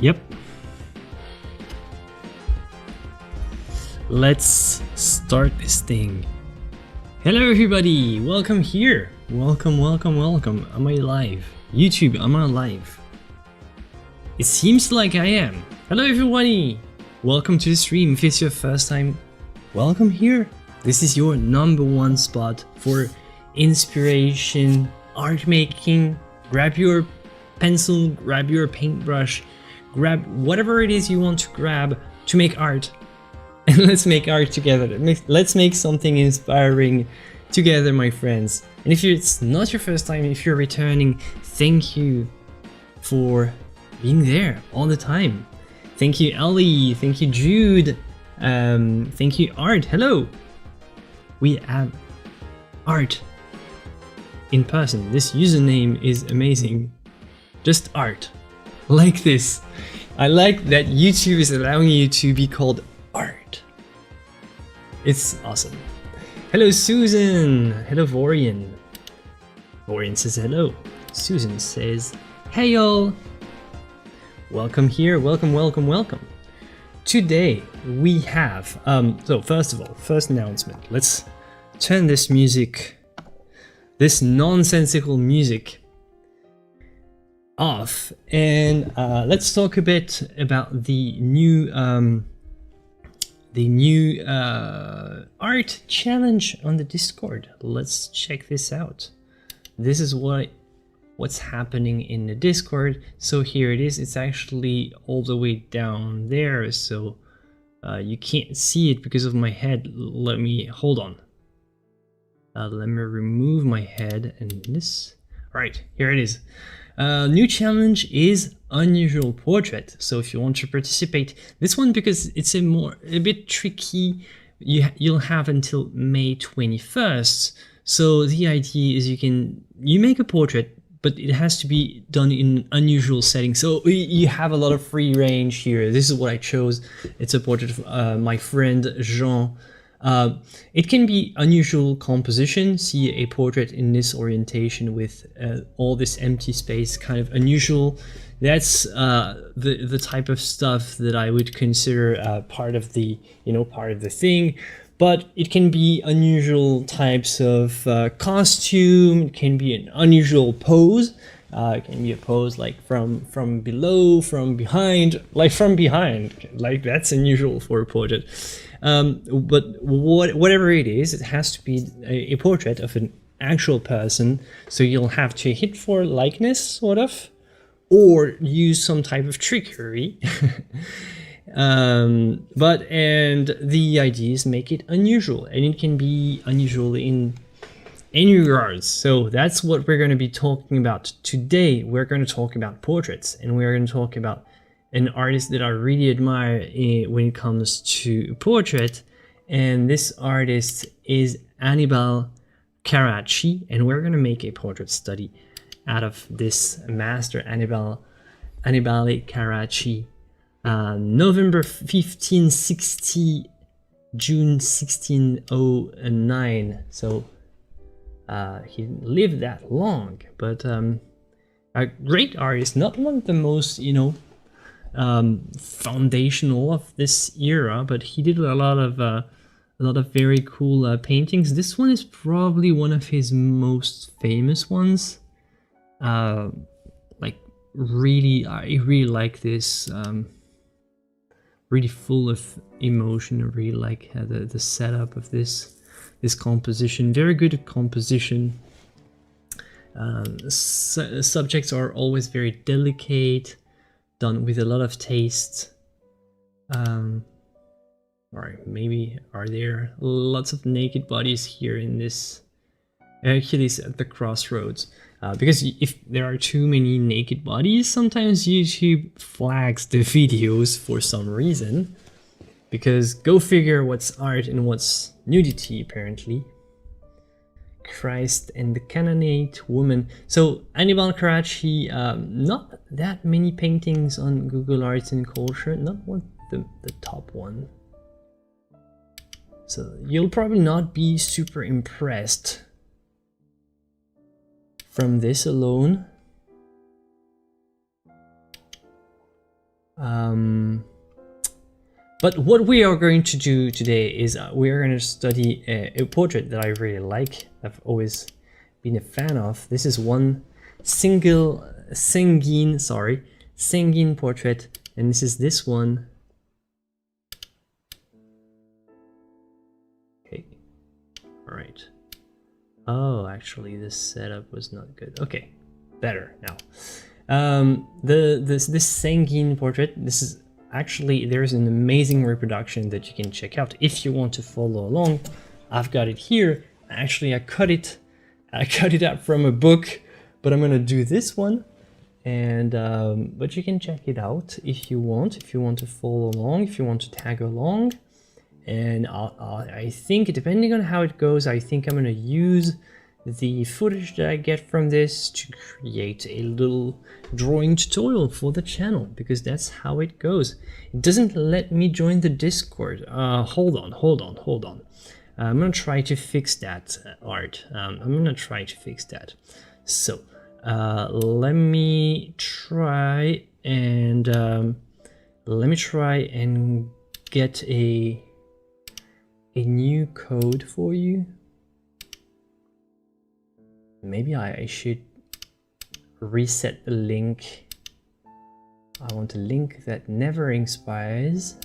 Yep. Let's start this thing. Hello everybody, welcome here. Welcome. Am I live? YouTube, am I live? It seems like I am. Hello everybody. Welcome to the stream. If it's your first time, welcome here. This is your #1 spot for inspiration, art making. Grab your pencil, grab your paintbrush, grab whatever it is you want to grab to make art. And let's make art together. Let's make something inspiring together, my friends. And if it's not your first time, if you're returning, thank you for being there all the time. Thank you, Ellie. Thank you, Jude. Thank you, Art. Hello. We have Art in person. This username is amazing. Just Art. Like this. I like that YouTube is allowing you to be called Art. It's awesome. Hello, Susan. Hello, Vorian. Vorian says hello. Susan says, hey y'all. Welcome here. Welcome. Today we have, so first of all, first announcement. Let's turn this music, this nonsensical music off, and let's talk a bit about the new art challenge on the Discord. Let's check this out. This is what's happening in the Discord. So here it is. It's actually all the way down there, so you can't see it because of my head. Let me hold on. Let me remove my head and this. All right, here it is. New challenge is unusual portrait. So if you want to participate, this one, because it's a bit tricky, you'll have until May 21st. So the idea is you make a portrait, but it has to be done in unusual settings. So you have a lot of free range here. This is what I chose. It's a portrait of my friend Jean. It can be unusual composition. See a portrait in this orientation with all this empty space, kind of unusual. That's the type of stuff that I would consider part of the thing. But it can be unusual types of costume. It can be an unusual pose. It can be a pose like from below, from behind, like from behind. Like that's unusual for a portrait. But whatever it is, it has to be a portrait of an actual person. So you'll have to hit for likeness, sort of, or use some type of trickery. And the idea is make it unusual, and it can be unusual in any regards. So that's what we're going to be talking about today. We're going to talk about portraits, and we're going to talk about an artist that I really admire when it comes to portrait, and this artist is Annibale Carracci, and we're going to make a portrait study out of this master Annibale Carracci. November 1560, June 1609. So he lived that long, but a great artist, not one of the most foundational of this era, but he did a lot of very cool paintings. This one is probably one of his most famous ones. Like really, I really like this. Really full of emotion. I really like the setup of this composition. Very good at composition. Subjects are always very delicate, done with a lot of taste. Or maybe are there lots of naked bodies here in this Hercules at the crossroads? Because if there are too many naked bodies, sometimes YouTube flags the videos for some reason. Because go figure what's art and what's nudity, apparently. Christ and the Canaanite woman. So Annibale Carracci, not that many paintings on Google Arts and Culture, not one the top one. So you'll probably not be super impressed from this alone. But what we are going to do today is we are going to study a portrait that I really like. I've always been a fan of. This is one sanguine portrait, and this is this one. Okay, all right. Oh, actually, this setup was not good. Okay, better now. This sanguine portrait. This is actually, there's an amazing reproduction that you can check out if you want to follow along. I've got it here. Actually, I cut it out from a book, but I'm gonna do this one. And but you can check it out if you want to follow along, if you want to tag along. And I think, depending on how it goes, I think I'm gonna use the footage that I get from this to create a little drawing tutorial for the channel, because that's how it goes. It doesn't let me join the Discord. Hold on. I'm gonna try to fix that, Art. I'm gonna try to fix that. So let me try and get a new code for you. Maybe I should reset the link. I want a link that never expires.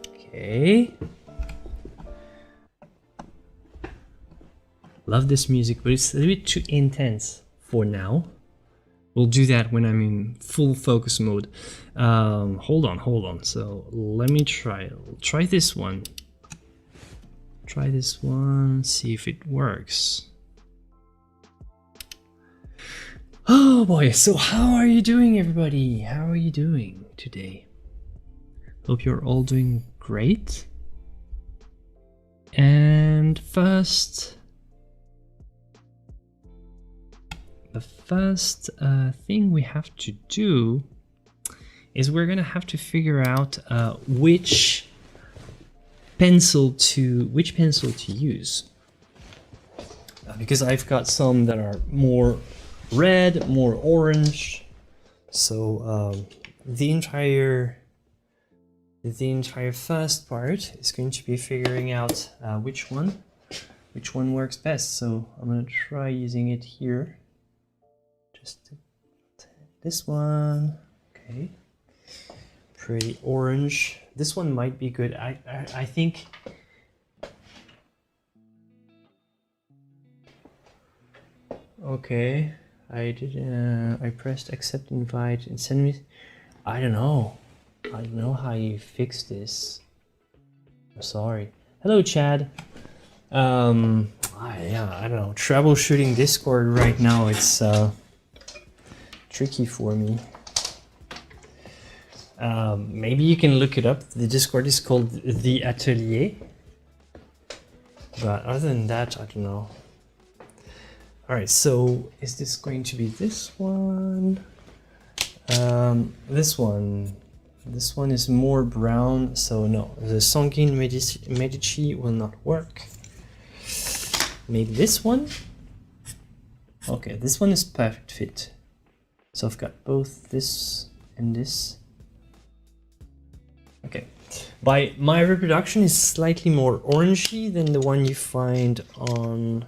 Okay. Love this music, but it's a bit too intense for now. We'll do that when I'm in full focus mode. Hold on. So let me try this one. Try this one, see if it works. Oh boy, so how are you doing, everybody? How are you doing today? Hope you're all doing great. And the first thing we have to do is we're gonna have to figure out which pencil to use, because I've got some that are more red, more orange. So the entire first part is going to be figuring out which one works best. So I'm gonna try using it here. Just this one. Okay, pretty orange. This one might be good. I think. Okay, I pressed accept invite and send me. I don't know how you fix this. I'm sorry. Hello, Chad. I don't know. Troubleshooting Discord right now, it's tricky for me. Maybe you can look it up. The Discord is called the Atelier. But other than that, I don't know. Alright, so is this going to be this one? This one. This one is more brown, so no. The Sanguine Medici will not work. Maybe this one? Okay, this one is perfect fit. So I've got both this and this. Okay, my reproduction is slightly more orangey than the one you find on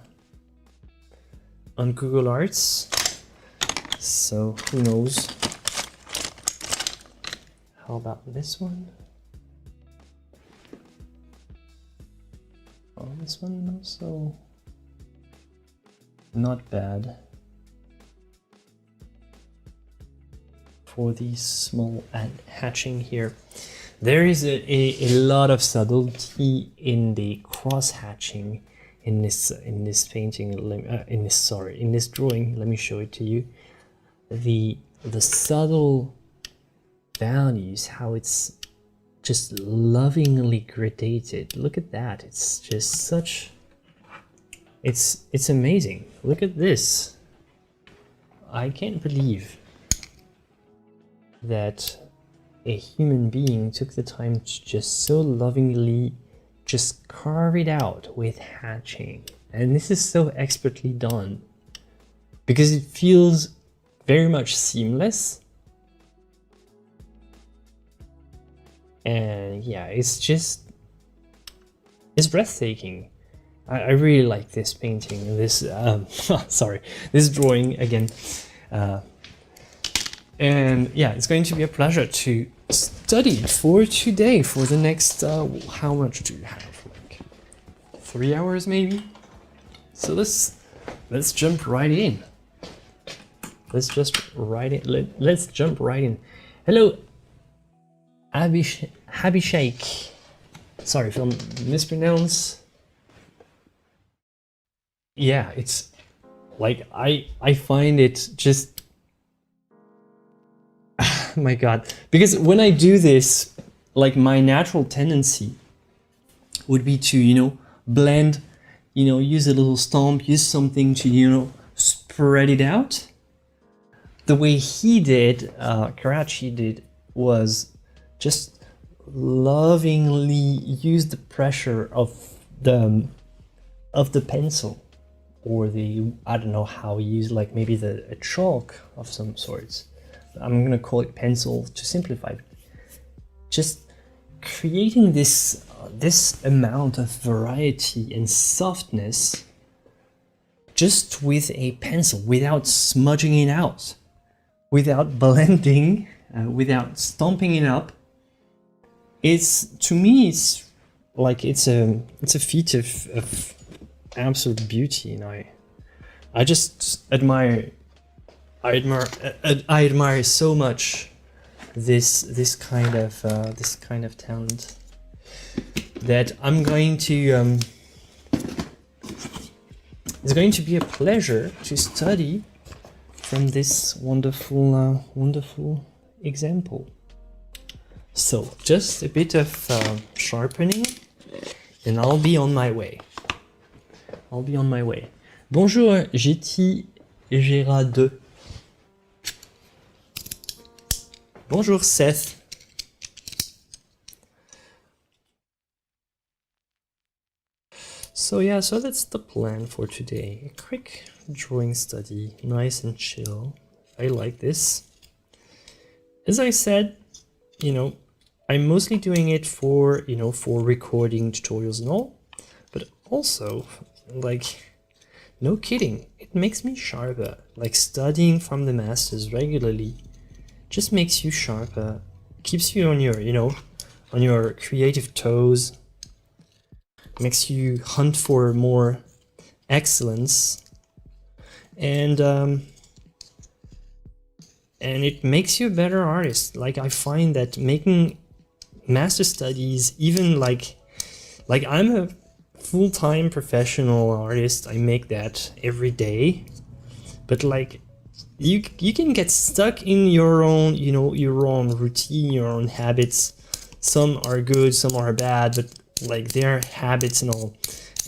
Google Arts, so who knows. How about this one? Oh, this one also not bad for the small hatching here. There is a lot of subtlety in the cross hatching in this painting, in this drawing. Let me show it to you. The subtle values, how it's just lovingly gradated. Look at that. It's just such. It's amazing. Look at this. I can't believe that a human being took the time to just so lovingly just carve it out with hatching. And this is so expertly done because it feels very much seamless, And yeah, it's breathtaking. I really like this painting, this sorry, this drawing again. And yeah, it's going to be a pleasure to study for today, for the next how much do you have, like 3 hours maybe? So let's jump right in. Let's jump right in. Hello, Abhishek. Sorry if I mispronounce. Yeah, it's like I find it just my god, because when I do this, like my natural tendency would be to, you know, blend, you know, use a little stomp, use something to, you know, spread it out. The way he did, Carracci did, was just lovingly use the pressure of the pencil, or the, I don't know how he used, like maybe a chalk of some sorts. I'm gonna call it pencil to simplify. Just creating this amount of variety and softness just with a pencil, without smudging it out, without blending, without stomping it up. It's, to me, it's like it's a feat of absolute beauty, and I just admire so much this kind of talent, that I'm going to it's going to be a pleasure to study from this wonderful example. So just a bit of sharpening, and I'll be on my way. Bonjour, GT Gérard 2. Bonjour, Seth. So yeah, so that's the plan for today. A quick drawing study, nice and chill. I like this. As I said, you know, I'm mostly doing it for, you know, for recording tutorials and all, but also, like, no kidding, it makes me sharper. Like, studying from the masters regularly just makes you sharper, keeps you on your, you know, on your creative toes, makes you hunt for more excellence, and it makes you a better artist. Like, I find that making master studies, even like I'm a full-time professional artist, I make that every day, but like you can get stuck in your own, you know, your own routine, your own habits. Some are good, some are bad, but like they're habits and all.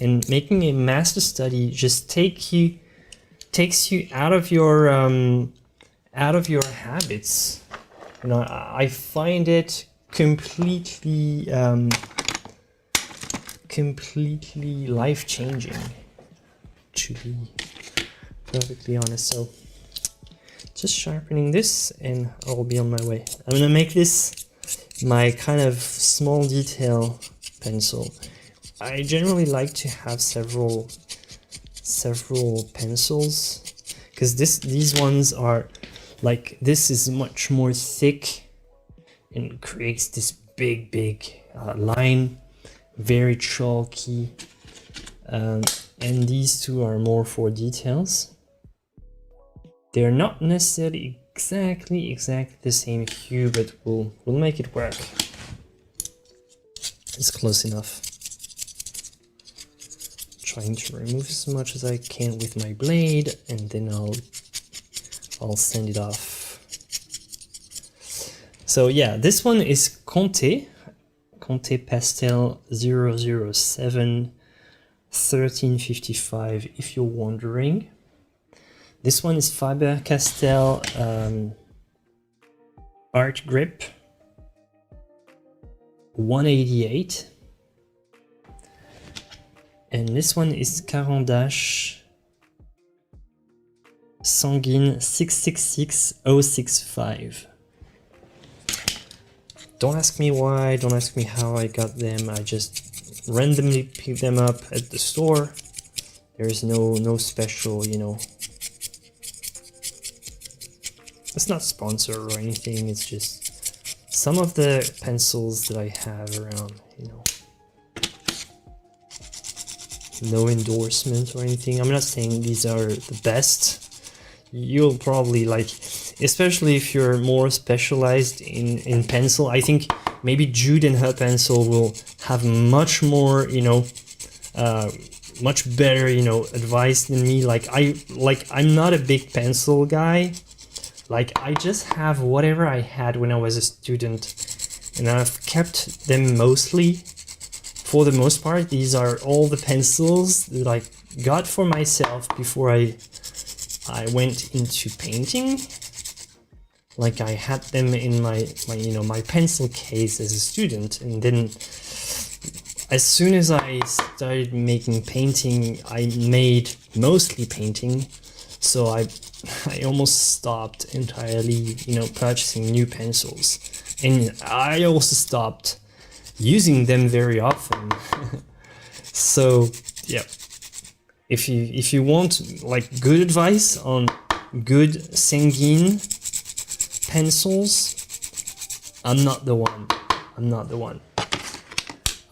And making a master study just takes you out of your habits. You know, I find it completely life-changing, to be perfectly honest. So just sharpening this, and I'll be on my way. I'm gonna make this my kind of small detail pencil. I generally like to have several pencils, because these ones are like, this is much more thick and creates this big line, very chalky, and these two are more for details. They're not necessarily exactly the same hue, but we'll make it work. It's close enough. Trying to remove as much as I can with my blade, and then I'll send it off. So yeah, this one is Conte Pastel 007 1355, if you're wondering. This one is Faber-Castell Art Grip 188. And this one is Caran d'Ache Sanguine 666065. Don't ask me why, don't ask me how I got them. I just randomly picked them up at the store. There's no special, you know. It's not sponsored or anything, it's just some of the pencils that I have around, you know. No endorsement or anything. I'm not saying these are the best. You'll probably like, especially if you're more specialized in pencil. I think maybe Jude and her pencil will have much more, you know, much better, you know, advice than me. I'm not a big pencil guy. Like, I just have whatever I had when I was a student, and I've kept them mostly. For the most part, these are all the pencils that I got for myself before I went into painting. Like, I had them in my you know, my pencil case as a student, and then as soon as I started making painting, I made mostly painting. So I almost stopped entirely, you know, purchasing new pencils, and I also stopped using them very often. So yeah, if you want like good advice on good sanguine pencils, I'm not the one. I'm not the one.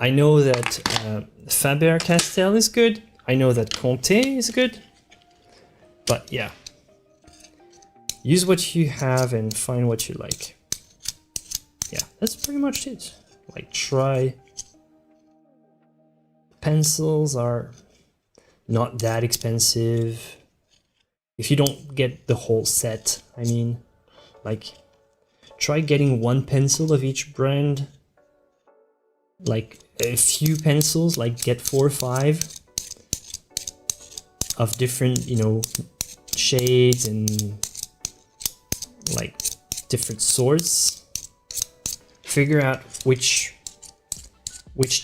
I know that Faber-Castell is good. I know that Conté is good. But yeah, use what you have and find what you like. Yeah, that's pretty much it. Like, try. Pencils are not that expensive if you don't get the whole set. I mean, like, try getting one pencil of each brand, like a few pencils, like get 4 or 5 of different, you know, shades and like different sorts. Figure out which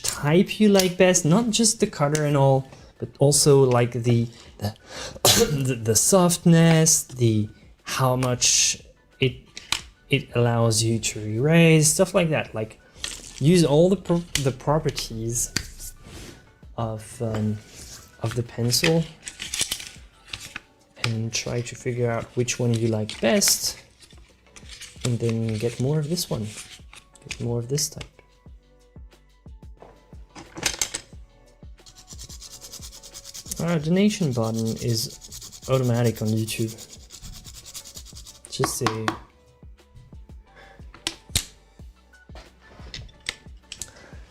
type you like best, not just the color and all, but also like the softness, the how much it allows you to erase, stuff like that. Like, use all the properties of the pencil and try to figure out which one you like best, and then get more of this one. Get more of this type. Our donation button is automatic on YouTube. Just say.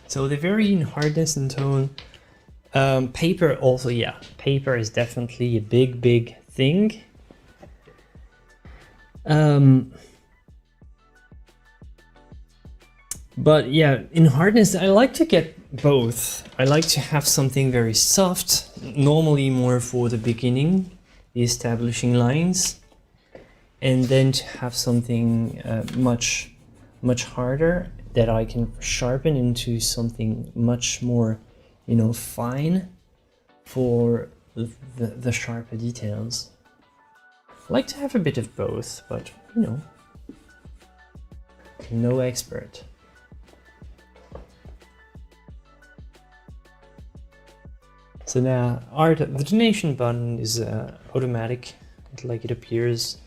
So they vary in hardness and tone. Paper also, yeah. Paper is definitely a big thing. But yeah, in hardness, I like to get both. I like to have something very soft, normally more for the beginning, the establishing lines, and then to have something much harder that I can sharpen into something much more, you know, fine for the sharper details. I like to have a bit of both, but you know, no expert. So now, the donation button is automatic, like it appears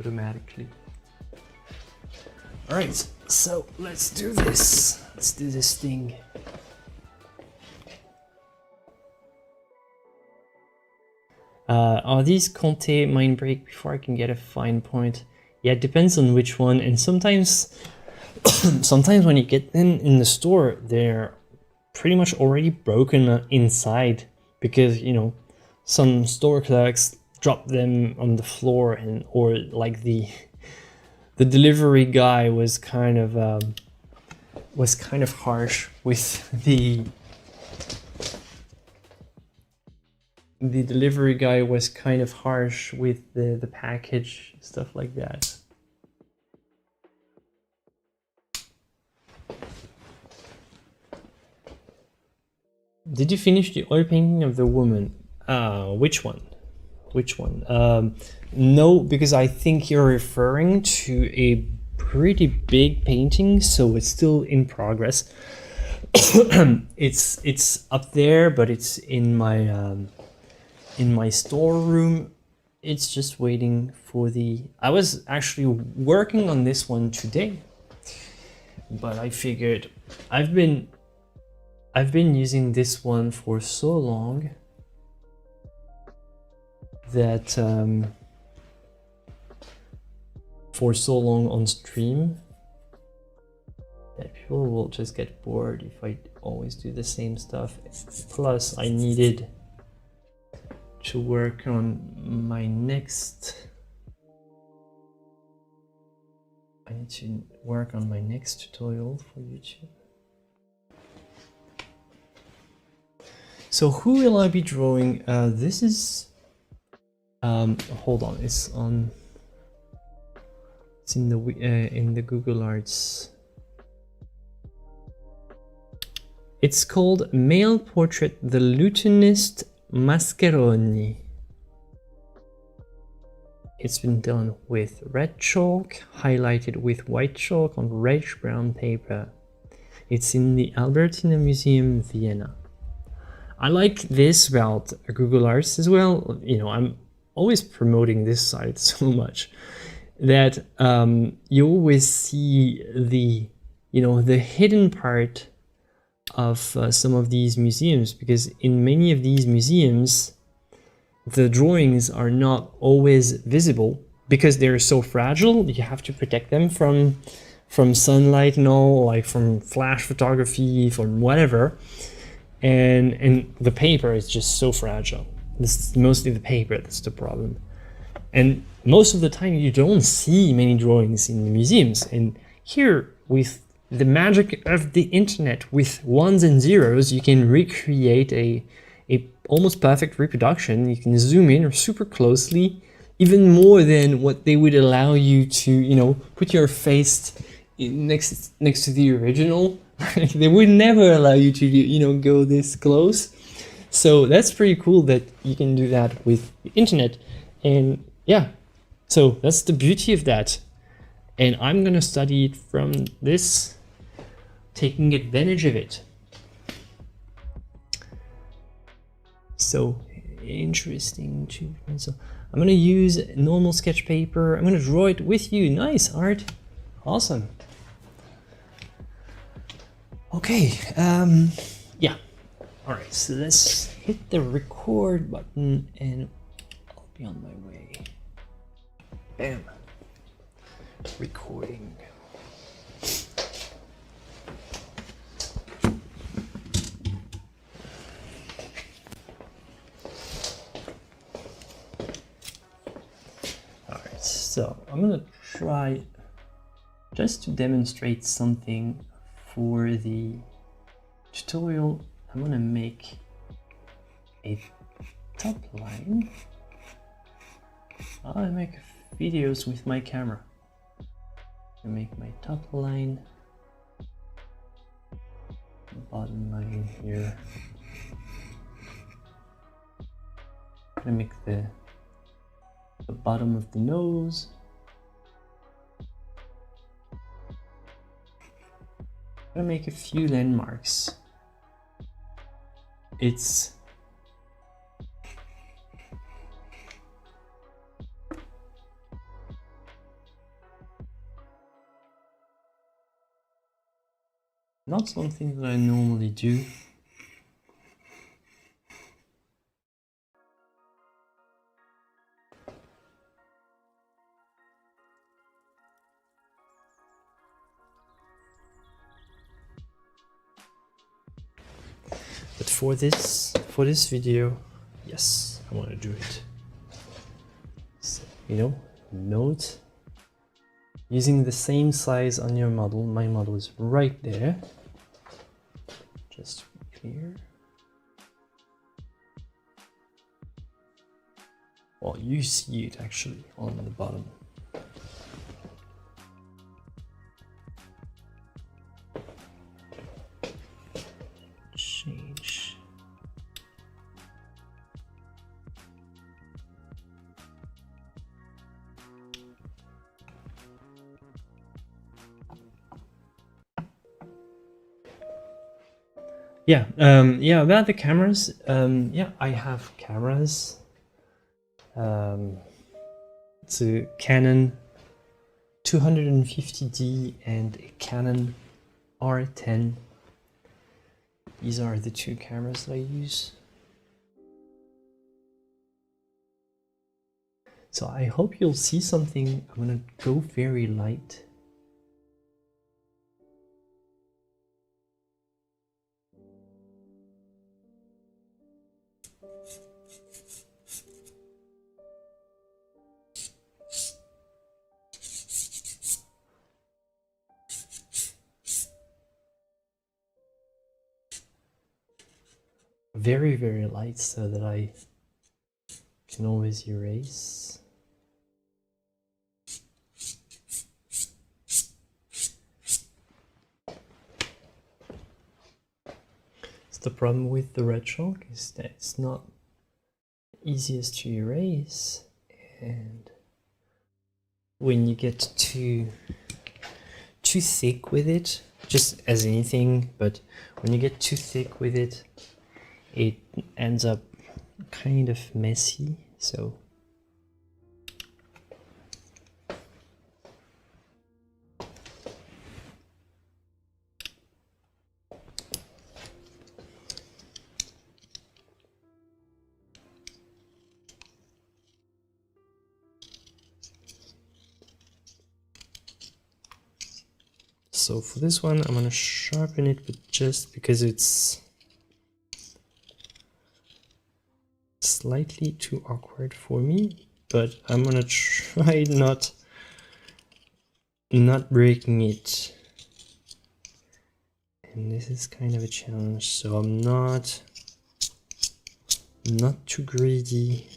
automatically. All right, so let's do this. Let's do this thing. Are these Conté mind break before I can get a fine point? Yeah, it depends on which one, and sometimes when you get them in the store, they're pretty much already broken inside, because, you know, some store clerks drop them on the floor, and or like the delivery guy was kind of harsh with the delivery guy was kind of harsh with the package, stuff like that. Did you finish the oil painting of the woman? Which one? Which one? No, because I think you're referring to a pretty big painting, so it's still in progress. It's up there, but it's in my storeroom. It's just waiting for the... I was actually working on this one today, but I figured I've been using this one for so long that on stream that people will just get bored if I always do the same stuff. Plus, I needed to work on my next... I need to work on my next tutorial for YouTube. So who will I be drawing? This is... hold on, it's in the Google Arts. It's called Male Portrait, the Lutenist Mascheroni. It's been done with red chalk, highlighted with white chalk on reddish-brown paper. It's in the Albertina Museum, Vienna. I like this about Google Arts as well. You know, I'm always promoting this site so much that you always see the, you know, the hidden part of some of these museums, because in many of these museums the drawings are not always visible because they're so fragile. You have to protect them from sunlight and all, like from flash photography, from whatever, and the paper is just so fragile. This is mostly the paper that's the problem, and most of the time you don't see many drawings in the museums. And here, with the magic of the internet, with ones and zeros, you can recreate a almost perfect reproduction. You can zoom in super closely, even more than what they would allow you to, you know, put your face next to the original. They would never allow you to, you know, go this close. So that's pretty cool that you can do that with the internet. And yeah, so that's the beauty of that. And I'm gonna study it from this, taking advantage of it. So interesting. So I'm gonna use normal sketch paper. I'm gonna draw it with you. Nice, Art. Awesome. Okay, yeah. All right, so let's hit the record button and I'll be on my way. Bam. Recording. All right, so I'm gonna try just to demonstrate something for the tutorial. I'm gonna make a top line. I make videos with my camera. I make my top line, bottom line here. I'm gonna make the bottom of the nose. I'm gonna make a few landmarks. It's not something that I normally do. But for this video, yes, I want to do it. So, you know, note using the same size on your model. My model is right there. Just to be clear. Well, you see it actually on the bottom. Change. Yeah, about the cameras. Yeah, I have cameras. It's a Canon 250D and a Canon R10. These are the two cameras that I use. So I hope you'll see something. I'm gonna go very light. Very, very light so that I can always erase. So the problem with the red chalk is that it's not easiest to erase, and when you get too thick with it, just as anything, but when you get too thick with it, it ends up kind of messy. So for this one, I'm gonna sharpen it, but just because it's slightly too awkward for me, but I'm gonna try not breaking it. And this is kind of a challenge, so I'm not too greedy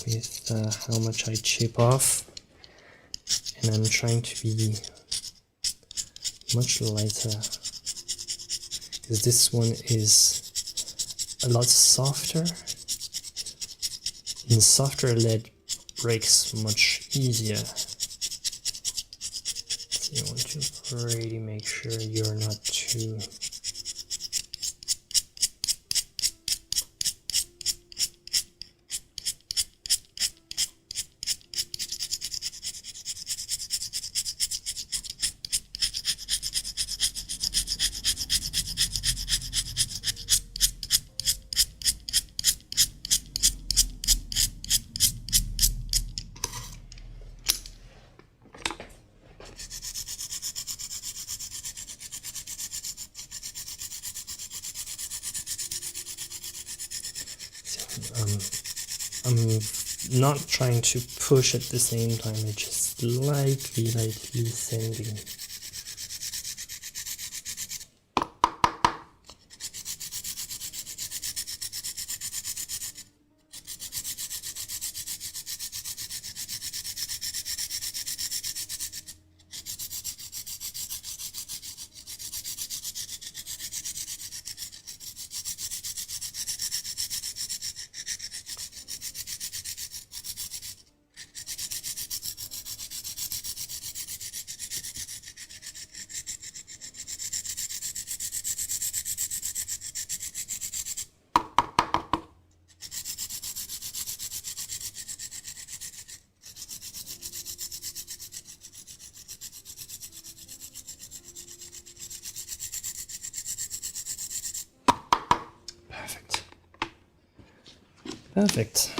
with how much I chip off, and I'm trying to be much lighter because this one is a lot softer, and softer lead breaks much easier. So you want to really make sure you're not too I'm not trying to push at the same time, it's just lightly sanding. Perfect.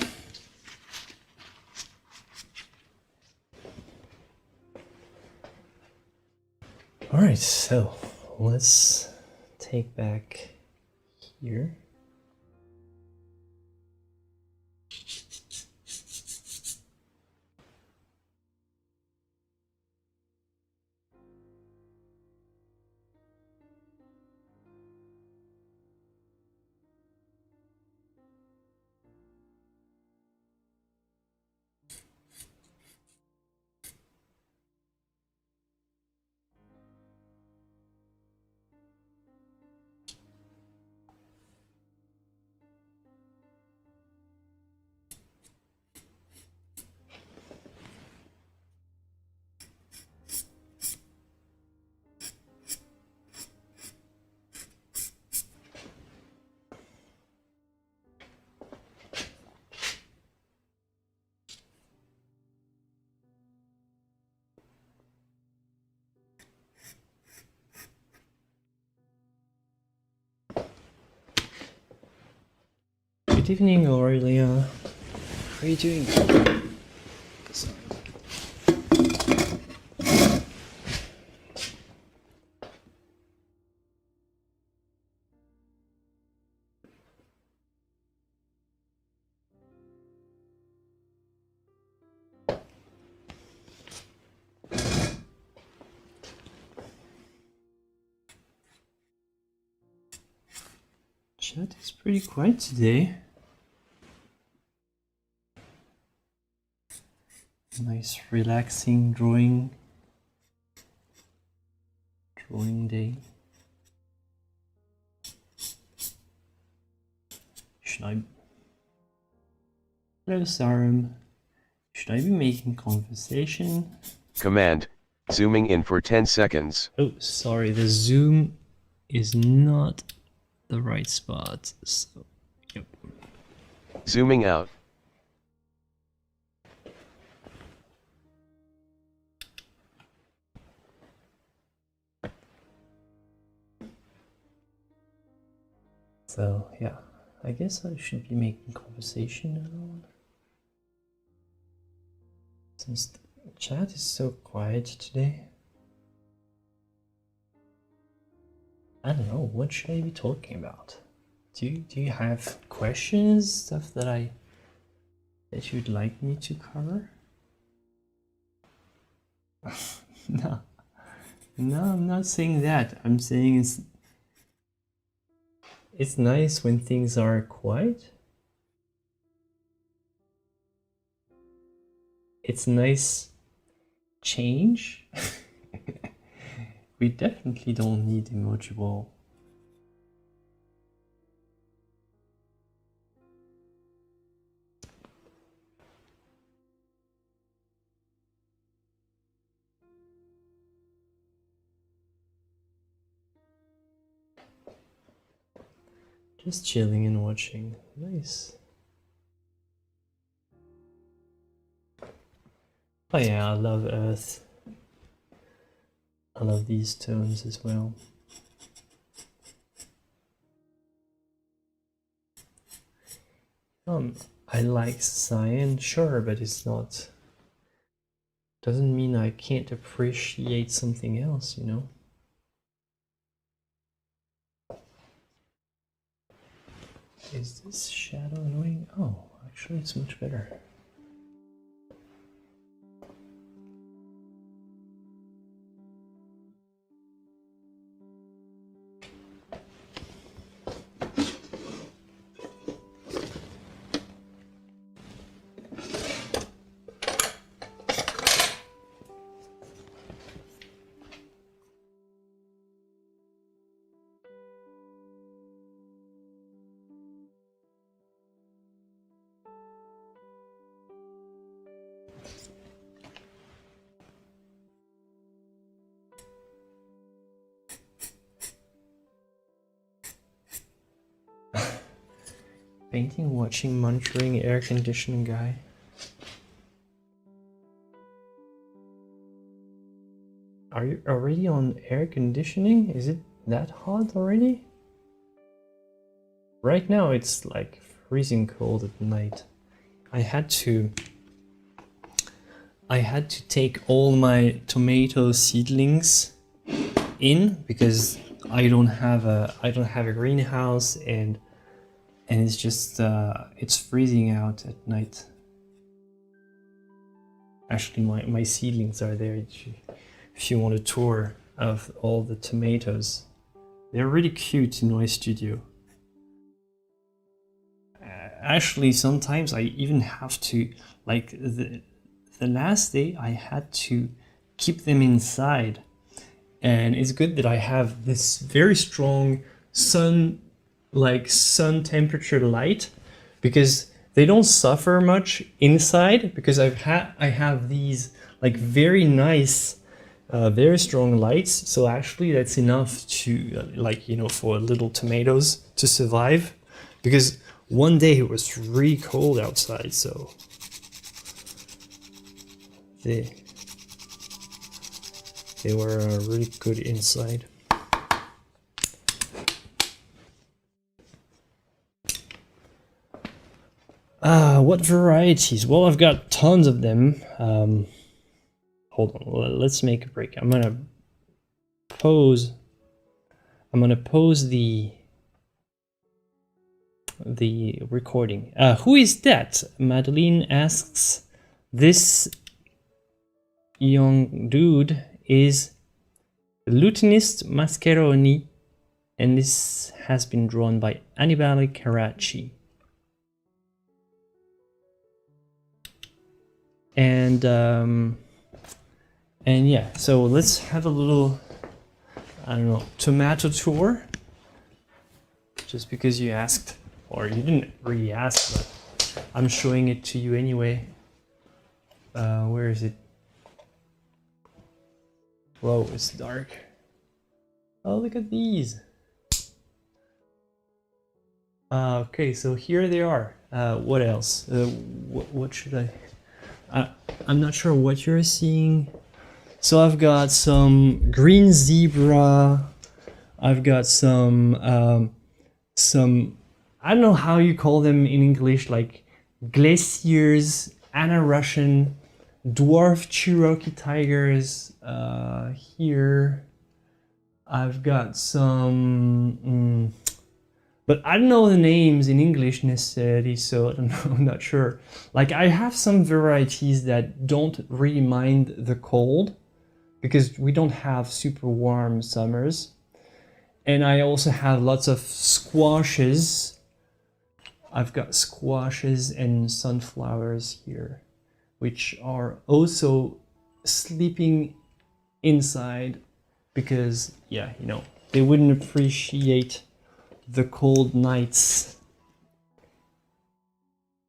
All right, so let's take back here. Good evening, Aurelia. How are you doing? Sorry. Chat is pretty quiet today. Nice relaxing drawing day. Hello, Sarum. Should I be making conversation? Command, zooming in for 10 seconds. Oh, sorry, the zoom is not the right spot, so, yep. Zooming out. So, yeah, I guess I should be making conversation now. Since the chat is so quiet today. I don't know, what should I be talking about? Do you have questions, stuff that you'd like me to cover? No, I'm not saying that. I'm saying it's nice when things are quiet. It's nice change. We definitely don't need emoji wall. Just chilling and watching. Nice. Oh yeah, I love Earth. I love these tones as well. I like cyan, sure, but it's not. Doesn't mean I can't appreciate something else, you know? Is this shadow annoying? Oh, actually it's much better. Painting, watching, monitoring, air conditioning guy. Are you already on air conditioning? Is it that hot already? Right now it's like freezing cold at night. I had to take all my tomato seedlings in because I don't have a greenhouse and it's just it's freezing out at night. Actually, my seedlings are there if you want a tour of all the tomatoes. They're really cute in my studio. Actually, sometimes I even have to, like the last day I had to keep them inside. And it's good that I have this very strong sun temperature light, because they don't suffer much inside, because I have these like very nice very strong lights. So actually that's enough to for little tomatoes to survive, because one day it was really cold outside, so they were really good inside. What varieties? Well, I've got tons of them. Hold on, let's make a break. I'm gonna pause the recording. Who is that? Madeline asks. This young dude is Lutenist Mascheroni, and this has been drawn by Annibale Carracci. And yeah, so let's have a little, I don't know, tomato tour. Just because you asked, or you didn't really ask, but I'm showing it to you anyway. Where is it? Whoa, it's dark. Oh, look at these. Okay, so here they are. What else? What should I'm not sure what you're seeing. So I've got some green zebra. I've got some I don't know how you call them in English, like glaciers, Anna Russian, dwarf Cherokee tigers. Here I've got some, but I don't know the names in English necessarily, so I don't know, I'm not sure. Like I have some varieties that don't really mind the cold because we don't have super warm summers. And I also have lots of squashes. I've got squashes and sunflowers here, which are also sleeping inside because, yeah, you know, they wouldn't appreciate the cold nights.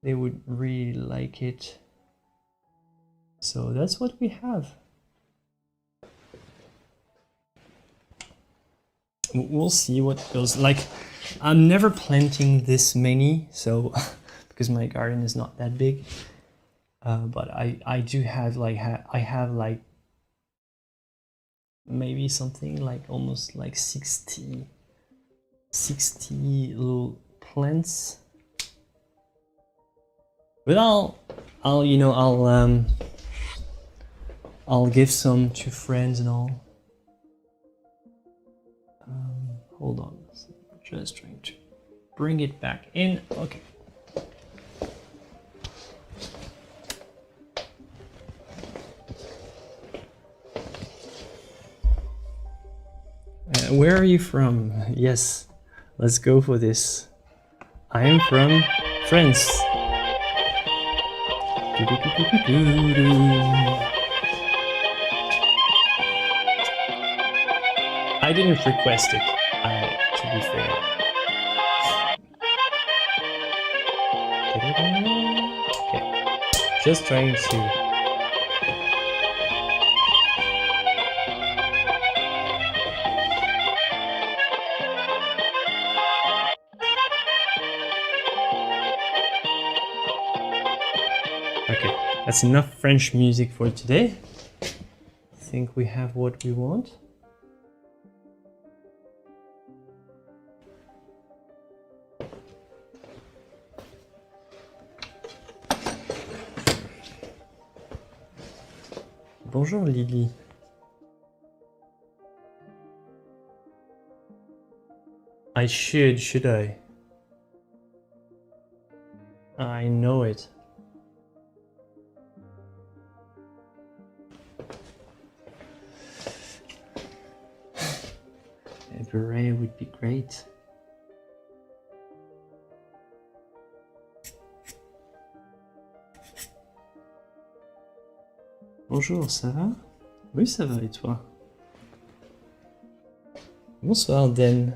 They would really like it. So that's what we have. We'll see what goes. Like, I'm never planting this many, so because my garden is not that big. But I do have like I have like maybe something like almost like 60 little plants. But I'll give some to friends and all. Hold on, just trying to bring it back in. Okay. Where are you from? Yes, let's go for this. I am from France. I didn't request it, to be fair. Okay, just trying to... Okay, that's enough French music for today. I think we have what we want. Bonjour Lily. Should I? I know it. A beret would be great. Bonjour, ça va? Oui, ça va, et toi? Bonsoir, Den.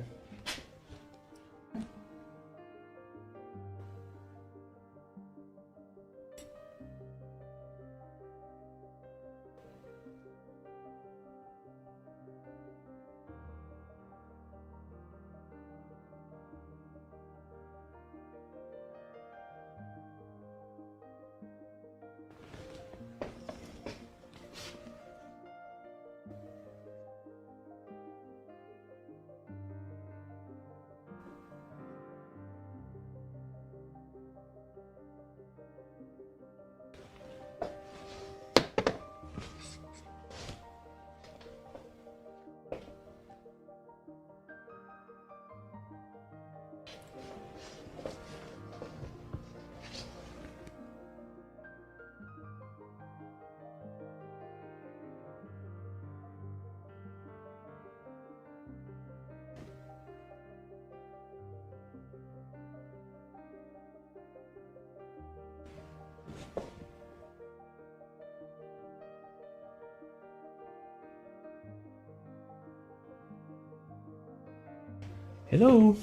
Hello.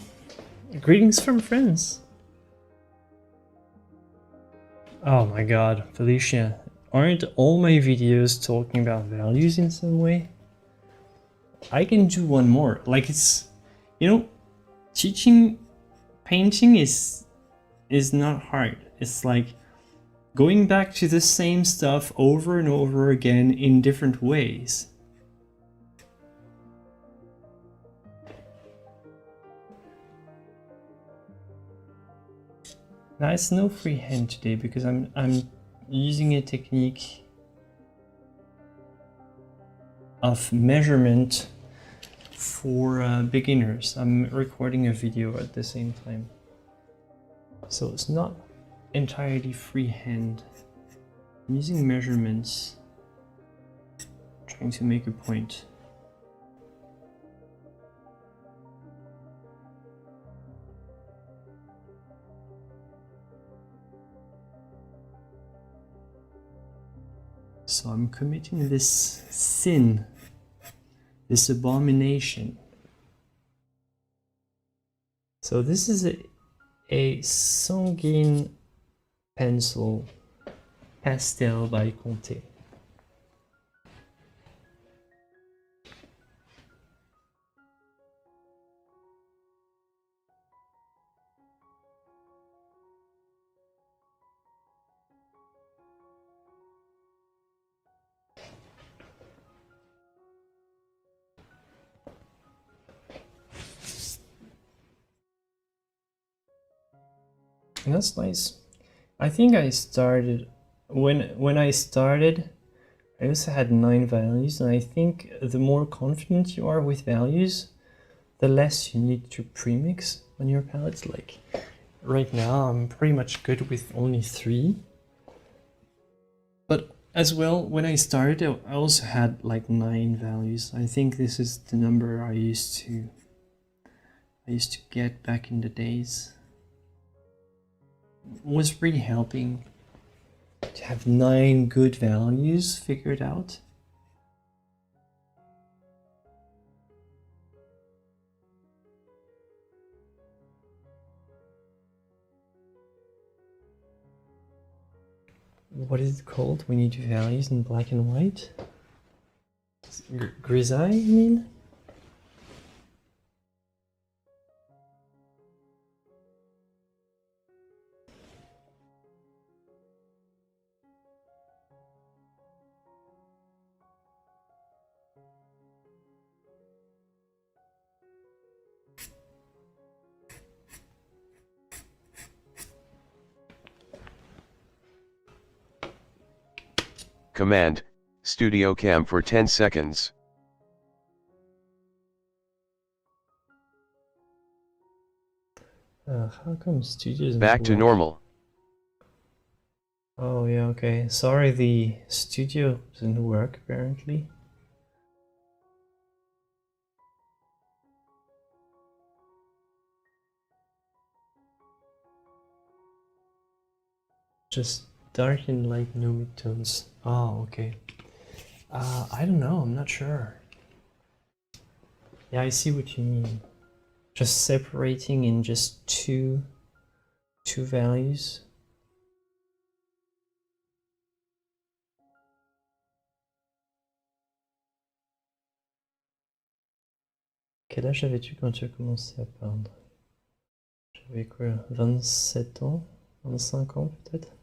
Greetings from France. Oh my god, Felicia. Aren't all my videos talking about values in some way? I can do one more. Like it's, you know, teaching painting is not hard. It's like going back to the same stuff over and over again in different ways. Now it's no freehand today because I'm using a technique of measurement for beginners. I'm recording a video at the same time, so it's not entirely freehand. I'm using measurements, trying to make a point. So I'm committing this sin, this abomination. So this is a sanguine pencil, pastel by Conte. And that's nice. I think I started, when I started, I also had 9 values, and I think the more confident you are with values, the less you need to premix on your palettes. Like right now, I'm pretty much good with only 3. But as well, when I started, I also had like 9 values. I think this is the number I used to get back in the days. It was really helping to have 9 good values figured out. What is it called when you do values in black and white? Grisaille, you mean? Command, Studio Cam for 10 seconds. How come studio doesn't Back to work? normal. Oh yeah, okay. Sorry, the studio doesn't work apparently. Just dark and light, no midtones. Oh, okay. I don't know, I'm not sure. Yeah, I see what you mean. Just separating in just two values. Quel âge avais-tu quand tu as commencé à peindre? J'avais quoi, 27 ans? 25 ans peut-être?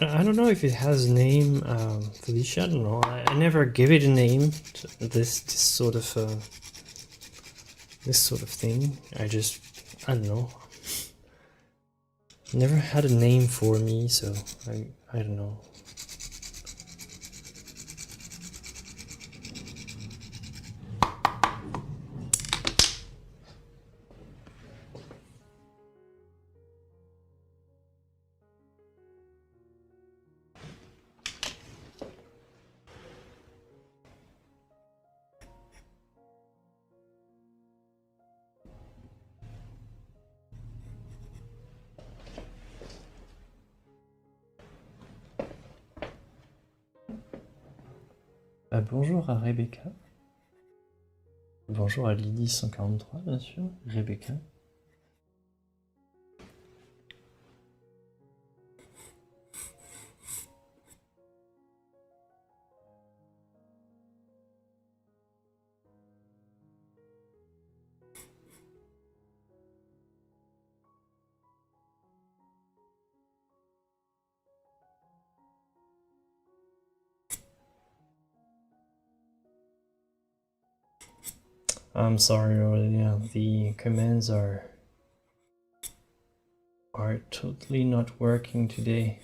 I don't know if it has a name, Felicia. I don't know. I never give it a name. This sort of thing. I don't know. Never had a name for me, so I don't know. Bonjour à Rebecca. Bonjour à Lydie 143, bien sûr. Rebecca. I'm sorry, Aurelia. The commands are totally not working today.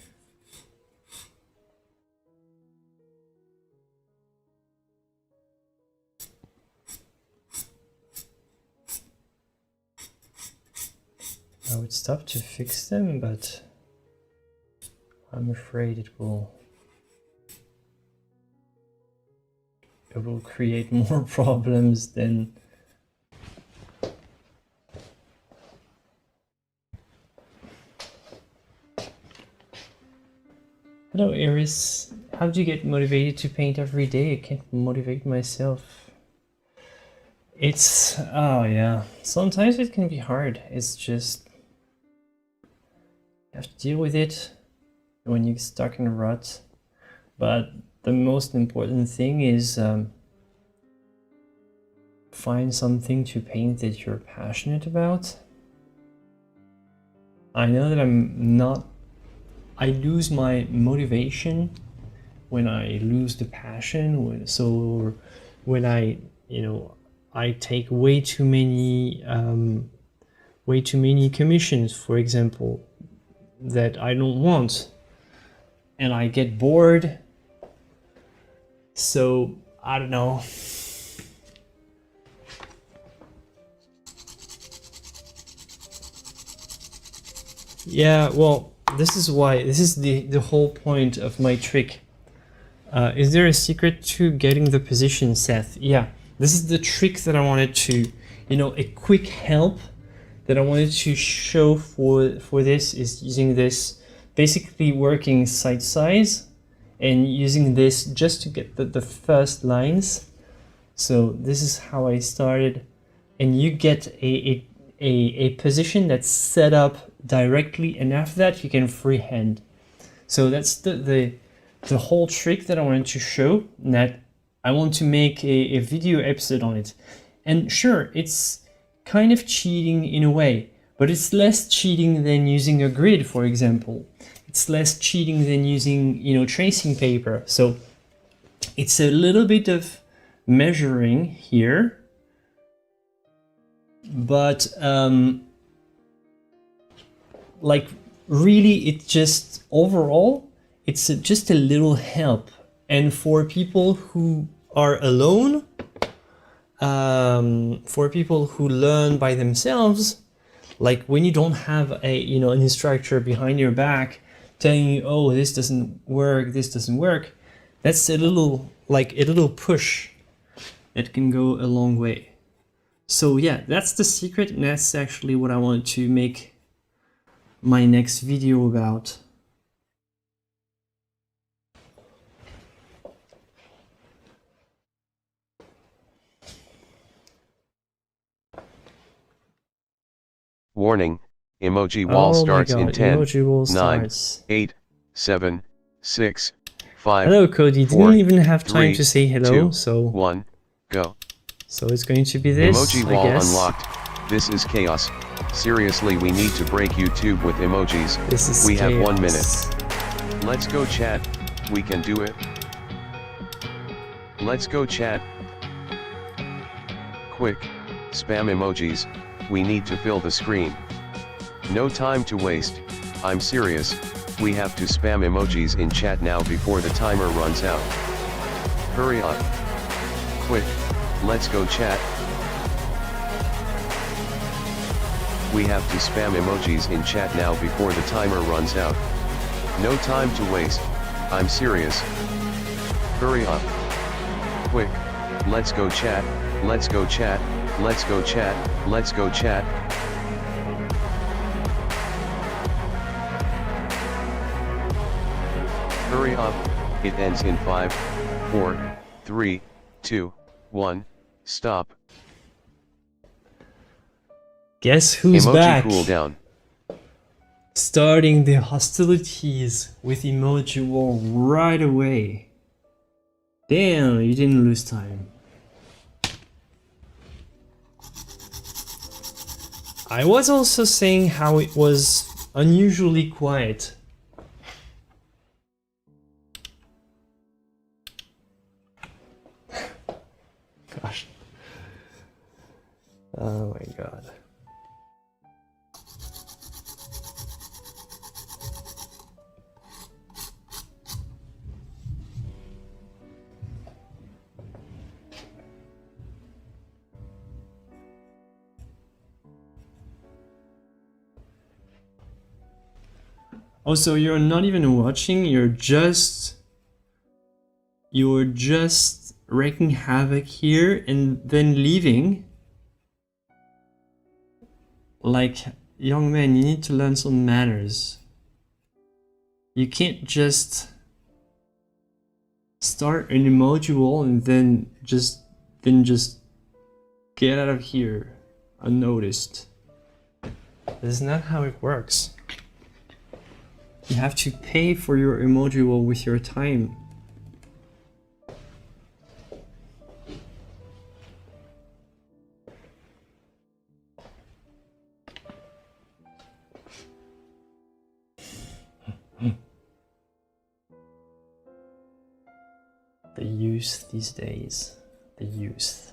I would stop to fix them, but I'm afraid it will create more problems than... Hello Iris, how do you get motivated to paint every day? I can't motivate myself. It's, oh yeah, sometimes it can be hard. It's just, you have to deal with it when you're stuck in a rut. But the most important thing is find something to paint that you're passionate about. I know that I lose my motivation when I lose the passion. So when I take way too many commissions, for example, that I don't want, and I get bored. So I don't know. Yeah, well, this is the whole point of my trick. Is there a secret to getting the position, Seth? Yeah, this is the trick that I wanted to, a quick help that I wanted to show for this is using this, basically working side size and using this just to get the first lines. So this is how I started, and you get a position that's set up directly, and after that you can freehand. So that's the whole trick that I wanted to show, and that I want to make a video episode on it. And sure, it's kind of cheating in a way, but it's less cheating than using a grid, for example. It's less cheating than using, tracing paper. So it's a little bit of measuring here, but like really, it just overall, it's just a little help. And for people who are alone, for people who learn by themselves, like when you don't have an instructor behind your back telling you, oh, this doesn't work, that's a little push that can go a long way. So yeah, that's the secret, and that's actually what I wanted to make my next video about. Warning, emoji wall starts in 10, emoji wall 9, starts. 8, 7, 6, 5, Hello Cody, 4, didn't even have time 3, to say hello, 2, so 1, go. So it's going to be this, Emoji I wall guess. unlocked. This is chaos. Seriously, we need to break YouTube with emojis. This is we have 1 chaos. minute. Let's go chat, we can do it. Let's go chat. Quick, spam emojis, we need to fill the screen. No time to waste, I'm serious, we have to spam emojis in chat now before the timer runs out. Hurry up. Quick, let's go chat. We have to spam emojis in chat now before the timer runs out. No time to waste, I'm serious. Hurry up. Quick, let's go chat, let's go chat, let's go chat, let's go chat. Hurry up, it ends in 5, 4, 3, 2, 1, stop. Guess who's Emoji back? cooldown. Starting the hostilities with Emoji Wall right away. Damn, you didn't lose time. I was also saying how it was unusually quiet. Gosh. Oh my god. Oh, so you're not even watching, you're just wreaking havoc here and then leaving? Like, young man, you need to learn some manners. You can't just start an emoji wall and then just get out of here unnoticed. That's not how it works. You have to pay for your emoji wall with your time. The youth these days. The youth.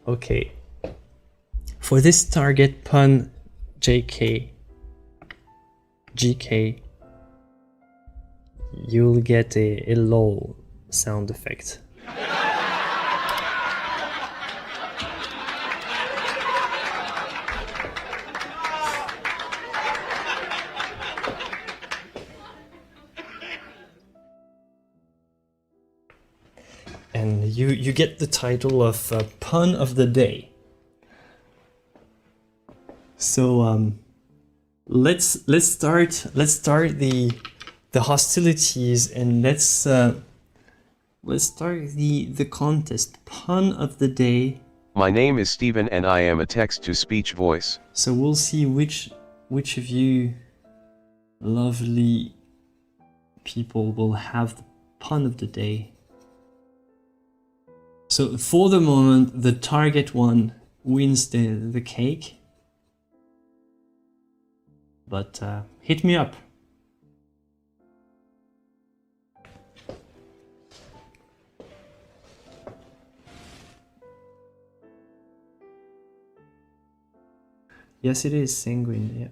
Okay, for this target pun JK, GK, you'll get a lol sound effect. And you get the title of pun of the day. So let's start the hostilities, and let's start the contest. Pun of the day. My name is Steven and I am a text-to-speech voice. So we'll see which of you lovely people will have the pun of the day. So for the moment, the target one wins the cake. But hit me up. Yes, it is sanguine, yeah.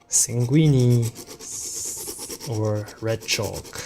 Sanguini or red chalk.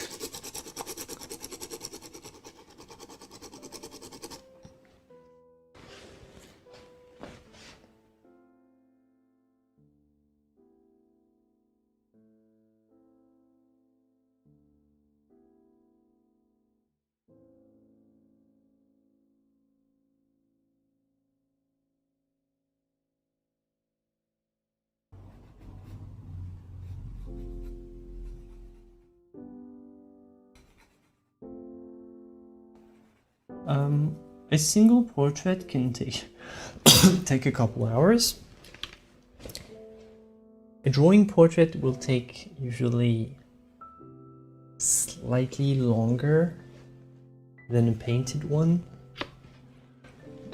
A single portrait can take a couple hours. A drawing portrait will take usually slightly longer than a painted one.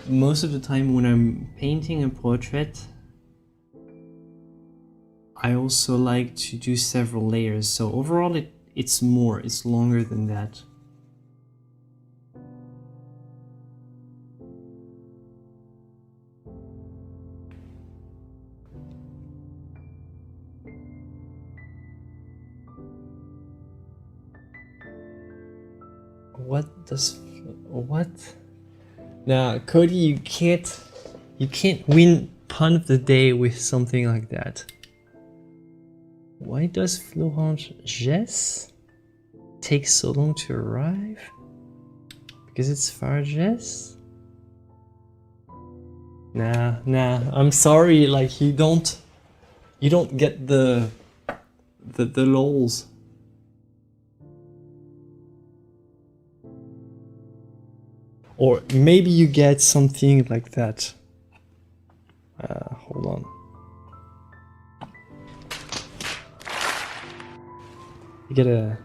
Most of the time when I'm painting a portrait, I also like to do several layers. So overall it's longer than that. What? Now, Cody, you can't win pun of the day with something like that. Why does Florence Jess take so long to arrive? Because it's Farges? Nah, I'm sorry, like you don't get the lols. Or maybe you get something like that. Hold on. You get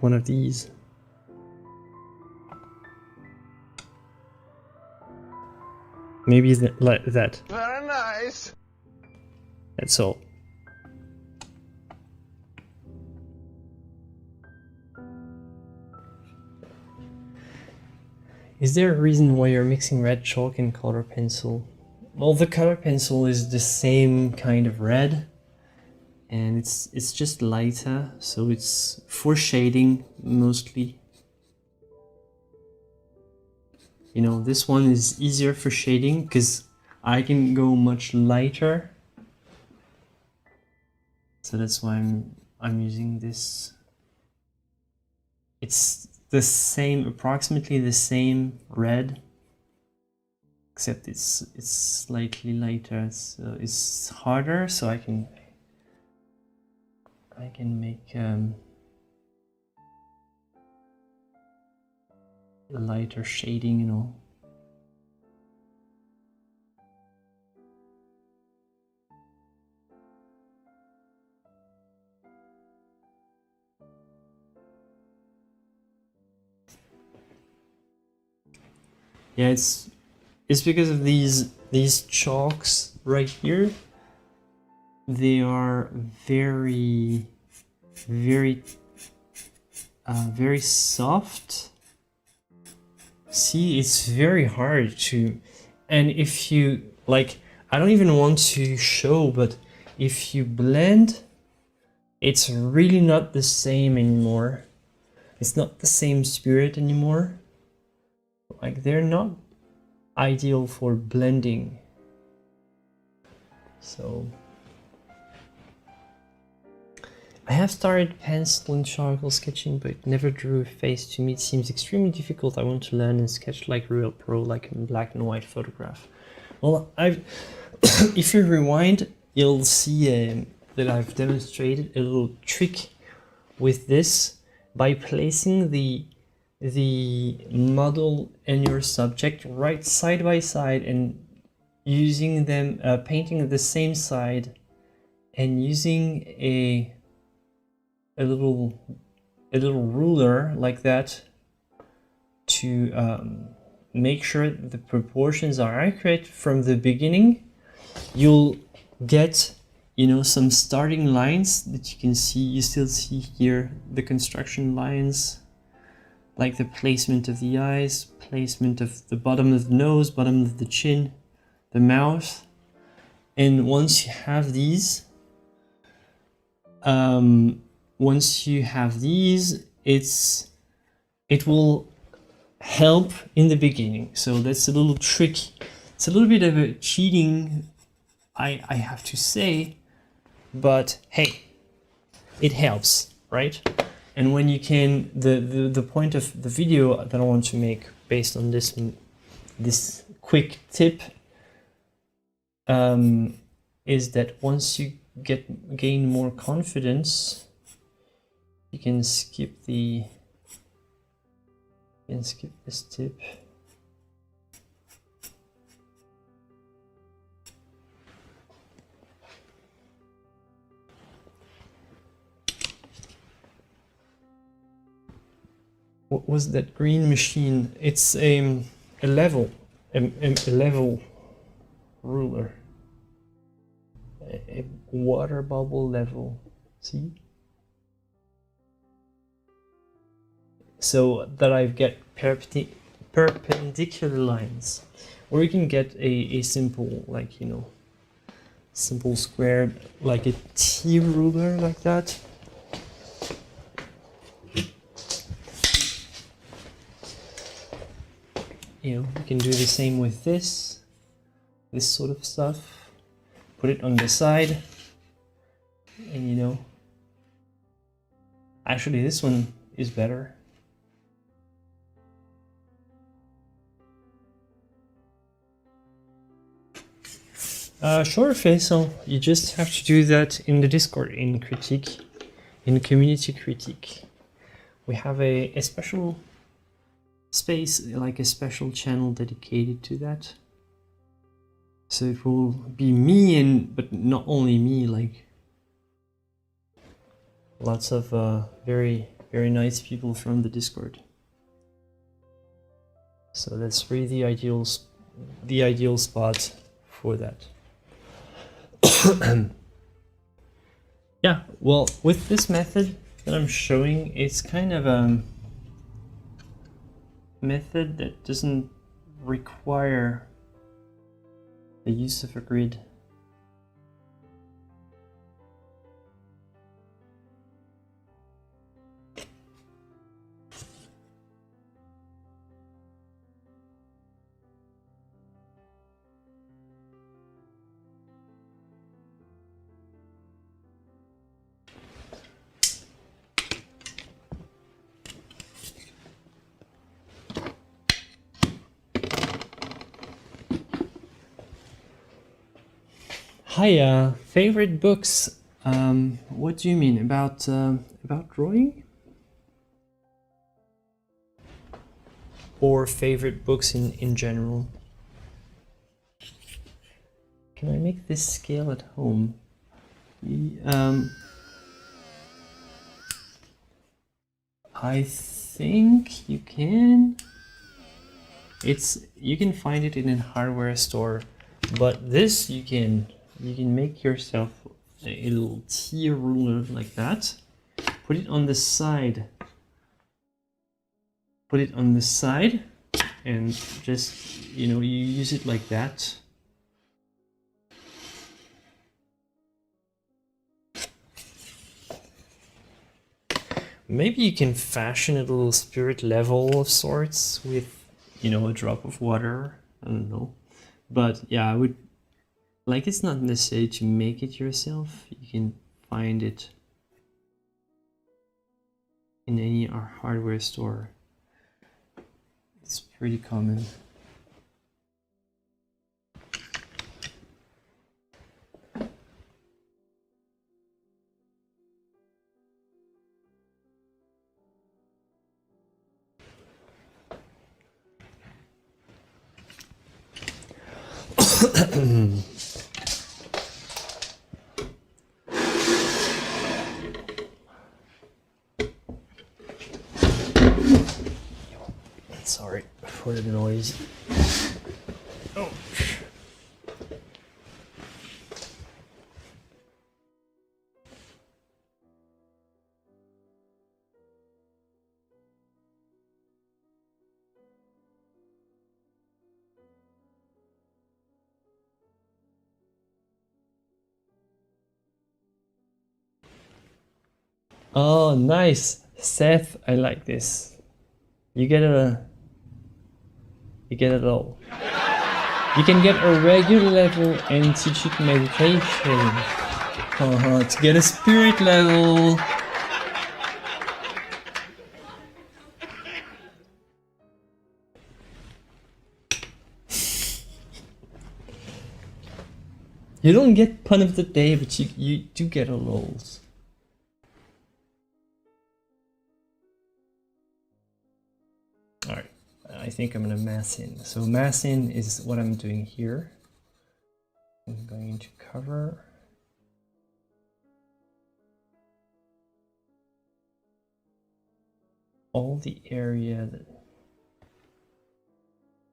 one of these. Maybe like that. Very nice. That's all. Is there a reason why you're mixing red chalk and color pencil? Well, the color pencil is the same kind of red, and it's just lighter, so it's for shading mostly. You know, this one is easier for shading because I can go much lighter. So that's why I'm using this. It's the same, approximately the same red, except it's slightly lighter. So it's harder, so I can make a lighter shading, you know. Yeah, it's because of these chalks right here. They are very soft. See, it's very hard to, and if you like, I don't even want to show, but if you blend, it's really not the same anymore. It's not the same spirit anymore. Like, they're not ideal for blending. So I have started pencil and charcoal sketching, but never drew a face. To me it seems extremely difficult. I want to learn and sketch like a real pro, like a black and white photograph. Well, if you rewind, you'll see that I've demonstrated a little trick with this by placing the model and your subject right side by side and using them, painting the same side, and using a little ruler like that to make sure the proportions are accurate from the beginning. You'll get, you know, some starting lines that you can see. You still see here the construction lines, like the placement of the eyes, placement of the bottom of the nose, bottom of the chin, the mouth. And once you have these, it will help in the beginning. So that's a little trick. It's a little bit of a cheating, I have to say, but hey, it helps, right? And when you can, the point of the video that I want to make based on this quick tip is that once you gain more confidence, you can skip this tip. what was that green machine? It's a level, a level ruler, a water bubble level. See? So that I get perpendicular lines, or you can get a simple, like, you know, simple square, like a T ruler, like that. You know, you can do the same with this sort of stuff. Put it on the side, and you know, actually this one is better. Sure, Faisal, you just have to do that in the Discord, in critique, in community critique. We have a special space, like a special channel dedicated to that. So it will be me, but not only me, like lots of very, very nice people from the Discord. So that's really the ideal spot for that. Yeah, well, with this method that I'm showing, it's kind of a method that doesn't require the use of a grid. Hi, favorite books. What do you mean about drawing? Or favorite books in general? Can I make this scale at home? I think you can. You can find it in a hardware store, but this you can make yourself a little T ruler like that. Put it on the side. Put it on the side, and just, you know, you use it like that. Maybe you can fashion a little spirit level of sorts with, you know, a drop of water. I don't know. But yeah, I would, like, it's not necessary to make it yourself. You can find it in any hardware store. It's pretty common. Sorry for the noise. Oh. Oh, nice. Seth, I like this. You get it all. You can get a regular level and teach it meditation. To get a spirit level. You don't get pun of the day, but you do get a lols. Alright, I think I'm gonna mass in. So mass in is what I'm doing here. I'm going to cover. all the area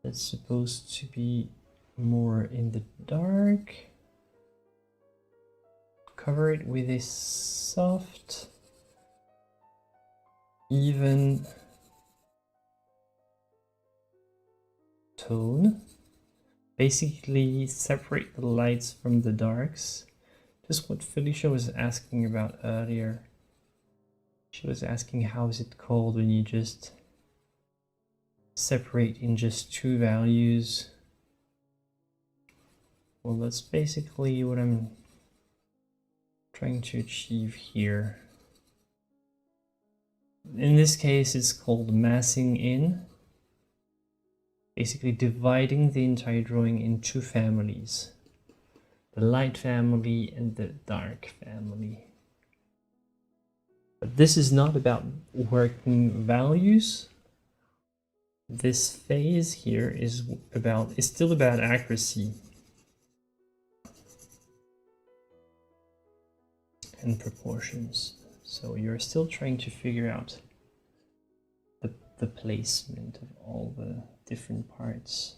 that's supposed to be more in the dark. Cover it with a soft, even tone. Basically separate the lights from the darks. Just what Felicia was asking about earlier. She was asking how is it called when you just separate in just two values. Well, that's basically what I'm trying to achieve here. In this case, it's called massing in. Basically dividing the entire drawing in two families. The light family and the dark family. But this is not about working values. This phase here is still about accuracy and proportions. So you're still trying to figure out the placement of all the different parts.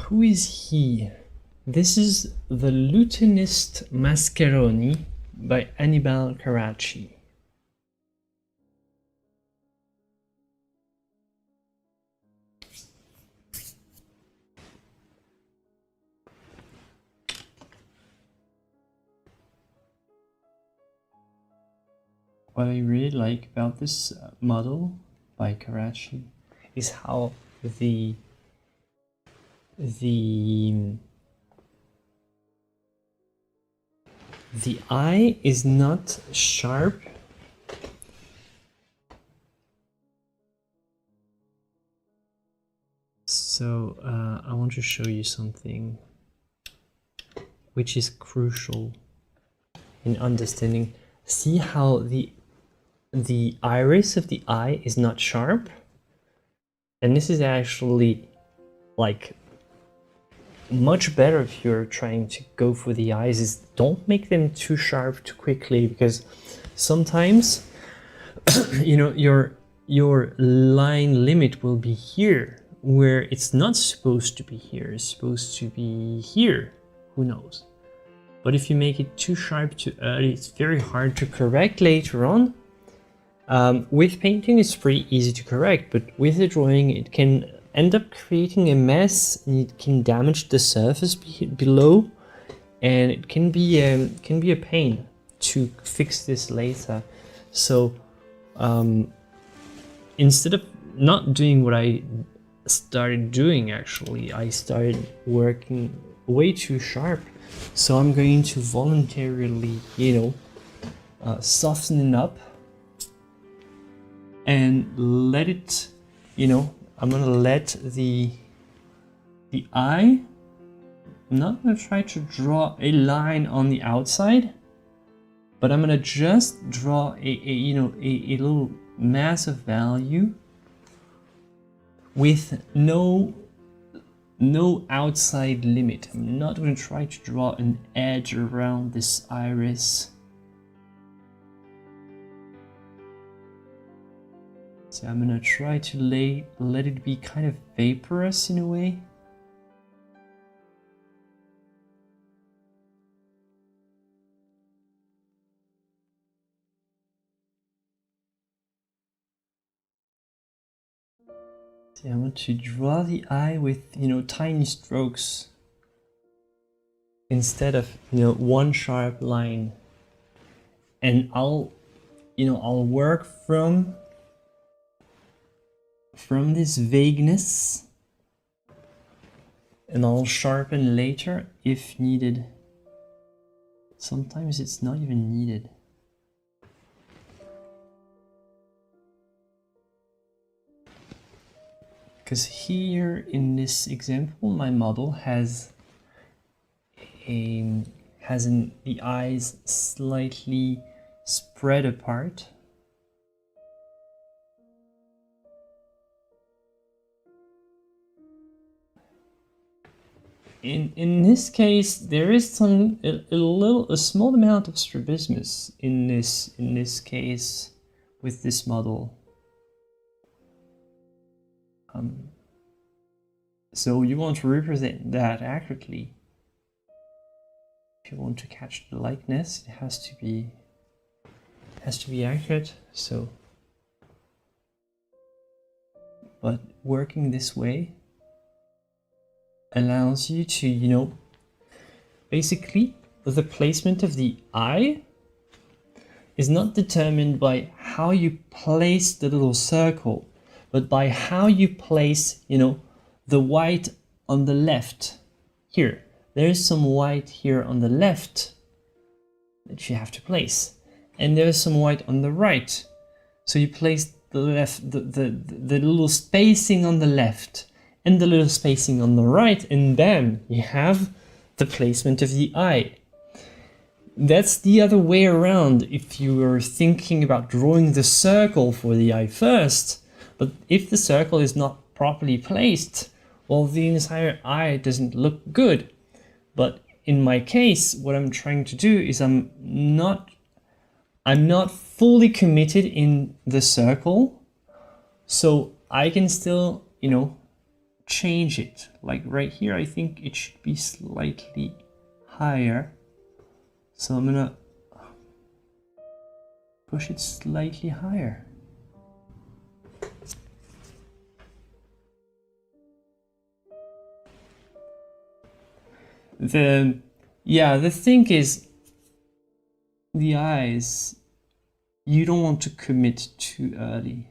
Who is he? This is the Lutenist Mascheroni by Annibale Carracci. What I really like about this model by Carracci is how the eye is not sharp. So I want to show you something which is crucial in understanding. See how the iris of the eye is not sharp? And this is actually like much better if you're trying to go for the eyes, is don't make them too sharp too quickly, because sometimes you know your line limit will be here where it's not supposed to be here, it's supposed to be here, who knows. But if you make it too sharp too early, it's very hard to correct later on. With painting it's pretty easy to correct, but with the drawing it can end up creating a mess, and it can damage the surface below, and it can be a pain to fix this later. So instead of not doing what I started doing, actually I started working way too sharp. So I'm going to voluntarily, soften it up and let it, I'm gonna let the eye, I'm not gonna try to draw a line on the outside, but I'm gonna just draw a little mass of value with no outside limit. I'm not gonna try to draw an edge around this iris. So I'm gonna try to let it be kind of vaporous in a way. See, I want to draw the eye with, tiny strokes instead of, one sharp line. And I'll work from this vagueness, and I'll sharpen later if needed. Sometimes it's not even needed. Because here in this example, my model has the eyes slightly spread apart. In this case, there is a small amount of strabismus in this case with this model. So you want to represent that accurately. If you want to catch the likeness, it has to be accurate. So, but working this way allows you to, you know, basically the placement of the eye is not determined by how you place the little circle, but by how you place, you know, the white on the left. Here, there's some white here on the left that you have to place, and there's some white on the right. So you place the little spacing on the left and the little spacing on the right, and bam, you have the placement of the eye. That's the other way around if you were thinking about drawing the circle for the eye first. But if the circle is not properly placed, well, the entire eye doesn't look good. But in my case, what I'm trying to do is I'm not fully committed in the circle, so I can still, you know, change it. Like right here, I think it should be slightly higher. So I'm gonna push it slightly higher. The thing is, the eyes, you don't want to commit too early.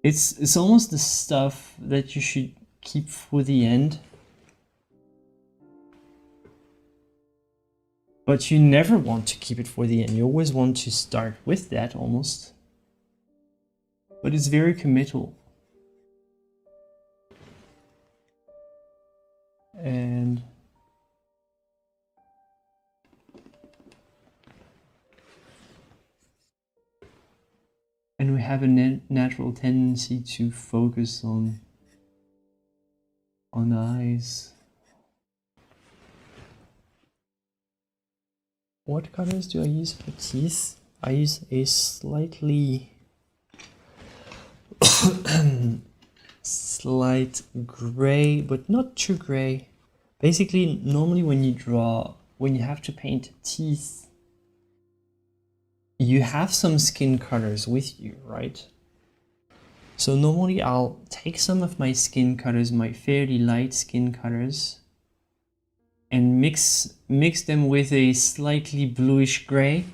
It's almost the stuff that you should keep for the end. But you never want to keep it for the end. You always want to start with that almost. But it's very committal. And we have a natural tendency to focus on eyes. What colors do I use for teeth? I use a slightly slight gray, but not too gray. Basically, normally when you have to paint teeth, you have some skin colors with you, right? So normally I'll take some of my skin colors, my fairly light skin colors, and mix them with a slightly bluish gray,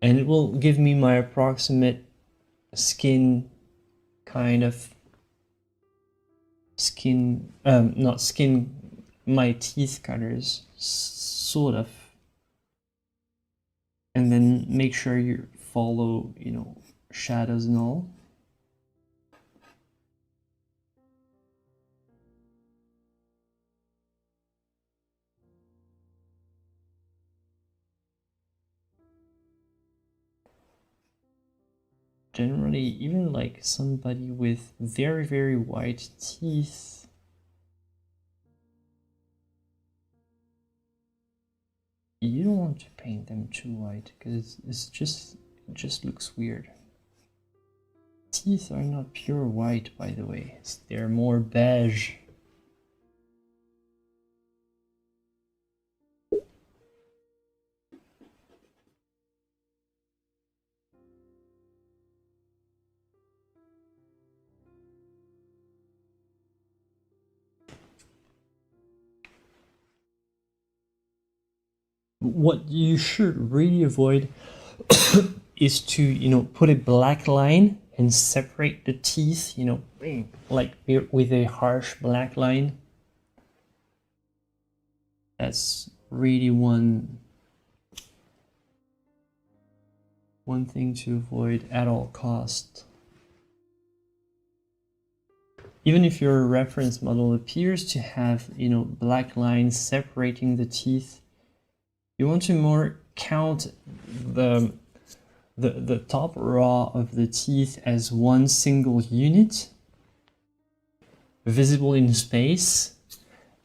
and it will give me my approximate skin kind of my teeth colors, sort of. And then make sure you follow, you know, shadows and all. Generally, even like somebody with very, very white teeth, you don't want to paint them too white because it just looks weird. Teeth are not pure white, by the way. They're more beige. What you should really avoid is to, you know, put a black line and separate the teeth, you know, like with a harsh black line. That's really one thing to avoid at all cost. Even if your reference model appears to have, you know, black lines separating the teeth, you want to more count the top raw of the teeth as one single unit, visible in space,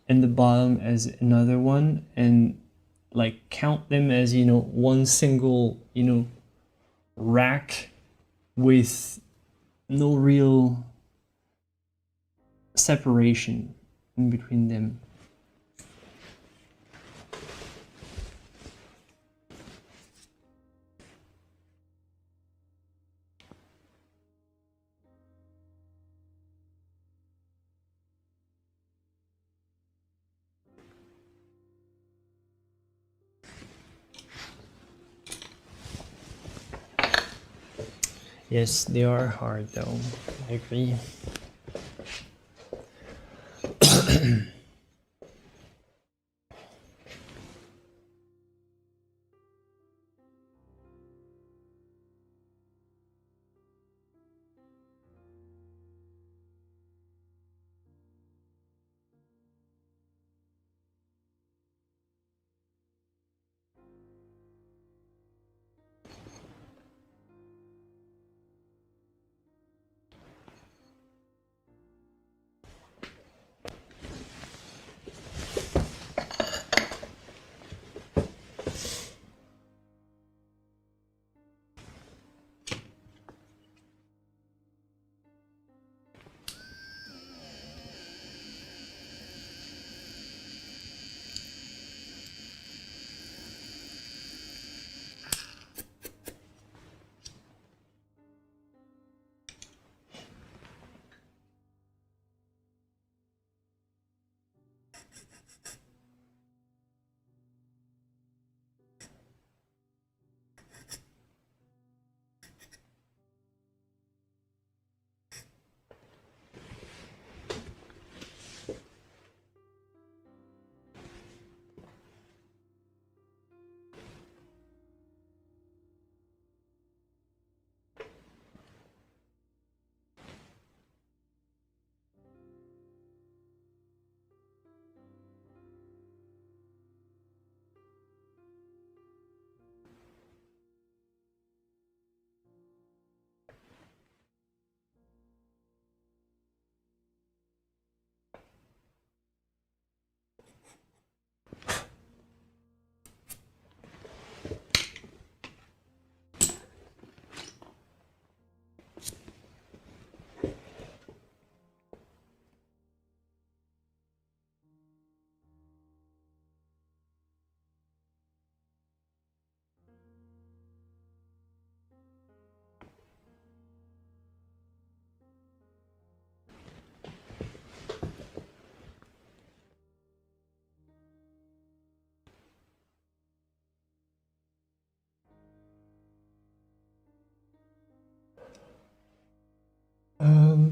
and the bottom as another one, and like count them as, you know, one single, you know, rack with no real separation in between them. Yes, they are hard though, I agree.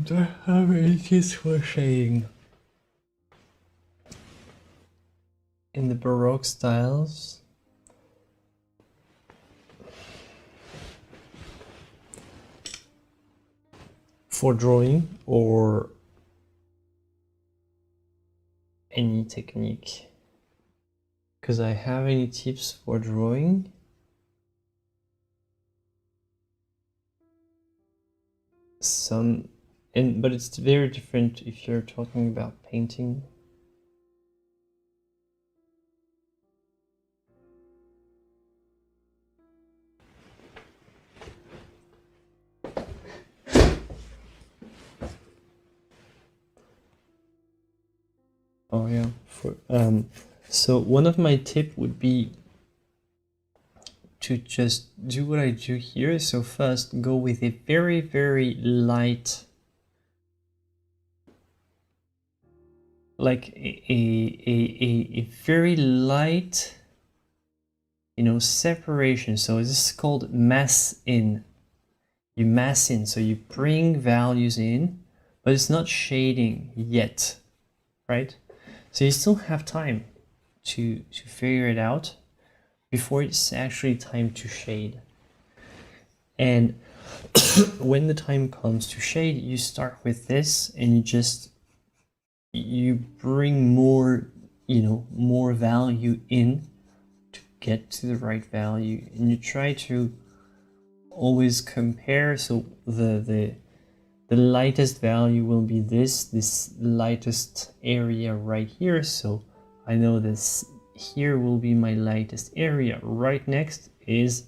Do I have any tips for shading in the Baroque styles? For drawing or any technique? Because I have any tips for drawing? Some, but it's very different if you're talking about painting. Oh yeah, so one of my tip would be to just do what I do here. So first go with a very, very light, like a very light, you know, separation. So this is called mass in. You mass in, so you bring values in, but it's not shading yet, right? So you still have time. to figure it out before it's actually time to shade. And when the time comes to shade, you start with this and you bring more, more value in to get to the right value, and you try to always compare. So the lightest value will be this lightest area right here. So I know this here will be my lightest area. Right next is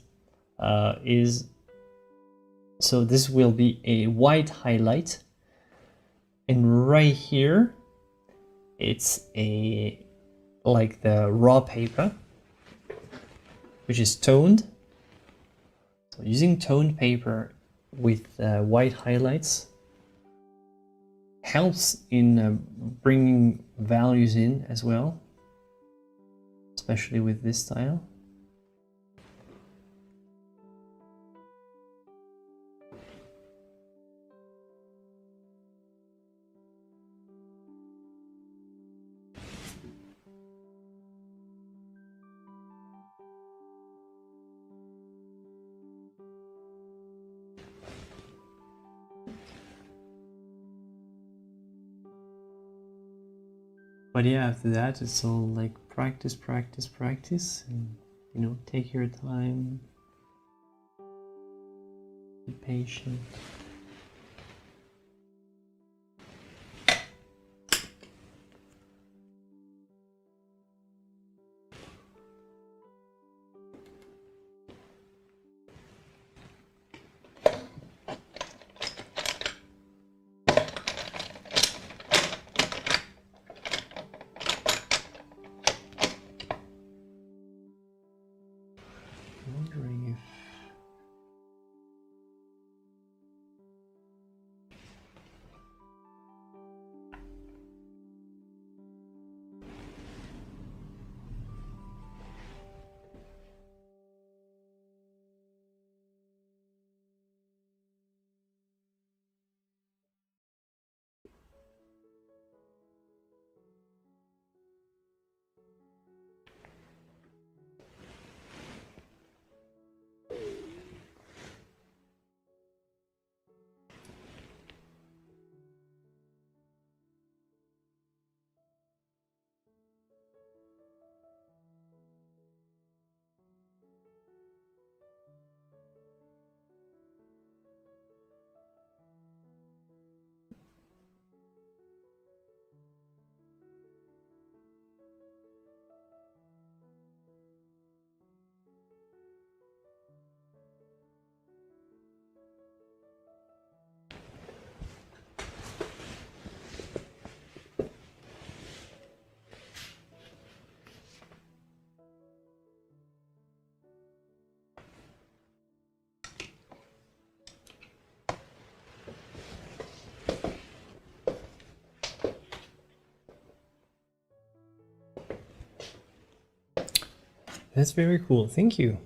so this will be a white highlight, and right here it's like the raw paper, which is toned. So using toned paper with white highlights helps in bringing values in as well, especially with this style. But yeah, after that, it's all like practice, practice, practice, and take your time, be patient. Wondering if that's very cool. Thank you.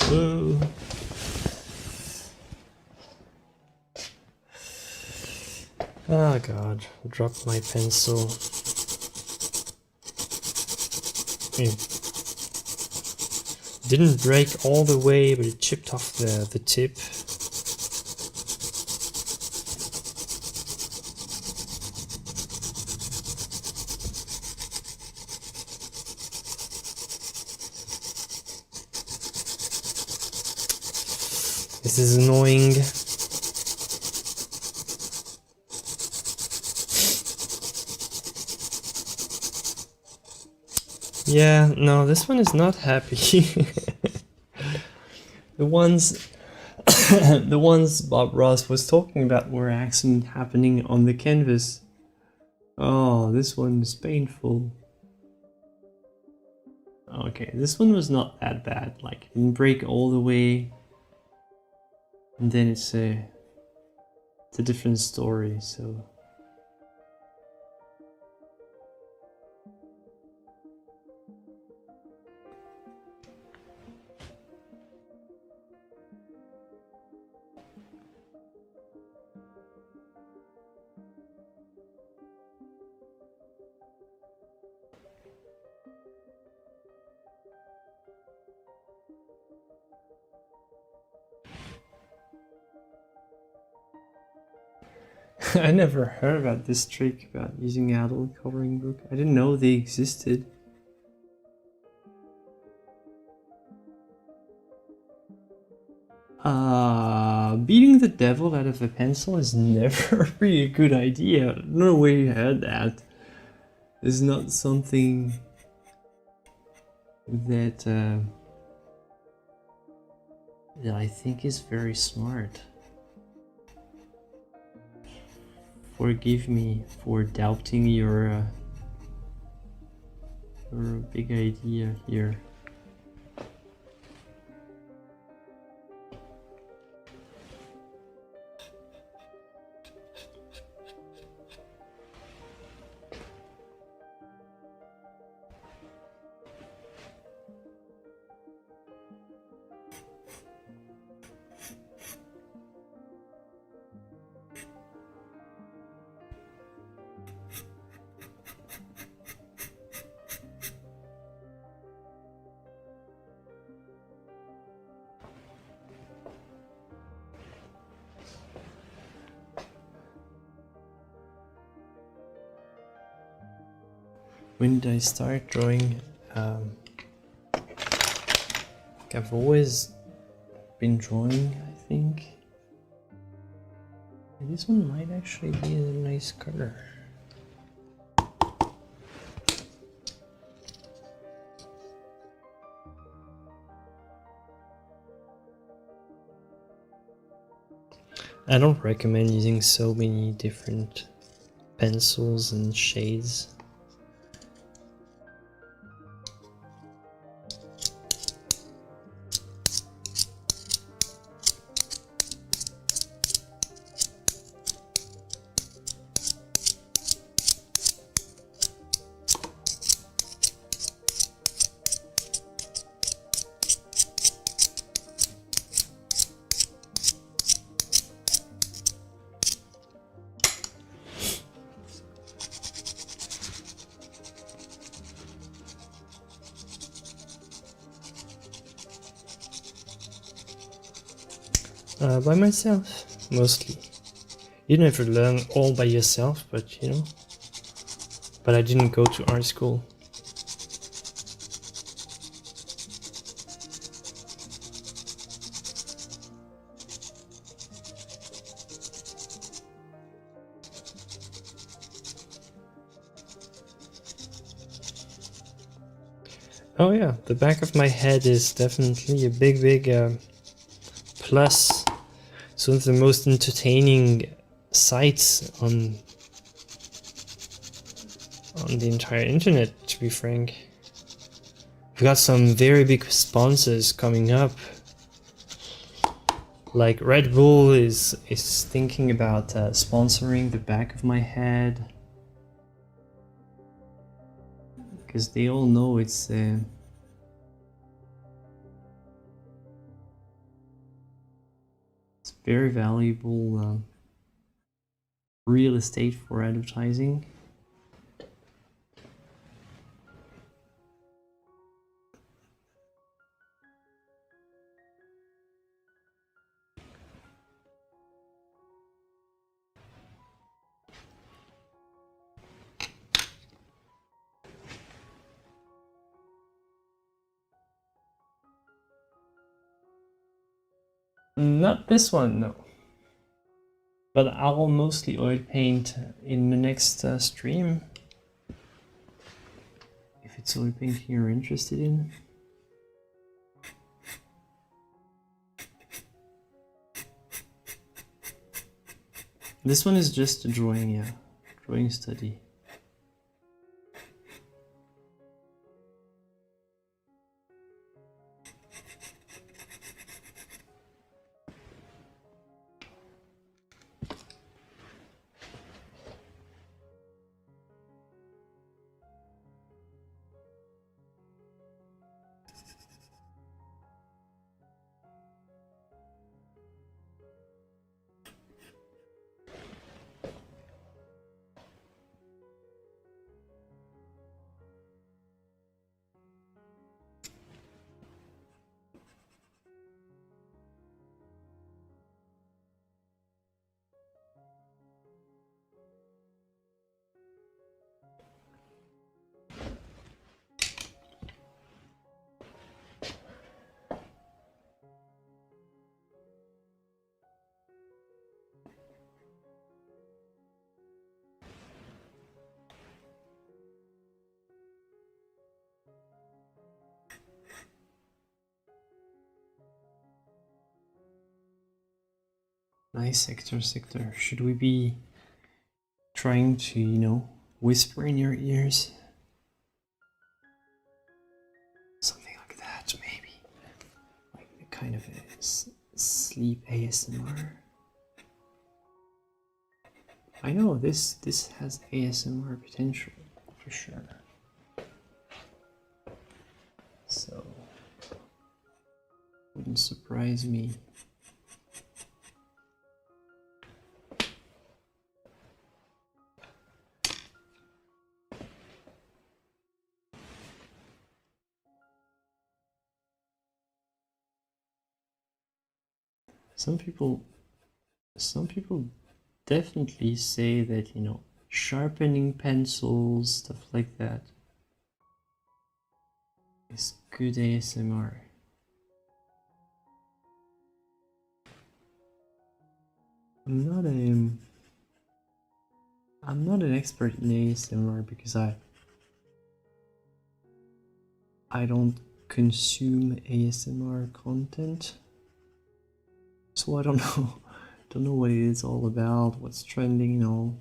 Whoa. Oh god, dropped my pencil. It didn't break all the way, but it chipped off the tip. This is annoying. Yeah, no, this one is not happy. The ones the ones Bob Ross was talking about were actually happening on the canvas. Oh, this one is painful. Okay, this one was not that bad. Like, it didn't break all the way. And then it's a different story, so... I never heard about this trick about using adult coloring book. I didn't know they existed. Beating the devil out of a pencil is never really a good idea. I don't know where you heard that. It's not something that that I think is very smart. Forgive me for doubting your big idea here. When did I start drawing? I've always been drawing, I think. This one might actually be a nice color. I don't recommend using so many different pencils and shades. By myself, mostly. You never learn all by yourself, but you know. But I didn't go to art school. Oh yeah, the back of my head is definitely a big plus. It's one of the most entertaining sites on the entire internet, to be frank. We've got some very big sponsors coming up. Like Red Bull is thinking about sponsoring the back of my head. Because they all know it's very valuable real estate for advertising. Not this one, no. But I'll mostly oil paint in the next stream. If What soil painting you're interested in? This one is just a drawing, yeah, drawing study. Nice sector. Should we be trying to, you know, whisper in your ears? Something like that, maybe. Like a kind of a sleep ASMR. I know this has ASMR potential for sure. So wouldn't surprise me. Some people definitely say that, you know, sharpening pencils, stuff like that, is good ASMR. I'm not an expert in ASMR because I don't consume ASMR content. So I don't know what it is all about, what's trending, you know.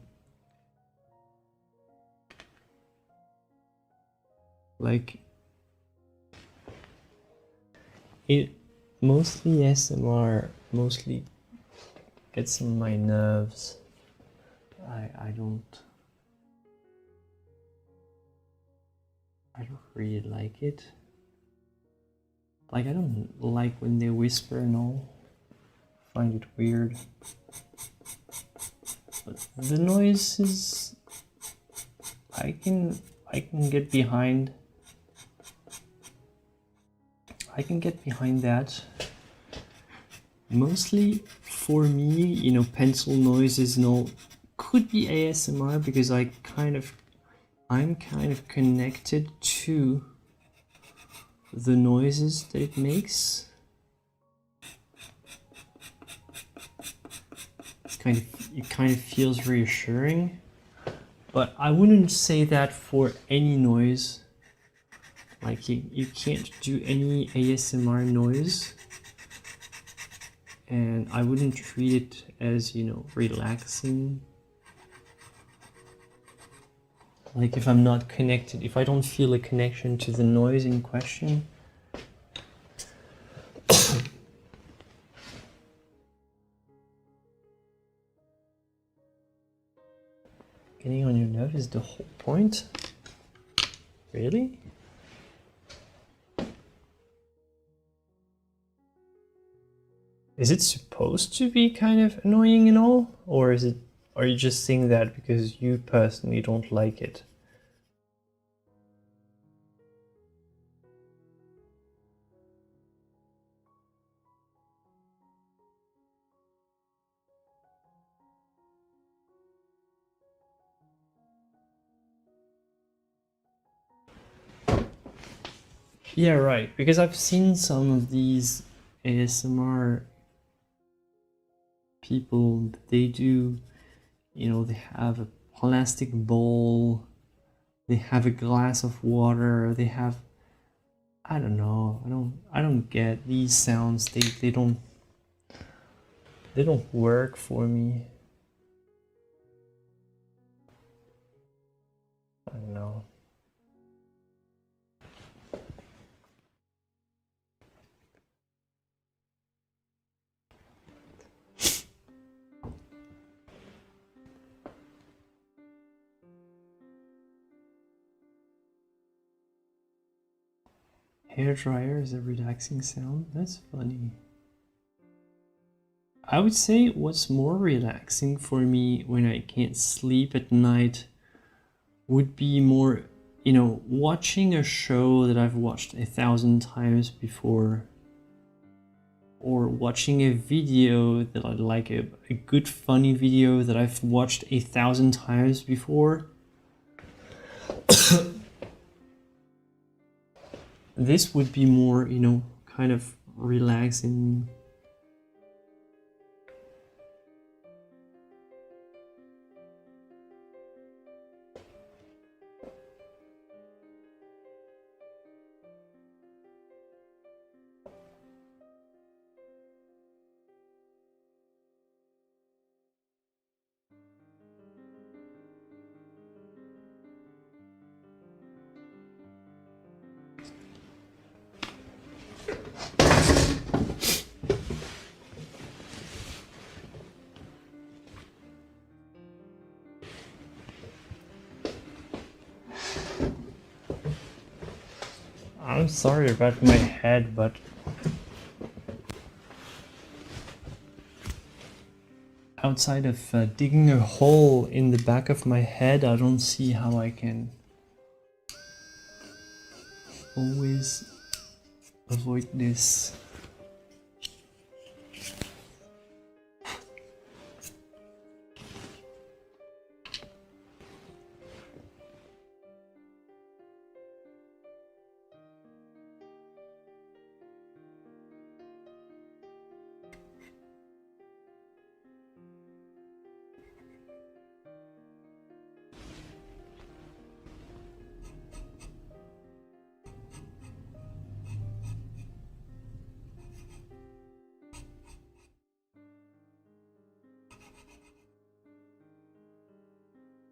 Like it mostly ASMR mostly gets on my nerves. I don't really like it. Like I don't like when they whisper and all. Find it weird. But the noises I can get behind. I can get behind that. Mostly for me, you know, pencil noises and all could be ASMR because I'm kind of connected to the noises that it makes. It kind of feels reassuring, but I wouldn't say that for any noise. Like you can't do any ASMR noise, and I wouldn't treat it as, you know, relaxing. Like if I'm not connected, if I don't feel a connection to the noise in question, getting on your nerve is the whole point? Really? Is it supposed to be kind of annoying and all? Or are you just saying that because you personally don't like it? Yeah, right. Because I've seen some of these ASMR people, they do, you know, they have a plastic bowl they have a glass of water, they have, I don't know, I don't get these sounds. They don't work for me. I don't know. Hair dryer is a relaxing sound. That's funny. I would say what's more relaxing for me when I can't sleep at night would be more, you know, watching a show that I've watched 1,000 times before, or watching a video that I like, a good funny video that I've watched 1,000 times before. This would be more, you know, kind of relaxing. I'm sorry about my head, but outside of digging a hole in the back of my head, I don't see how I can always avoid this.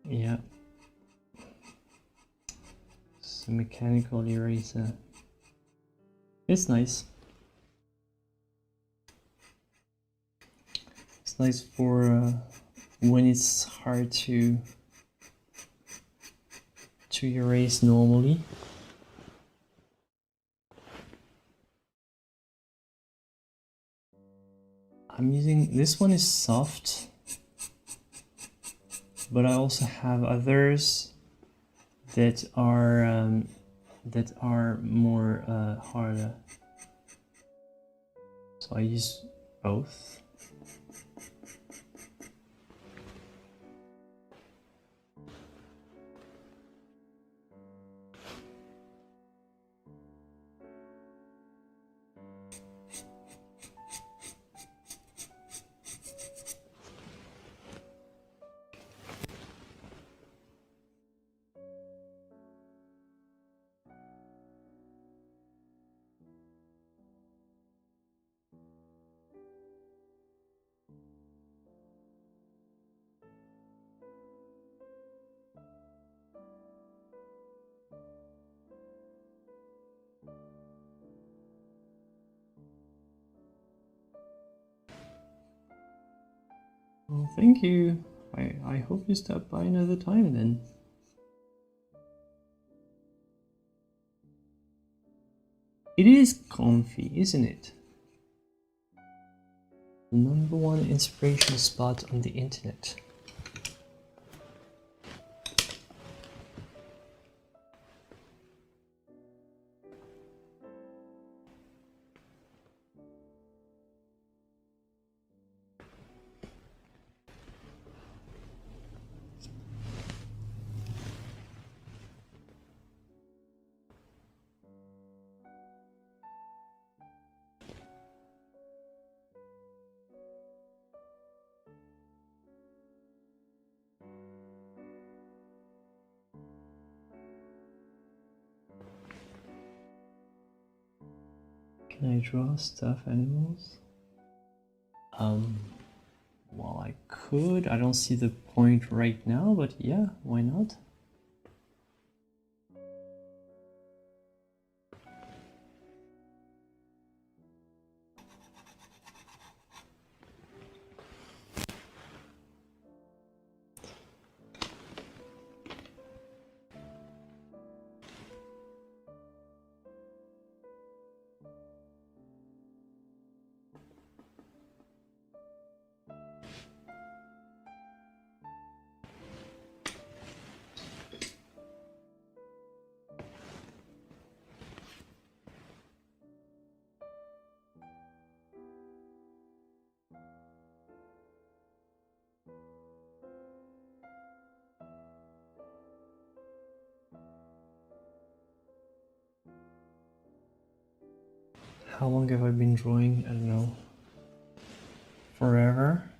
Yeah. It's a mechanical eraser. It's nice. It's nice for when it's hard to erase normally. I'm using, this one is soft, but I also have others that are more harder. So I use both. Well, thank you. I hope you stop by another time then. It is comfy, isn't it? The #1 inspiration spot on the internet. Can I draw stuffed animals? Well, I could. I don't see the point right now, but yeah, why not? How long have I been drawing? I don't know. Forever?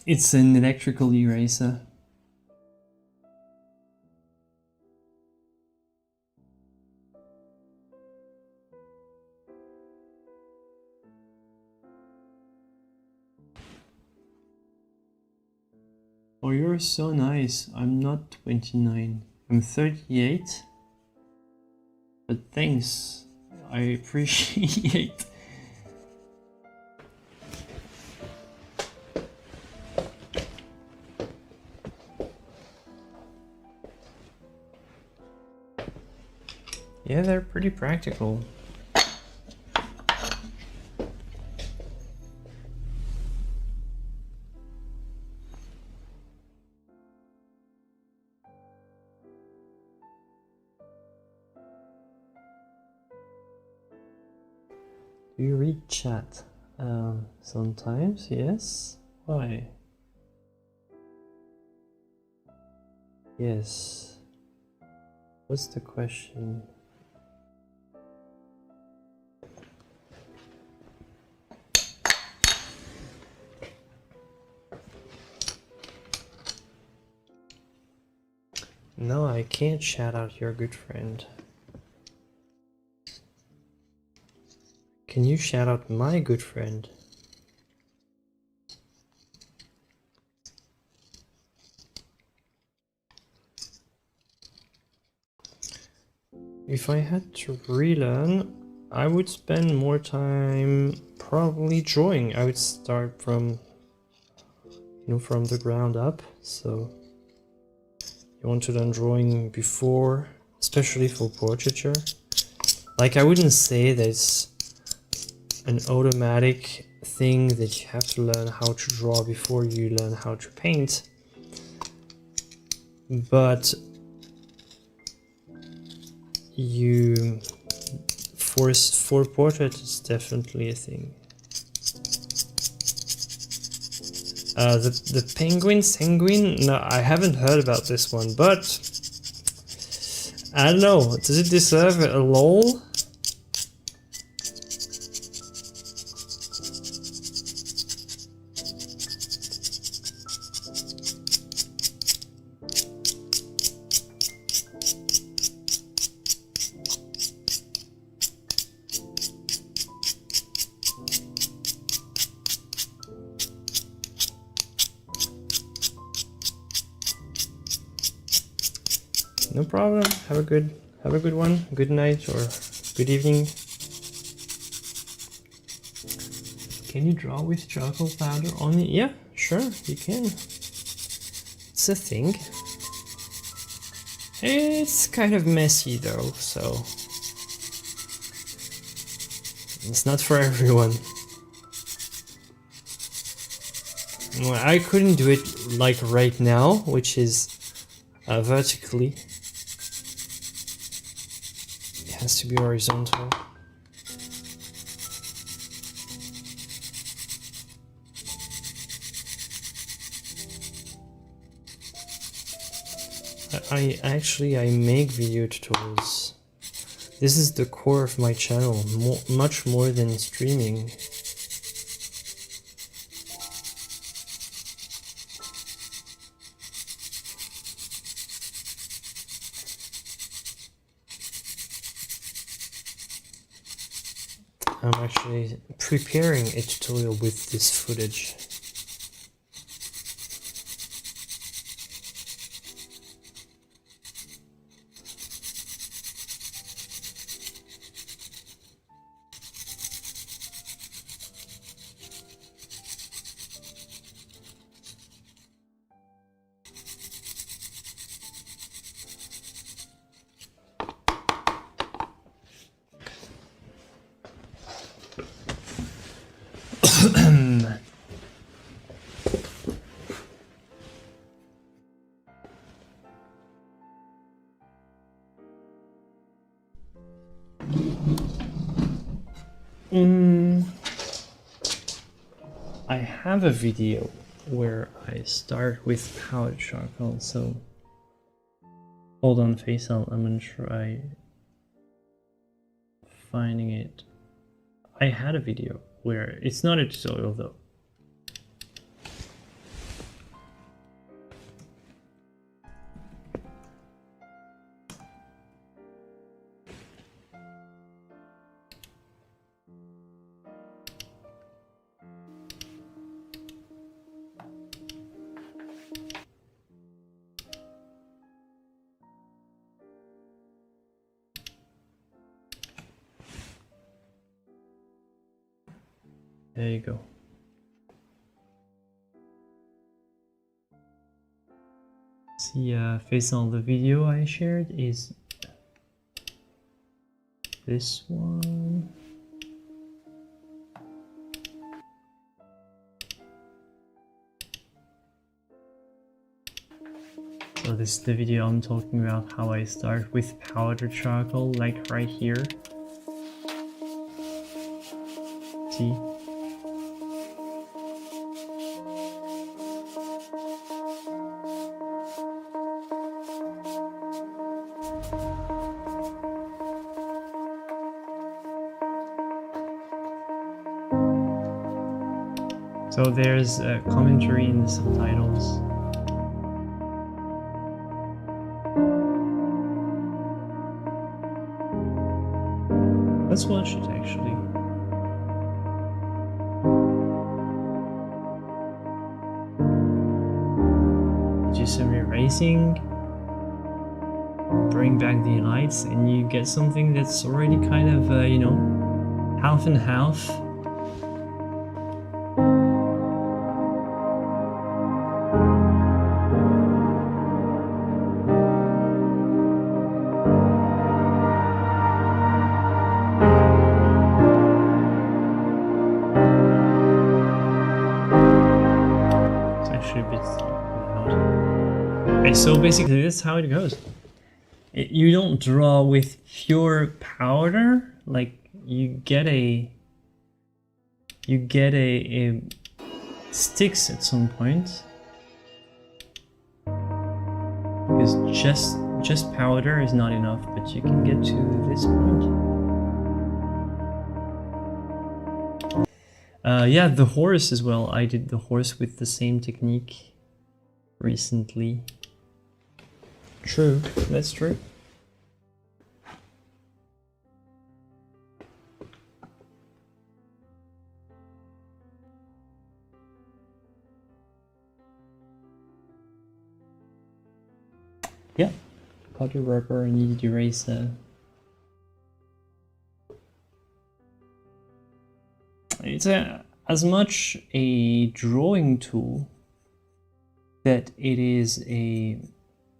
It's an electrical eraser. Oh, you're so nice. I'm not 29. I'm 38. But thanks. I appreciate. Yeah, they're pretty practical. Do you read chat? Sometimes, yes. Why? Yes. What's the question? No, I can't shout out your good friend. Can you shout out my good friend? If I had to relearn, I would spend more time probably drawing. I would start from, from the ground up. So you want to learn drawing before, especially for portraiture. Like, I wouldn't say there's an automatic thing that you have to learn how to draw before you learn how to paint. But for portrait, it's definitely a thing. The penguin sanguine? No, I haven't heard about this one, but I don't know. Does it deserve a lol? No problem. Have a good one. Good night or good evening. Can you draw with charcoal powder only? Yeah, sure, you can. It's It's a thing. It's kind of messy though, so it's not for everyone. Well, I couldn't do it like right now, which is vertically. It has to be horizontal. I make video tutorials. This is the core of my channel, much more than streaming. I'm actually preparing a tutorial with this footage. I have a video where I start with powdered charcoal, so hold on Faisal, I'm gonna try finding it. I had a video where it's not a tutorial though. There you go. See, Faisal, the video I shared is this one. So this is the video I'm talking about, how I start with powdered charcoal, like right here. See? So there's a commentary in the subtitles. Let's watch it actually. Do some erasing, bring back the lights, and you get something that's already kind of, you know, half and half. So basically that's how it goes. You don't draw with pure powder, like you get a sticks at some point, because just powder is not enough, but you can get to this point. Yeah, the horse as well. I did the horse with the same technique recently. True, that's true. Yeah, powder rubber, kneaded eraser. It's as much a drawing tool that it is an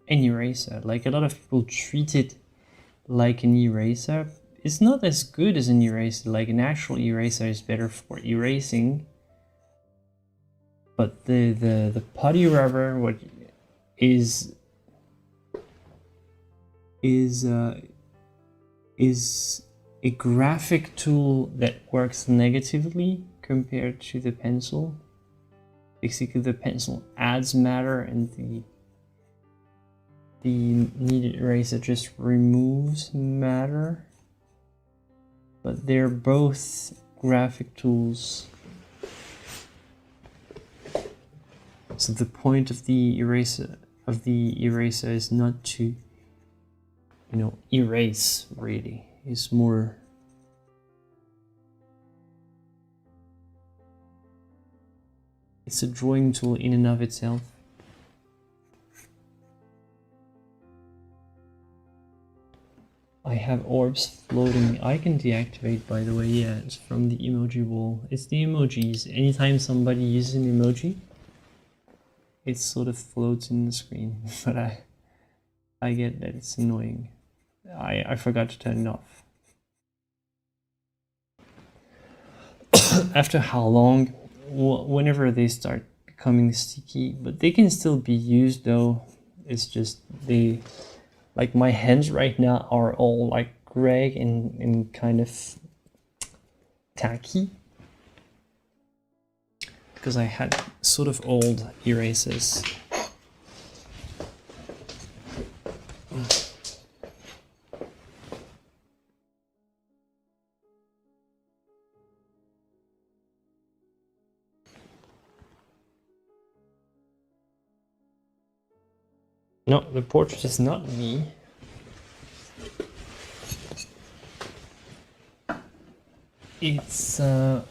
eraser. Like, a lot of people treat it like an eraser. It's not as good as an eraser. Like, an actual eraser is better for erasing. But the putty rubber, what is a graphic tool that works negatively compared to the pencil. Basically, the pencil adds matter and the kneaded eraser just removes matter. But they're both graphic tools. So the point of the eraser is not to, erase, really. It's more it's a drawing tool in and of itself. I have orbs floating. I can deactivate, by the way. Yeah, it's from the emoji wall. It's the emojis. Anytime somebody uses an emoji, it sort of floats in the screen. But I get that it's annoying. I forgot to turn it off. After how long? Whenever they start becoming sticky, but they can still be used though. It's just like my hands right now are all like gray and kind of tacky because I had sort of old erasers. No, the portrait is not me. It's I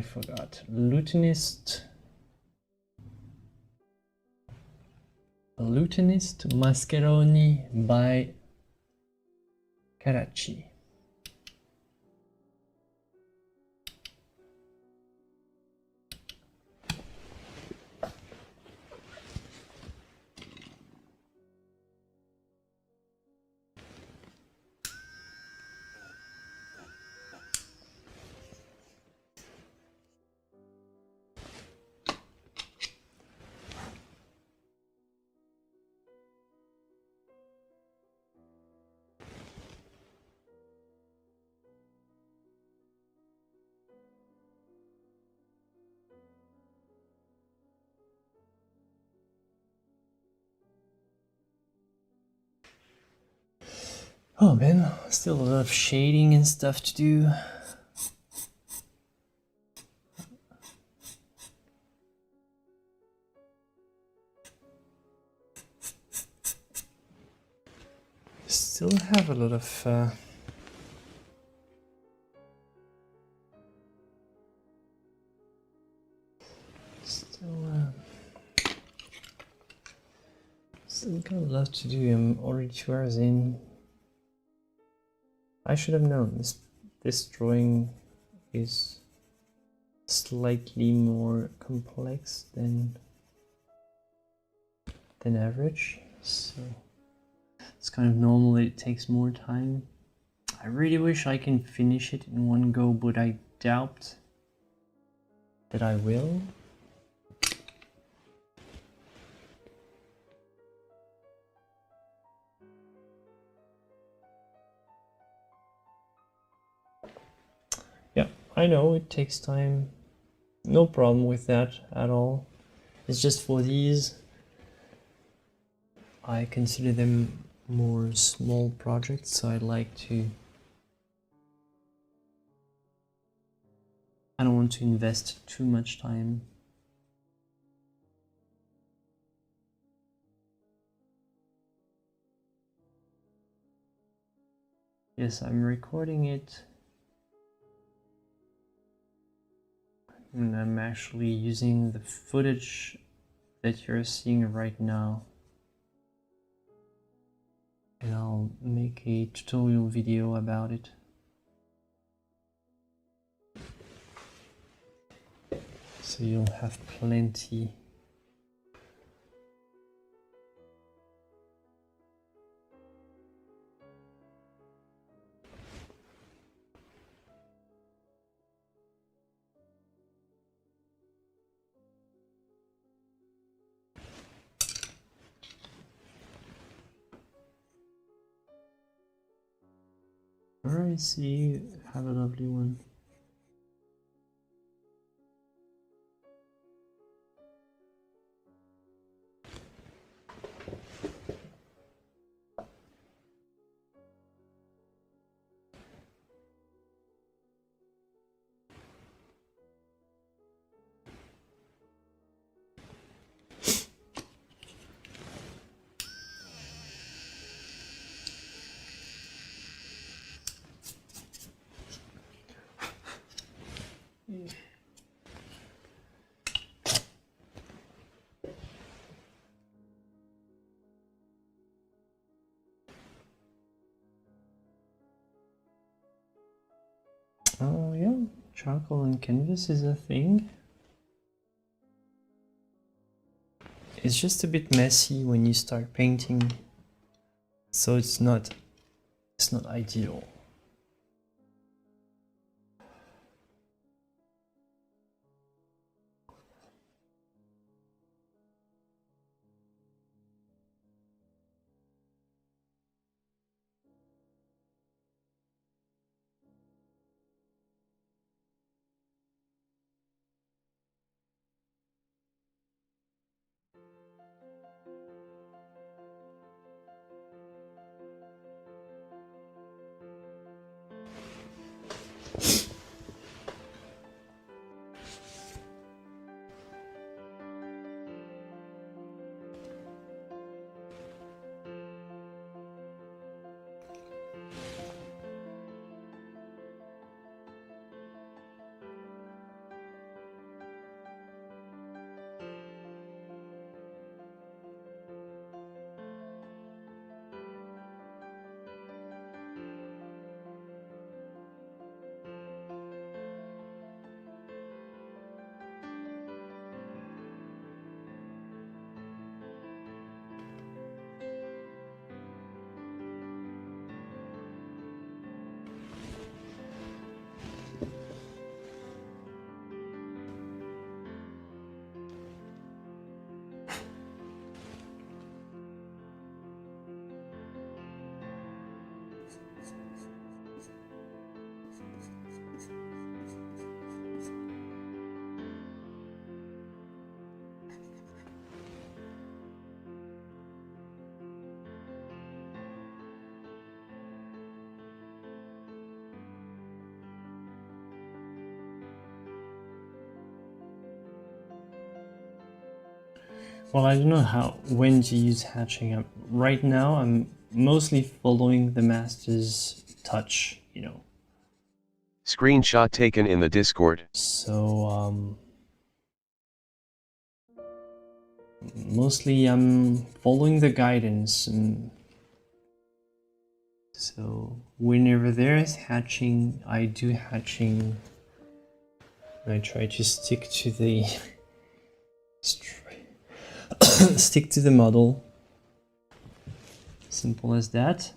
forgot. Lutenist Mascheroni by Carracci. Oh man, still a lot of shading and stuff to do. Still have a lot of still got a lot to do. I'm already 2 hours in. I should have known this drawing is slightly more complex than average, so it's kind of normal that it takes more time. I really wish I can finish it in one go, but I doubt that I will. Yeah, I know it takes time. No problem with that at all. It's just for these, I consider them more small projects, so I don't want to invest too much time. Yes, I'm recording it. And I'm actually using the footage that you're seeing right now. And I'll make a tutorial video about it. So you'll have plenty Alright, see you. Have a lovely one. Oh yeah, charcoal and canvas is a thing. It's just a bit messy when you start painting, so it's not ideal. Well, I don't know when to use hatching. Right now, I'm mostly following the master's touch, you know. Screenshot taken in the Discord. So, mostly I'm following the guidance. So, whenever there is hatching, I do hatching. I try to stick to the stick to the model. Simple as that.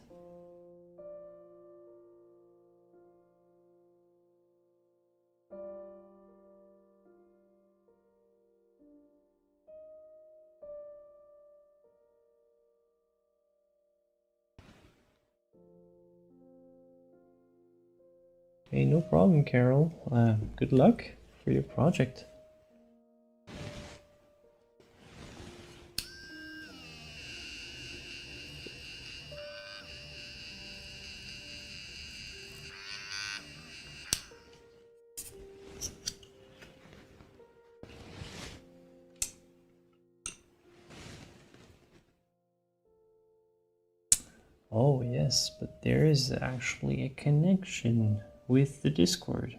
Hey, no problem, Carol. Good luck for your project. Oh yes, but there is actually a connection with the Discord.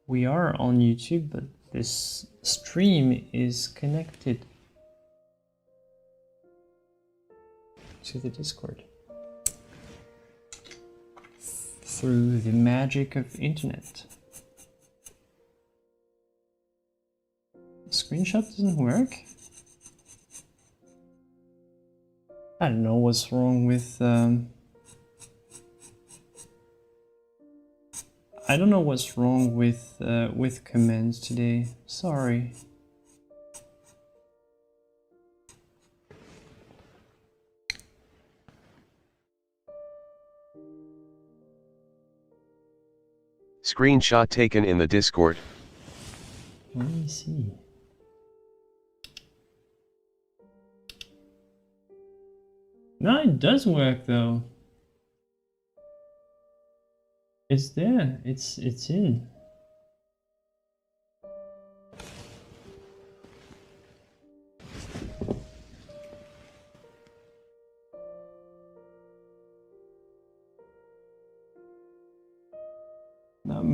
We are on YouTube, but this stream is connected to the Discord through the magic of internet. The screenshot doesn't work? I don't know what's wrong with I don't know what's wrong with commands today. Sorry. Screenshot taken in the Discord. Let me see. No, it does work though. It's there. It's in.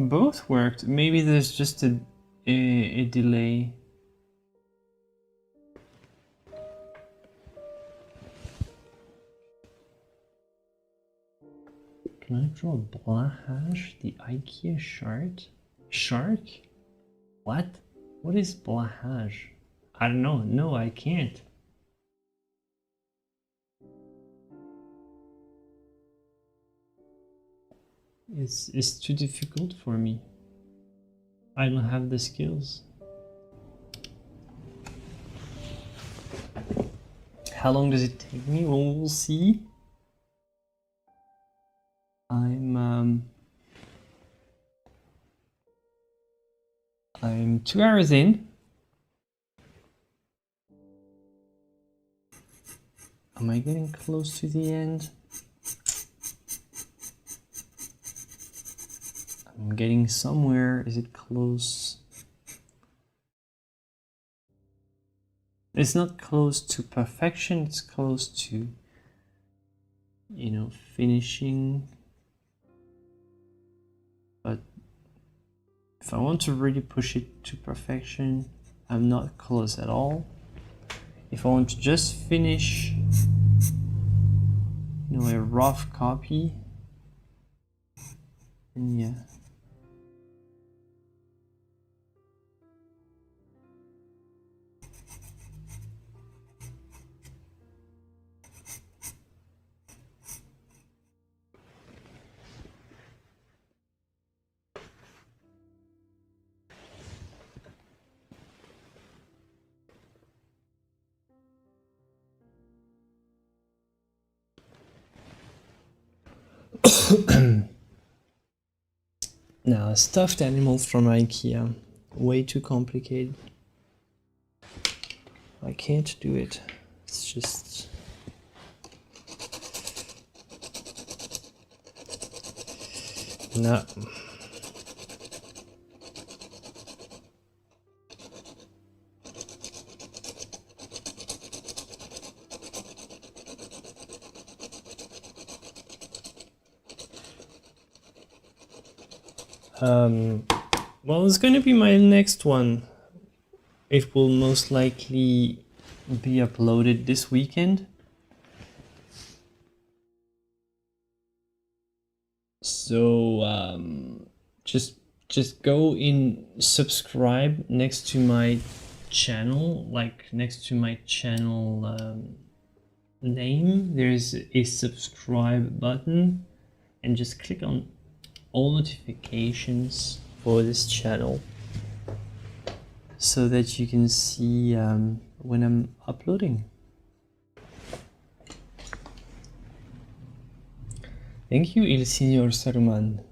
Both worked. Maybe there's just a delay. Can I draw Blahage, the IKEA shard? Shark? What? What is Blahage? I don't know. No, I can't. It's too difficult for me. I don't have the skills. How long does it take me? Well, we'll see. I'm 2 hours in. Am I getting close to the end? I'm getting somewhere. Is it close? It's not close to perfection. It's close to, you know, finishing. But if I want to really push it to perfection, I'm not close at all. If I want to just finish, you know, a rough copy, then yeah. Now, stuffed animals from IKEA. Way too complicated. I can't do it. It's just... no. Well, it's going to be my next one. It will most likely be uploaded this weekend. So just go in, subscribe next to my channel, like next to my channel name. There's a subscribe button, and just click on all notifications for this channel so that you can see when I'm uploading. Thank you, Il Signor Saruman.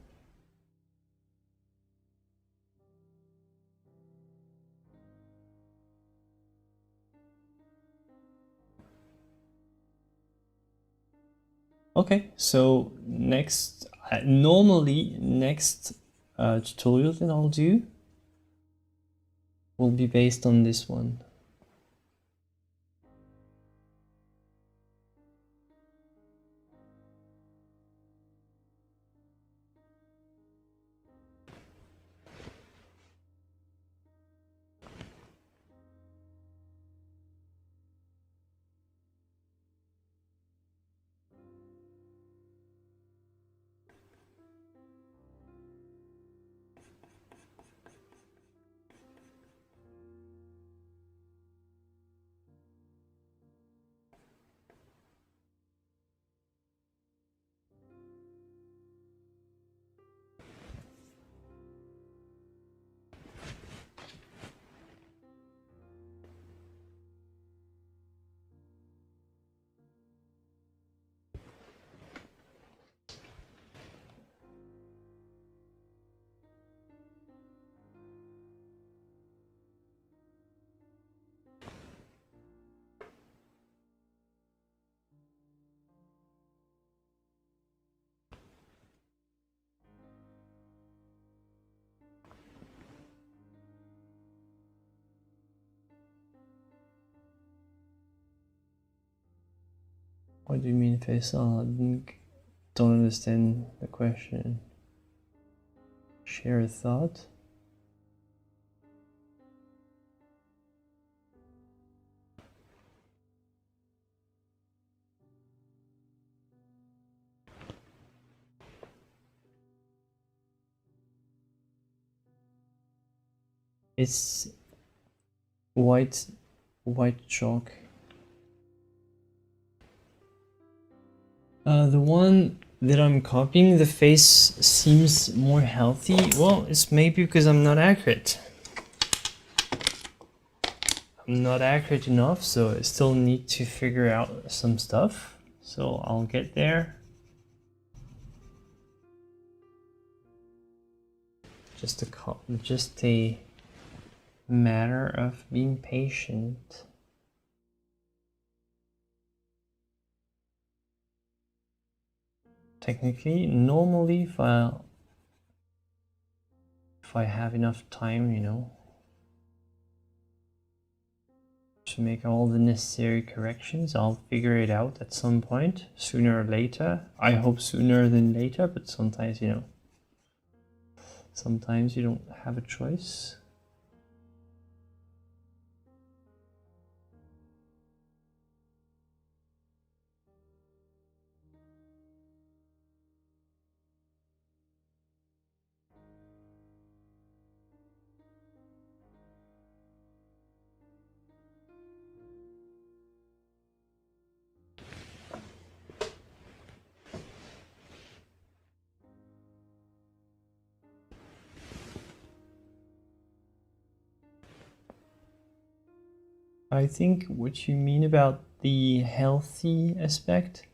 Okay, so next, normally next tutorial that I'll do will be based on this one. What do you mean Faisal? Don't understand the question. Share a thought? It's white chalk. The one that I'm copying, the face seems more healthy. Well, it's maybe because I'm not accurate. I'm not accurate enough, so I still need to figure out some stuff. So I'll get there. Just a matter of being patient. Technically, normally if I have enough time, you know, to make all the necessary corrections, I'll figure it out at some point, sooner or later. I hope sooner than later, but sometimes, you know, sometimes you don't have a choice. I think what you mean about the healthy aspect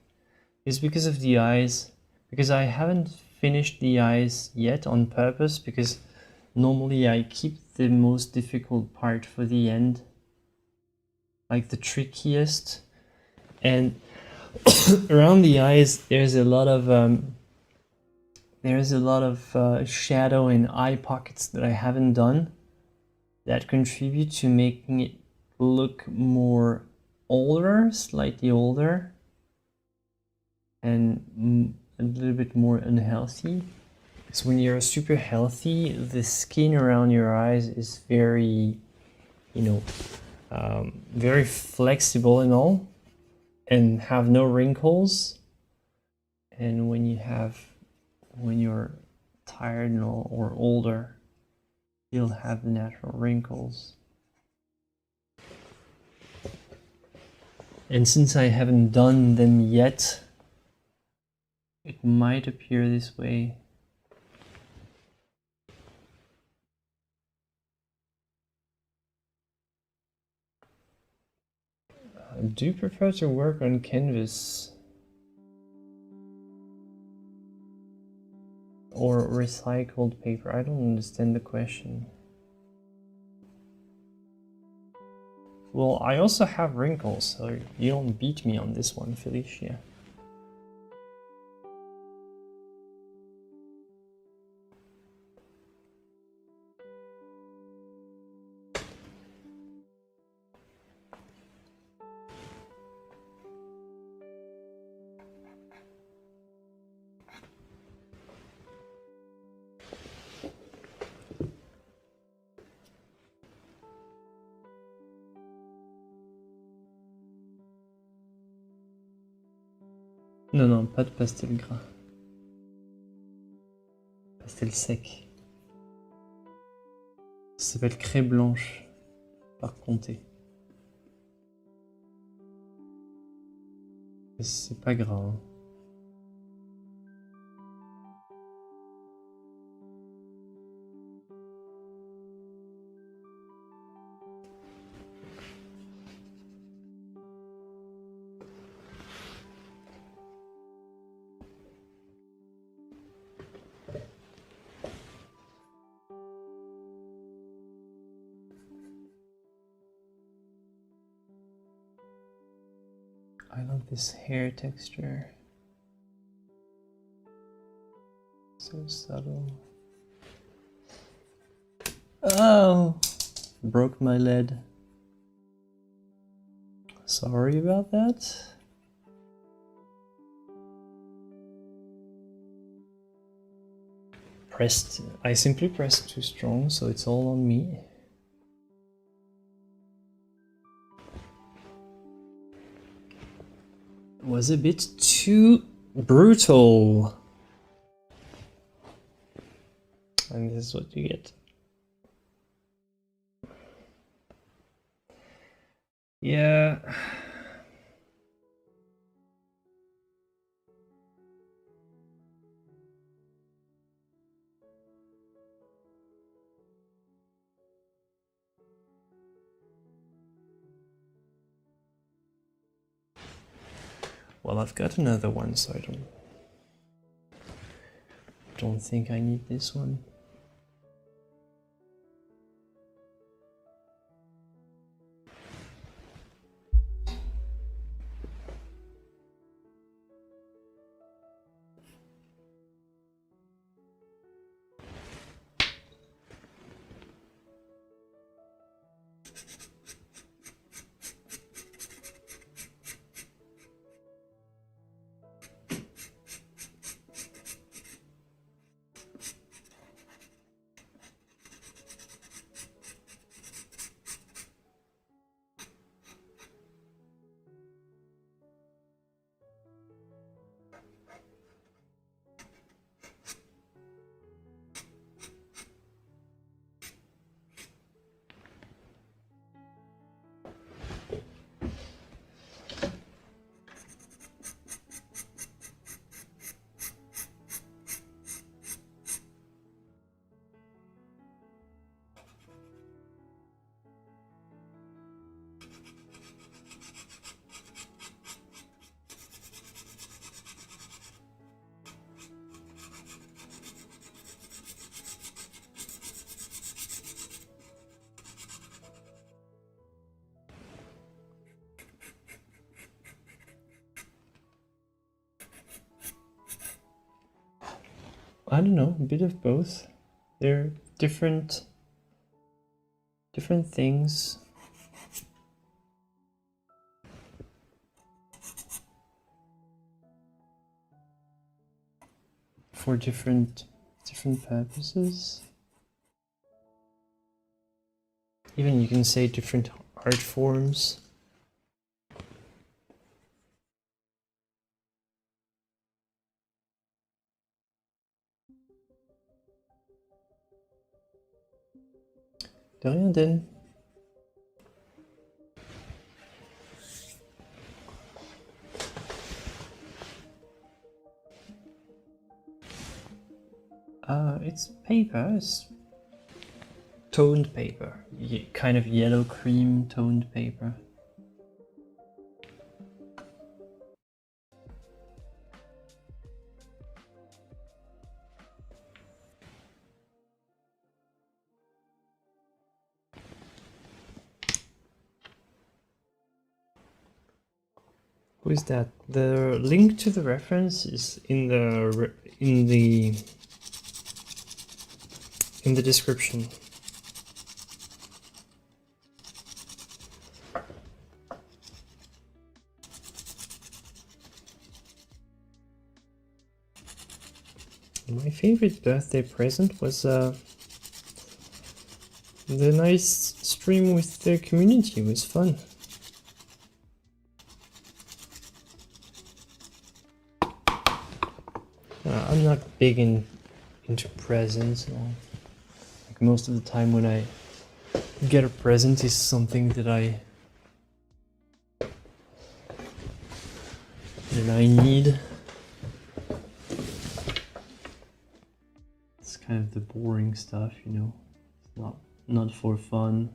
is because of the eyes, because I haven't finished the eyes yet on purpose, because normally I keep the most difficult part for the end, like the trickiest. And around the eyes there's a lot of shadow and eye pockets that I haven't done that contribute to making it look more older, slightly older, and a little bit more unhealthy. Because when you're super healthy, the skin around your eyes is very, you know, very flexible and all, and have no wrinkles. And when you're tired and all, or older, you'll have the natural wrinkles. And since I haven't done them yet, it might appear this way. Do you prefer to work on canvas or recycled paper? I don't understand the question. Well, I also have wrinkles, so you don't beat me on this one, Felicia. Non, non, pas de pastel gras. Pastel sec. Ça s'appelle craie blanche, par comté. C'est pas gras, hein. I love this hair texture. So subtle. Oh! Broke my lead. Sorry about that. I simply pressed too strong, so it's all on me. It was a bit too brutal. And this is what you get. Yeah. Well, I've got another one, so I don't think I need this one. I don't know, a bit of both. They're different things. For different purposes. Even you can say different art forms. De rien, Den. It's paper. It's toned paper. Kind of yellow cream toned paper. Who is that? The link to the reference is in the description. My favorite birthday present was the nice stream with the community. It was fun. I'm not big into presents. Like most of the time when I get a present is something that I need. It's kind of the boring stuff, you know. It's not for fun.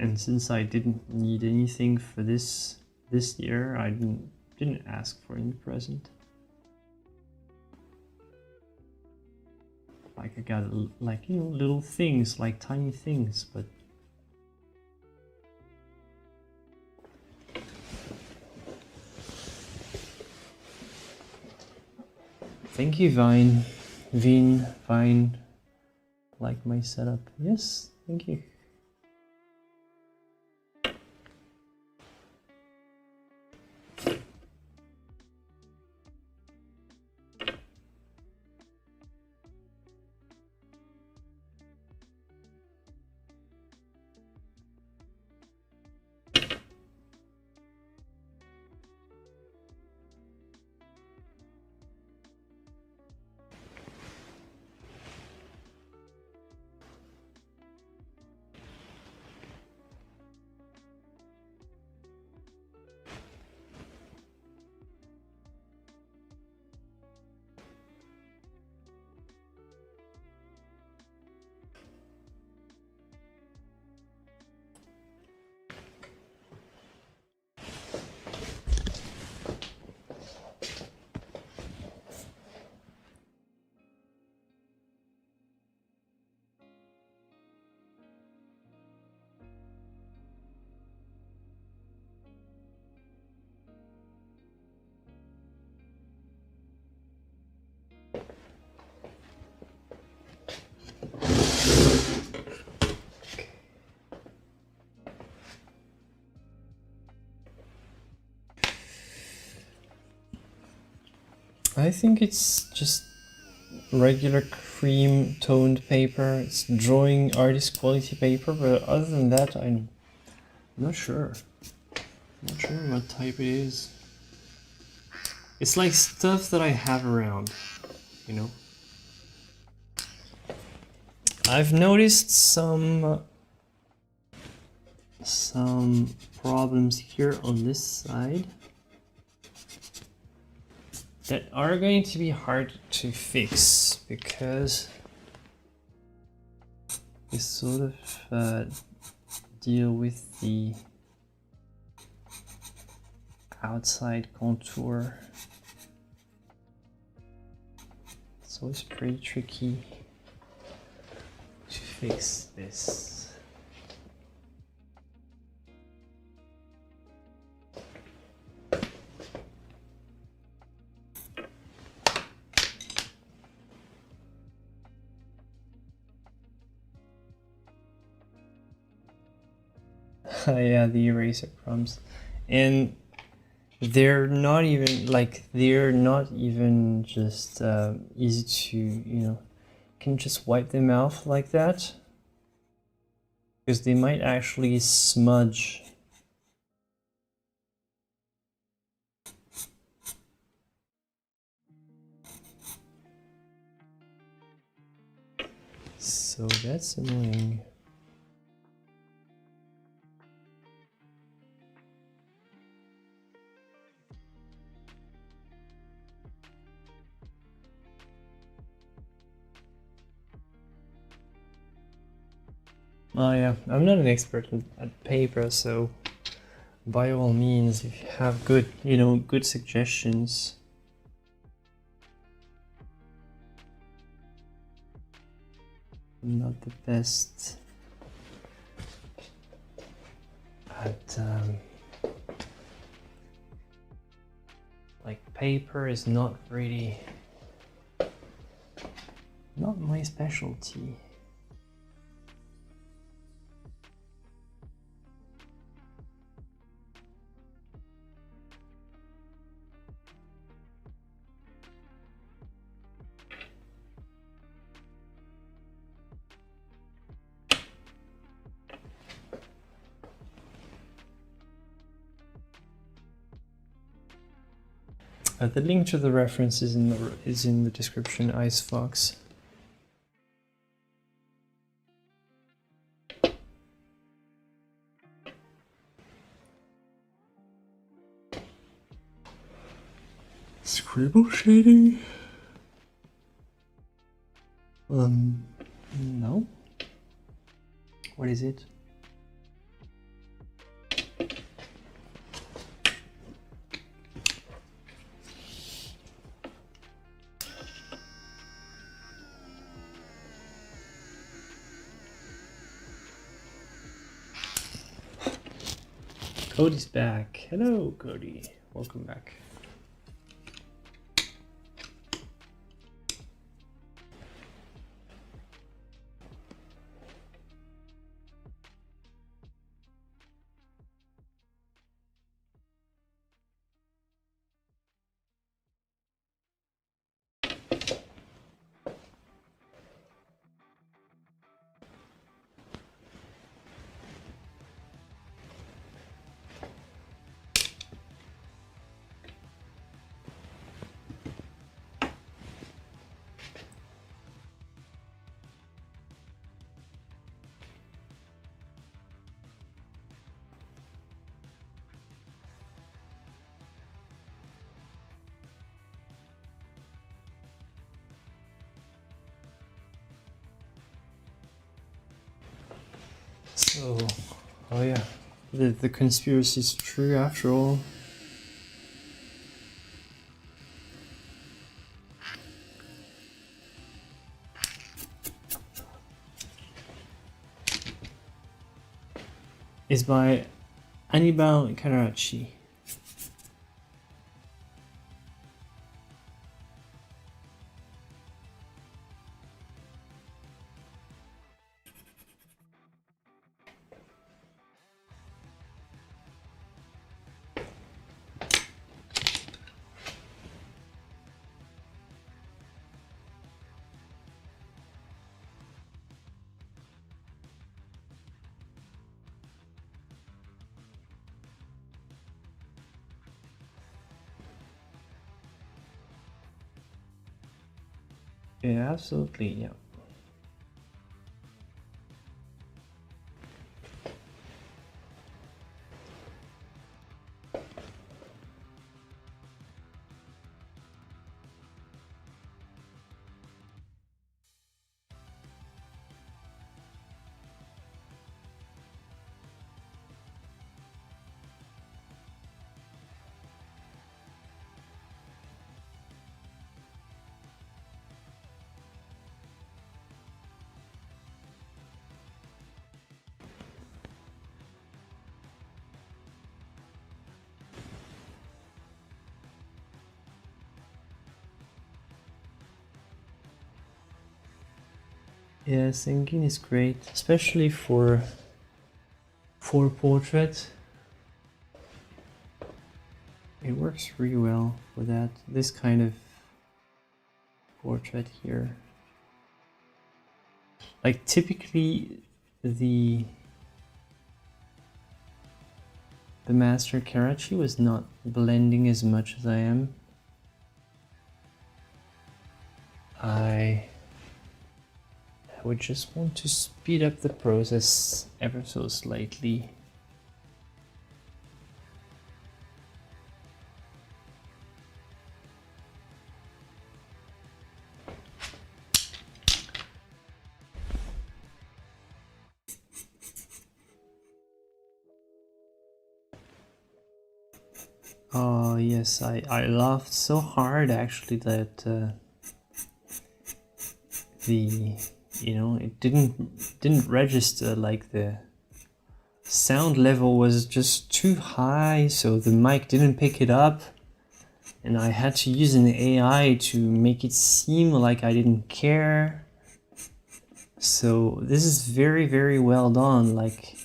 And since I didn't need anything for this year, I didn't ask for any present. Like I got like, you know, little things, like tiny things, but thank you, Vine, like my setup. Yes, thank you. I think it's just regular cream toned paper. It's drawing artist quality paper, but other than that, I'm not sure. Not sure what type it is. It's like stuff that I have around, you know. I've noticed some problems here on this side that are going to be hard to fix because we sort of deal with the outside contour. So it's pretty tricky to fix this. Yeah, the eraser crumbs. And they're not even just easy to, you know, can just wipe them off like that, because they might actually smudge. So that's annoying. Oh yeah, I'm not an expert at paper, so by all means, if you have good, you know, good suggestions. I'm not the best at like paper is not really not my specialty. The link to the reference is in the description, Icefox. Scribble shading? No. What is it? Cody's back. Hello, Cody. Welcome back. So, oh yeah, the conspiracy is true after all. It's by Annibale and Carracci. Yeah, absolutely, yeah. Yeah, singing is great, especially for portrait. It works really well for that. This kind of portrait here. Like typically the master Carracci was not blending as much as I am. I would just want to speed up the process ever so slightly. Oh yes, I laughed so hard actually that it didn't register, like the sound level was just too high, so the mic didn't pick it up, and I had to use an AI to make it seem like I didn't care. So this is very, very well done. Like,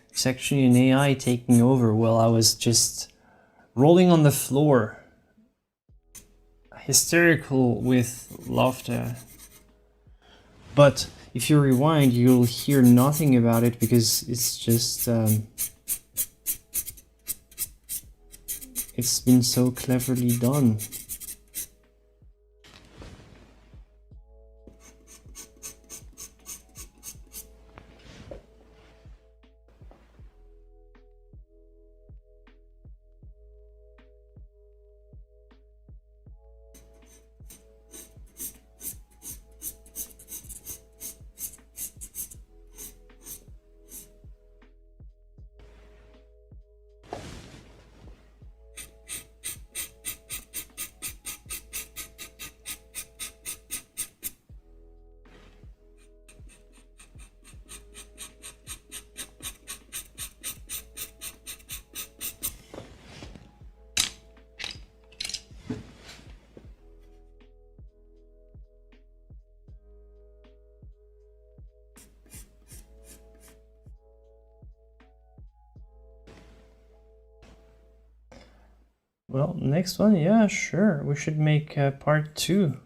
it's actually an AI taking over while I was just rolling on the floor, hysterical with laughter. But if you rewind, you'll hear nothing about it because it's just it's been so cleverly done. Well, next one, yeah, sure. We should make part 2.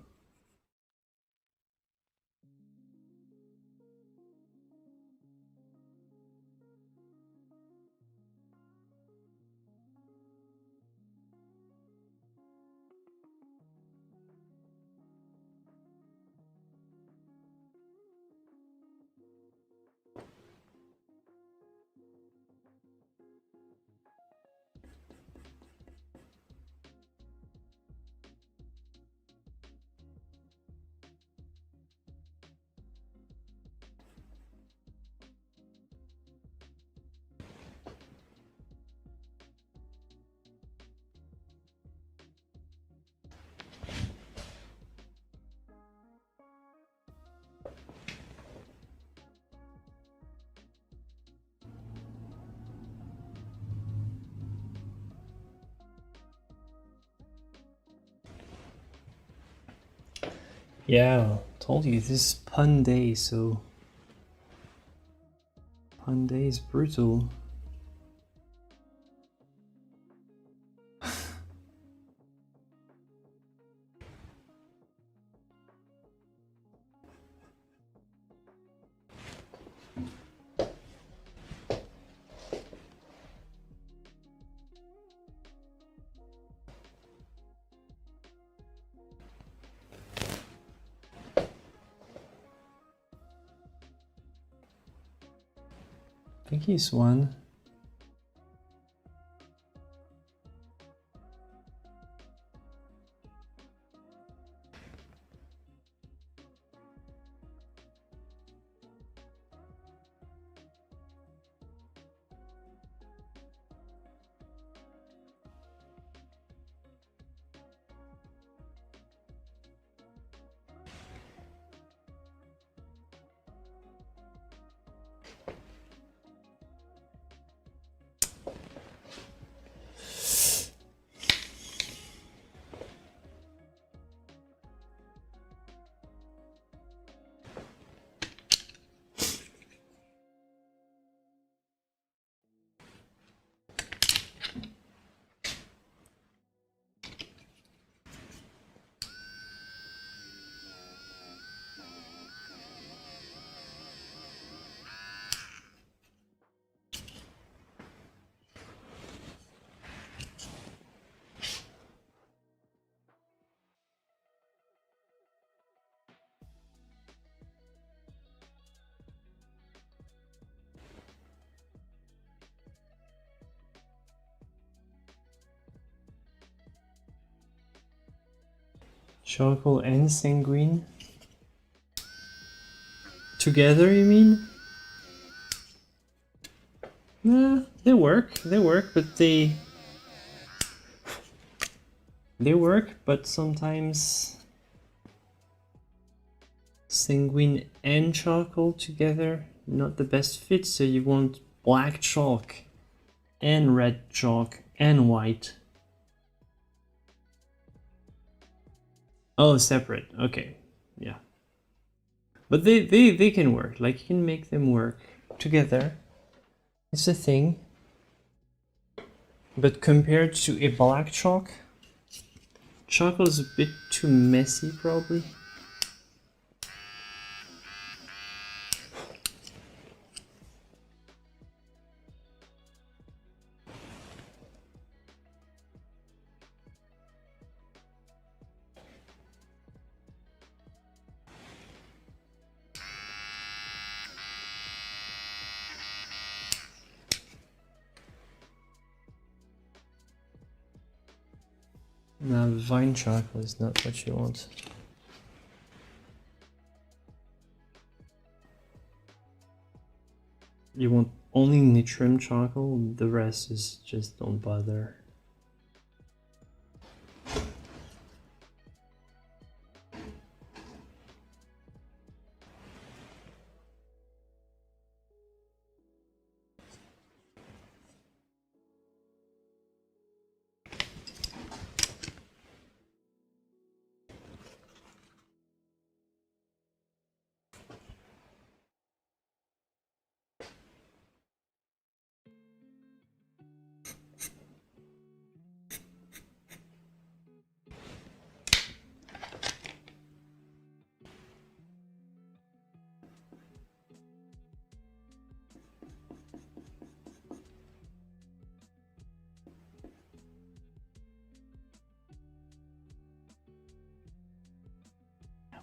Yeah, told you, this is pun day, so pun day is brutal. think he's one. Charcoal and sanguine? Together, you mean? Nah, they work, but they work, but sometimes sanguine and charcoal together, not the best fit, so you want black chalk and red chalk and white. Oh, separate. Okay, yeah. But they can work. Like, you can make them work together. It's a thing. But compared to a black chalk, charcoal is a bit too messy, probably. Now, vine charcoal is not what you want. You want only nitrum charcoal, the rest is just don't bother.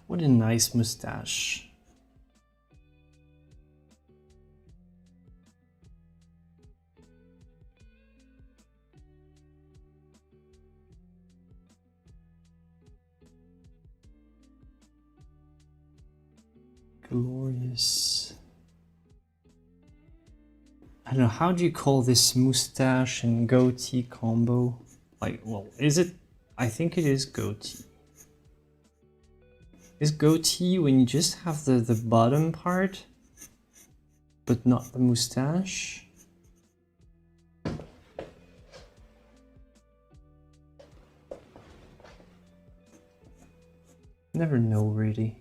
What a nice mustache. Glorious. I don't know, how do you call this mustache and goatee combo? Like, well, is it? I think it is goatee. Is goatee when you just have the bottom part, but not the mustache? Never know, really.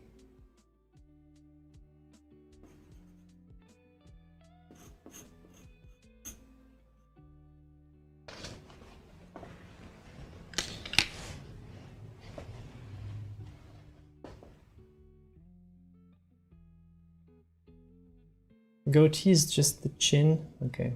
Goatee is just the chin? Okay.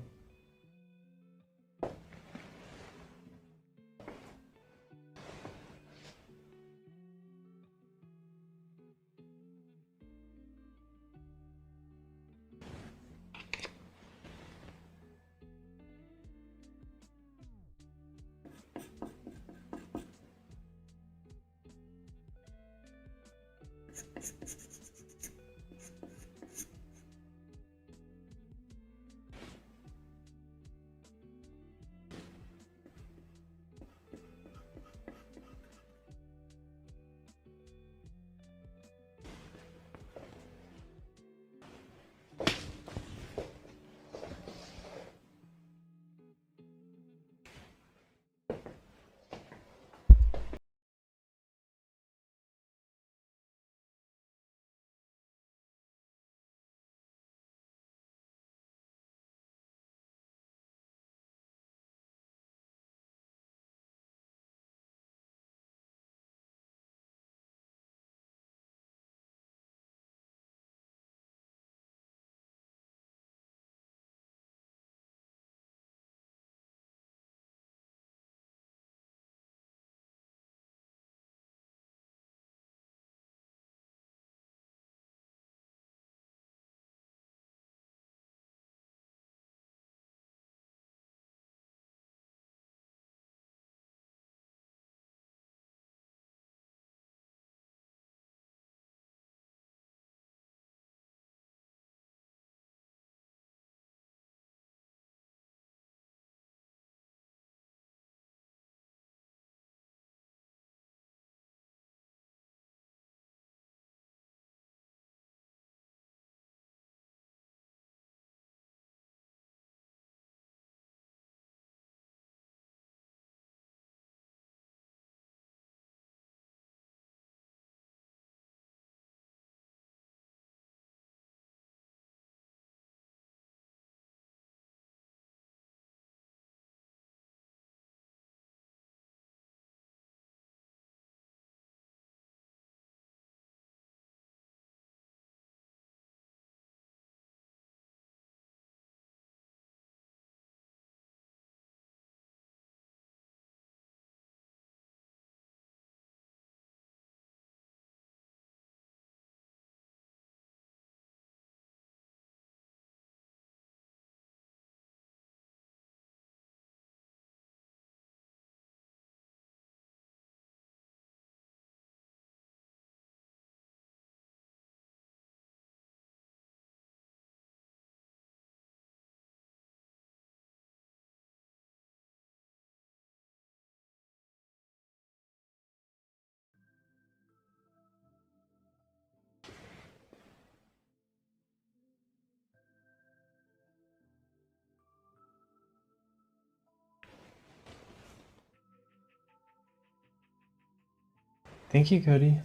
Thank you, Cody.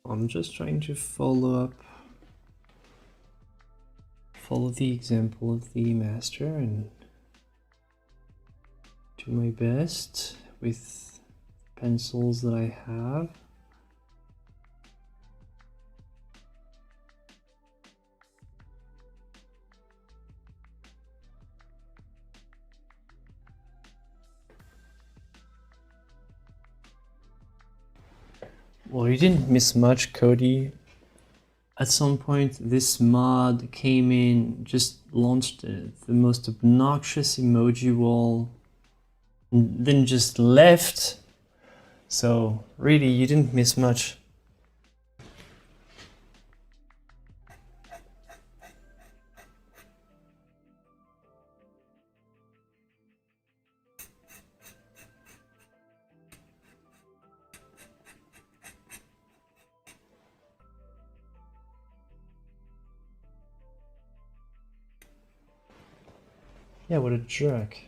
I'm just trying to follow the example of the master and do my best with pencils that I have. Well, you didn't miss much, Cody. At some point, this mod came in, just launched the most obnoxious emoji wall, and then just left. So, really, you didn't miss much. Yeah, what a jerk.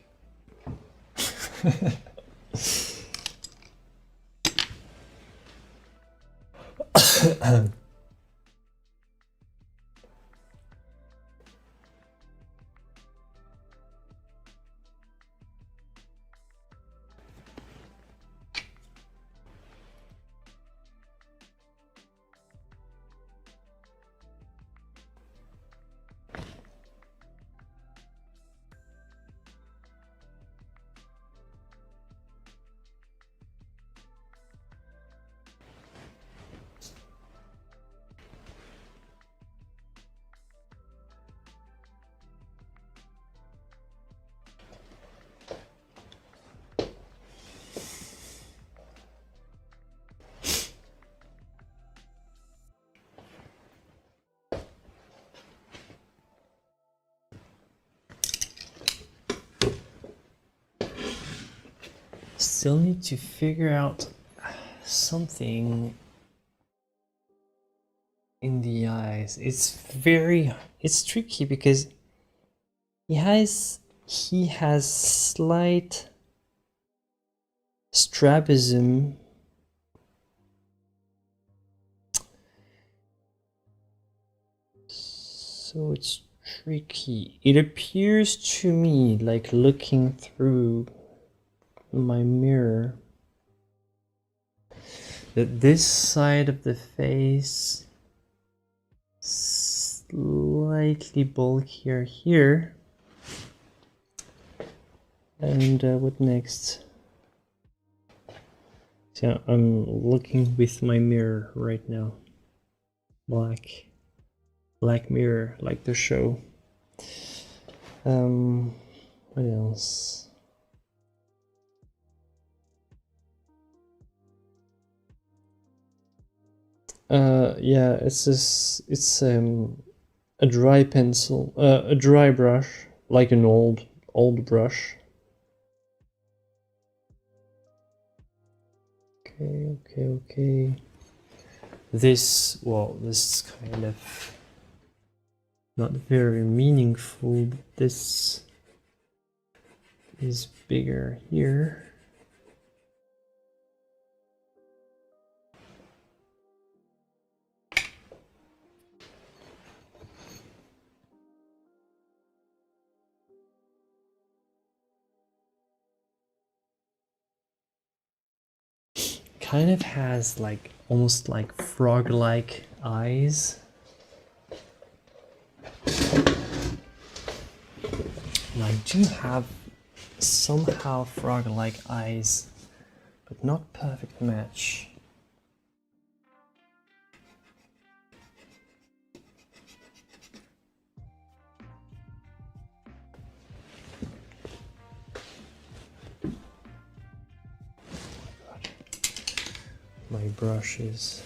still need to figure out something in the eyes. It's tricky because he has slight strabism. So it's tricky. It appears to me, like looking through my mirror, that this side of the face slightly bulkier here. And what next? So I'm looking with my mirror right now. Black mirror, like the show. What else? Yeah, it's a dry pencil, a dry brush, like an old brush. Okay. This is kind of not very meaningful, but this is bigger here. Kind of has like almost like frog-like eyes. And I do have somehow frog-like eyes, but not perfect match. My brushes.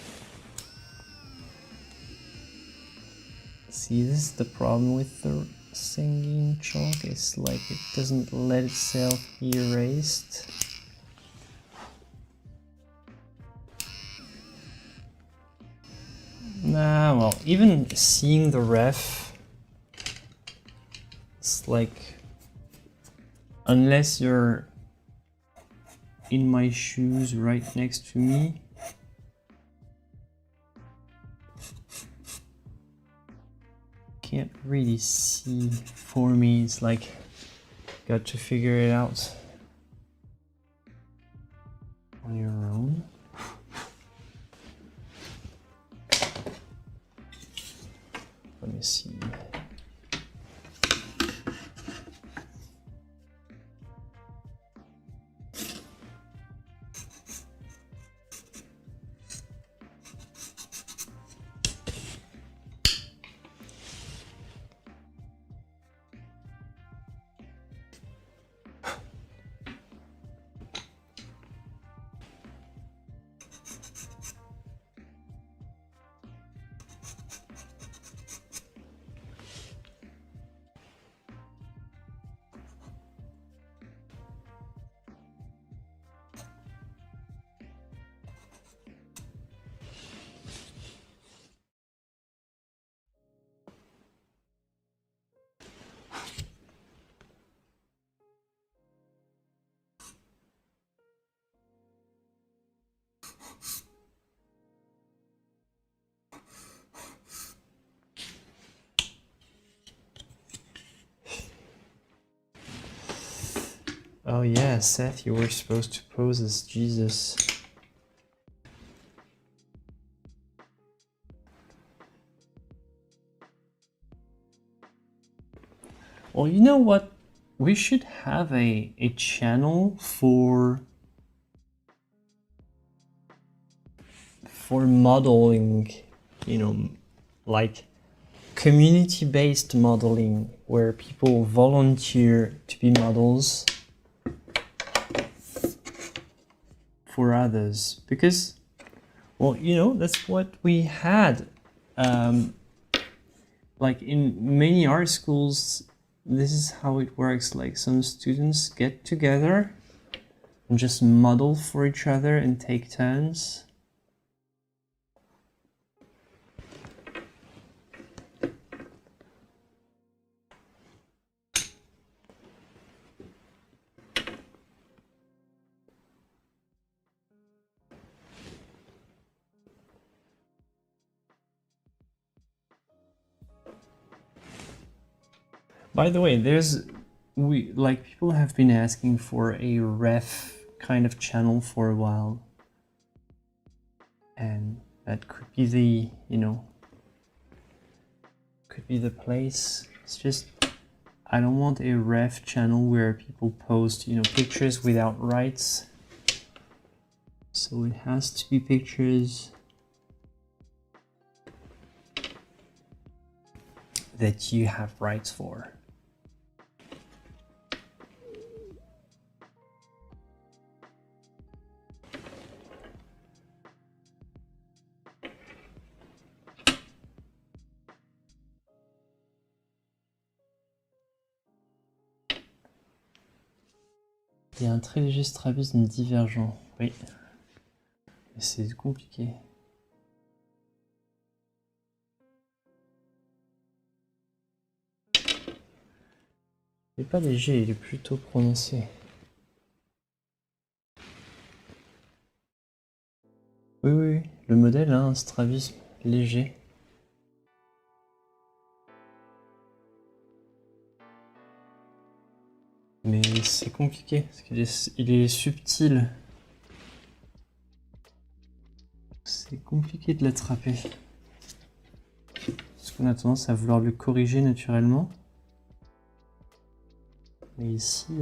See, this is the problem with the singing chalk. It's like it doesn't let itself be erased. Nah, well, even seeing the ref, it's like, unless you're in my shoes right next to me, can't really see. For me, it's like, got to figure it out on your own. Let me see. Oh yeah, Seth, you were supposed to pose as Jesus. Well, you know what? We should have a channel for modeling, you know, like community-based modeling, where people volunteer to be models for others, because, well, you know, that's what we had. Like in many art schools, this is how it works. Like some students get together and just model for each other and take turns. By the way, people have been asking for a ref kind of channel for a while. And that could be the, could be the place. It's just, I don't want a ref channel where people post, pictures without rights. So it has to be pictures that you have rights for. Il y a un très léger strabisme divergent, oui. Mais c'est compliqué. Il n'est pas léger, il est plutôt prononcé. Oui, oui, oui. Le modèle a un strabisme léger. Mais c'est compliqué, parce qu'il est subtil. C'est compliqué de l'attraper. Parce qu'on a tendance à vouloir le corriger naturellement. Mais ici,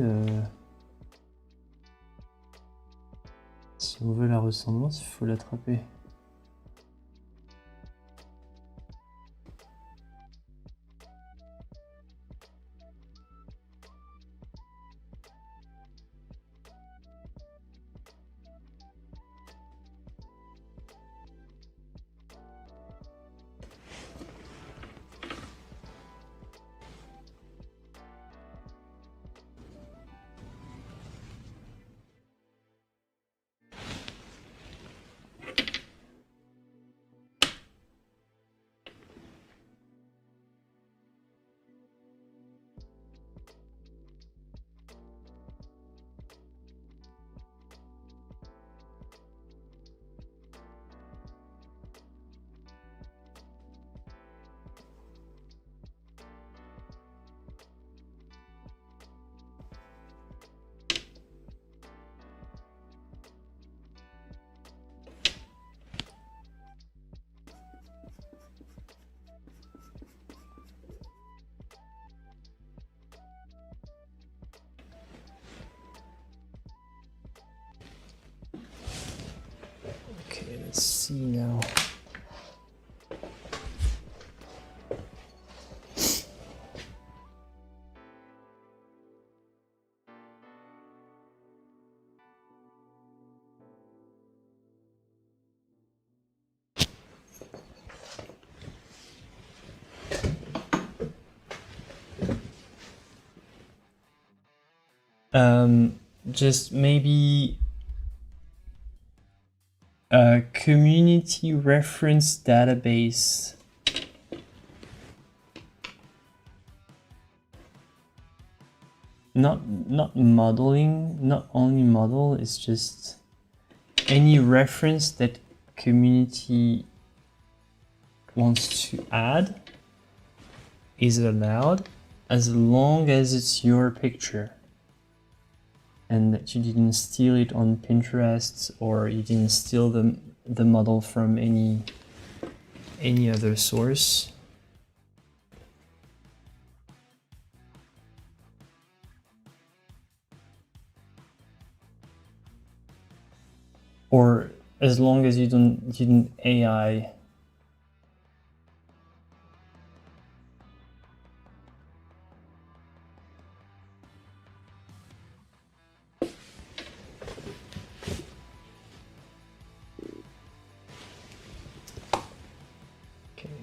si on veut la ressemblance, il faut l'attraper. Let's see now. Just maybe a community reference database. Not modeling, not only model, it's just any reference that community wants to add is allowed as long as it's your picture. And that you didn't steal it on Pinterest or you didn't steal the model from any other source. Or as long as you didn't AI.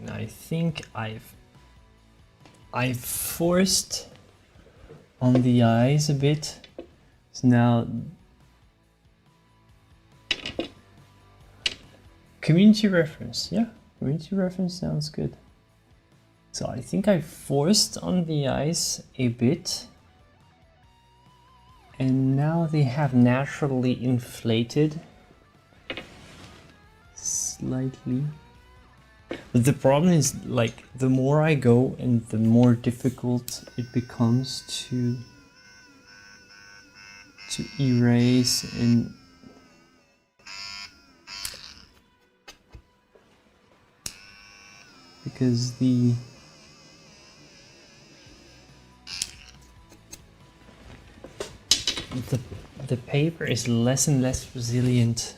I think I've forced on the eyes a bit. So now Community reference, yeah, community reference sounds good. So I think I forced on the eyes a bit, and now they have naturally inflated slightly. But the problem is, like, the more I go and the more difficult it becomes to erase, and because the paper is less and less resilient.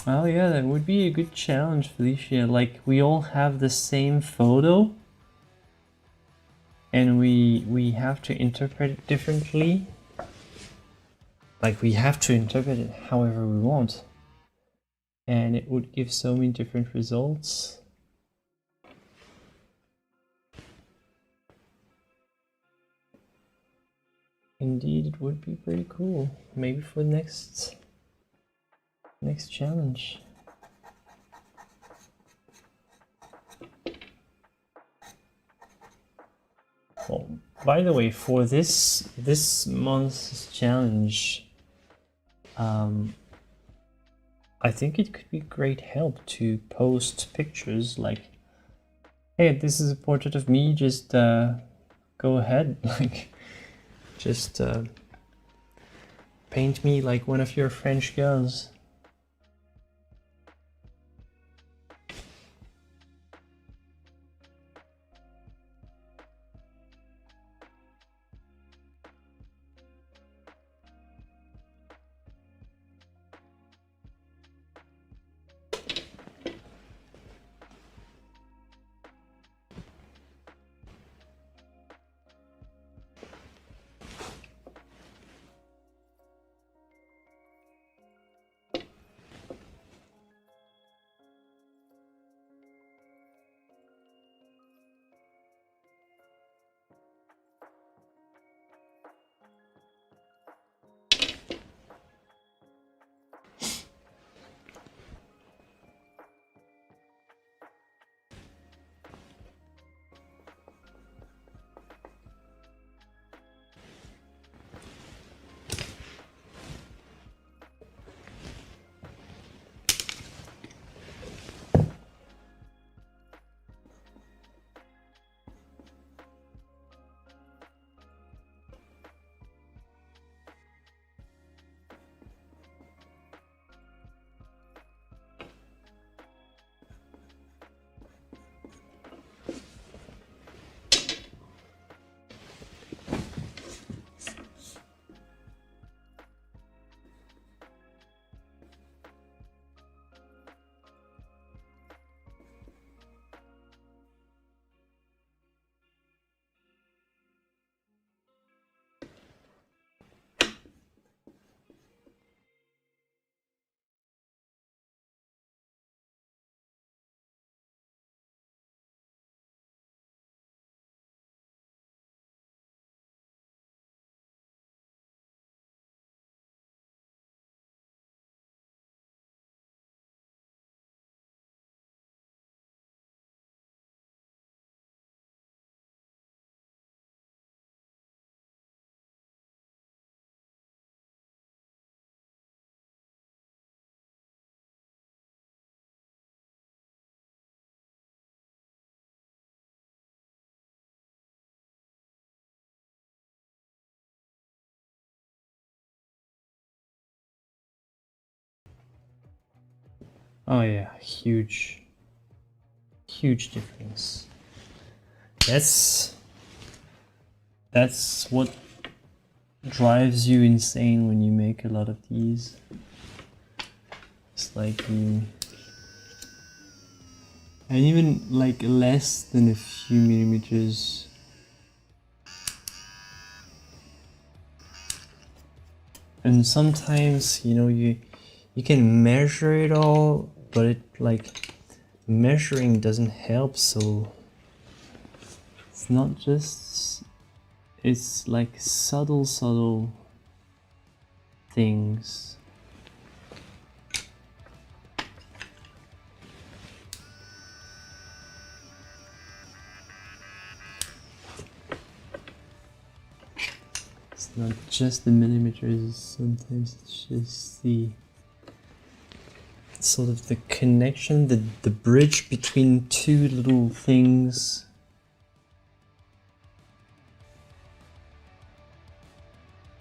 Oh yeah, that would be a good challenge, Felicia. Like, we all have the same photo and we have to interpret it differently. Like, we have to interpret it however we want. And it would give so many different results. Indeed, it would be pretty cool. Maybe for the next challenge. Well, by the way, for this month's challenge, I think it could be great help to post pictures like, hey, this is a portrait of me, just go ahead, like, just paint me like one of your French girls. Oh yeah, huge difference. That's what drives you insane when you make a lot of these. It's like and even like less than a few millimeters. And sometimes, you know, you can measure it all, but it like measuring doesn't help. So it's not just, it's like subtle things. It's not just the millimeters, sometimes it's just the sort of the connection, the bridge between two little things.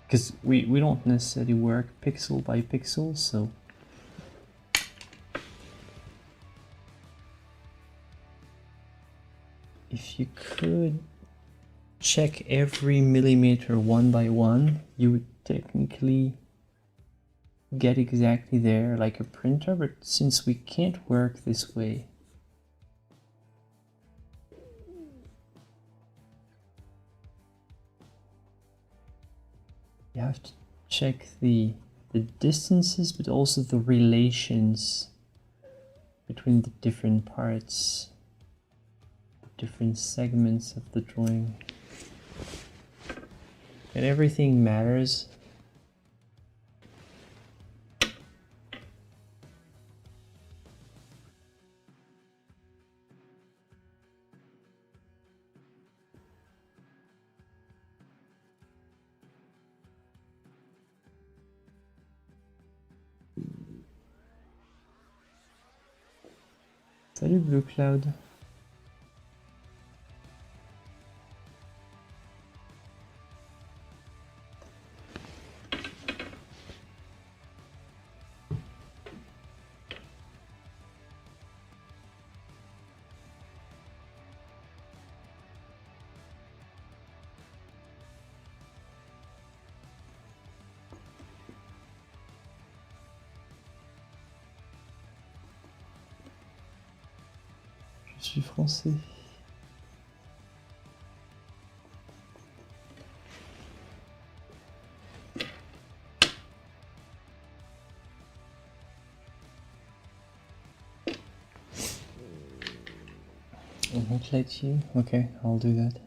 Because we don't necessarily work pixel by pixel, so if you could check every millimeter one by one, you would technically get exactly there like a printer, but since we can't work this way, you have to check the distances, but also the relations between the different parts, the different segments of the drawing. And everything matters. Salut Blue Cloud. Je suis français. I won't let you. Okay, I'll do that.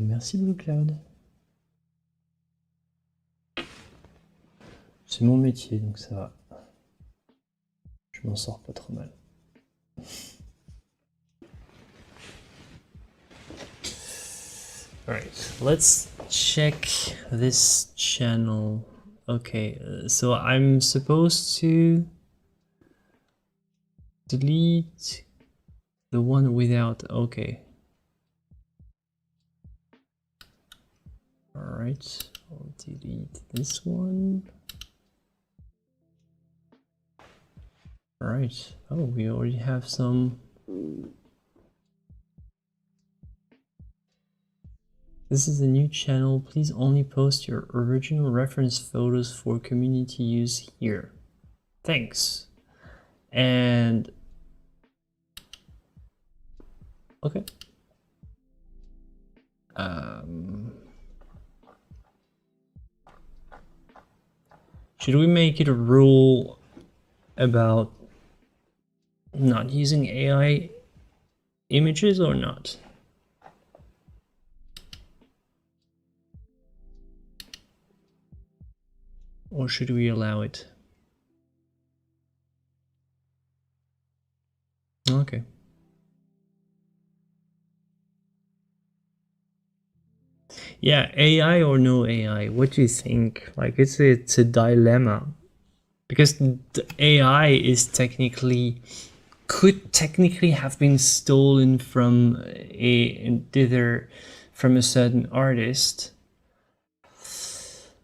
Merci Blue Cloud. C'est mon métier, donc ça va. Je m'en sors pas trop mal. Alright, let's check this channel. Okay, so I'm supposed to delete the one without, okay. Alright, I'll delete this one. Alright, oh, we already have some. This is a new channel. Please only post your original reference photos for community use here. Thanks. And okay. Should we make it a rule about not using AI images or not? Or should we allow it? Okay. Yeah, AI or no AI, what do you think? Like, it's a dilemma. Because the AI is could technically have been stolen from from a certain artist.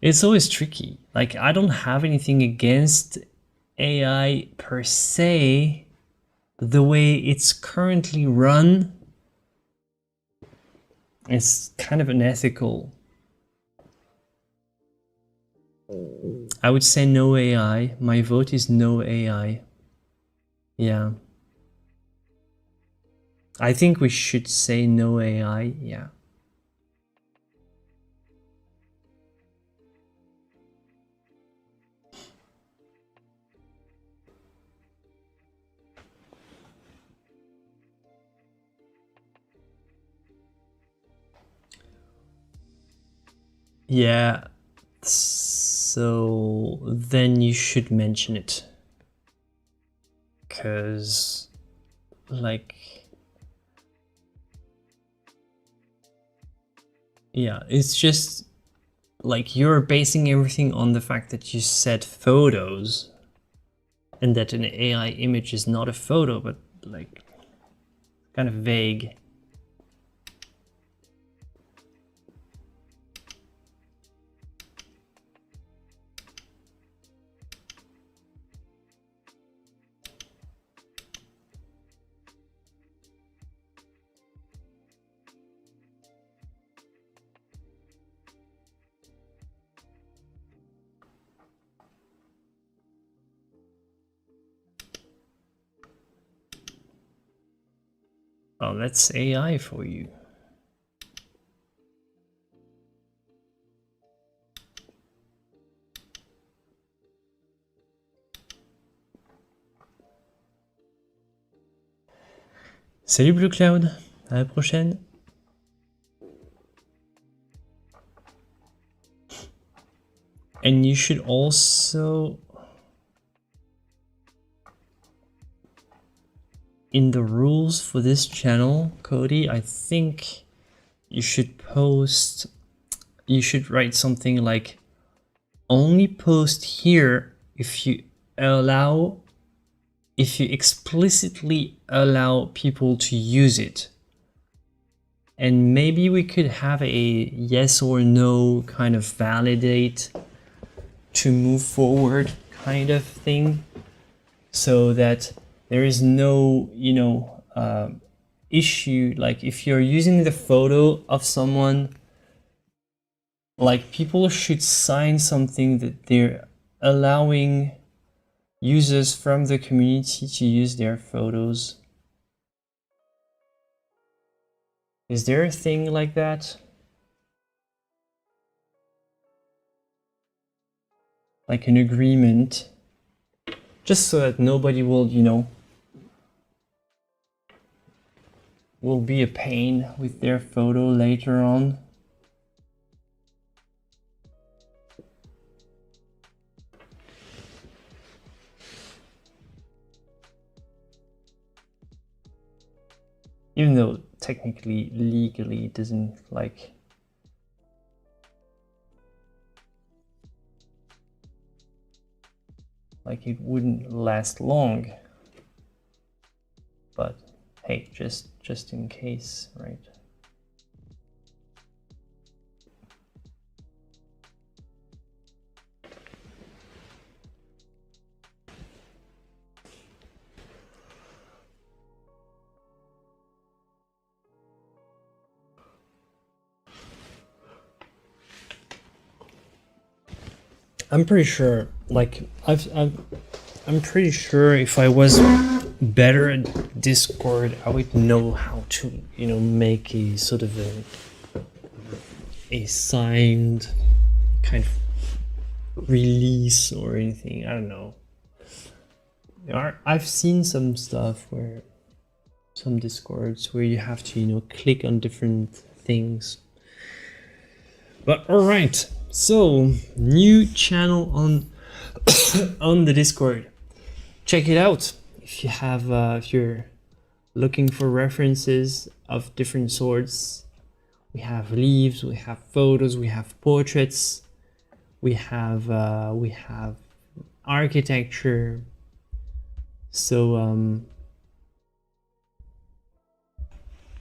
It's always tricky. Like, I don't have anything against AI per se, the way it's currently run is kind of unethical. I would say no AI. My vote is no AI. Yeah. I think we should say no AI, yeah. Yeah, so then you should mention it. 'Cause, like, yeah, it's just like you're basing everything on the fact that you said photos and that an AI image is not a photo, but like kind of vague. Oh, that's AI for you. Salut Blue Cloud, à la prochaine. And you should also, in the rules for this channel, Cody, I think you should post, you should write something like only post here if you allow, if you explicitly allow people to use it. And maybe we could have a yes or no kind of validate to move forward kind of thing, so that there is no, you know, issue. Like if you're using the photo of someone, like people should sign something that they're allowing users from the community to use their photos. Is there a thing like that? Like an agreement, just so that nobody will, you know, will be a pain with their photo later on. Even though technically, legally, it doesn't like, it wouldn't last long, but hey, just in case, right? I'm pretty sure, like, I'm pretty sure if I was better at Discord, I would know how to, you know, make a sort of a signed kind of release or anything. I don't know. I've seen some stuff where, some Discords where you have to, you know, click on different things. But all right. So, new channel on on the Discord. Check it out if you have if you're looking for references of different sorts. We have leaves, we have photos, we have portraits, we have architecture. So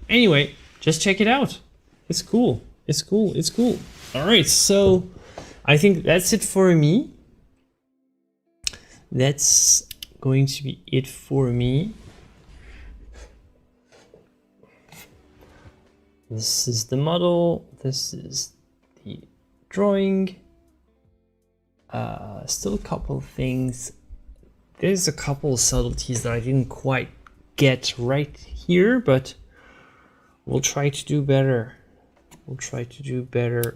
anyway, just check it out. It's cool. It's cool. It's cool. All right, so I think that's it for me. That's going to be it for me. This is the model, this is the drawing. Still a couple of things. There's a couple of subtleties that I didn't quite get right here, but we'll try to do better. We'll try to do better.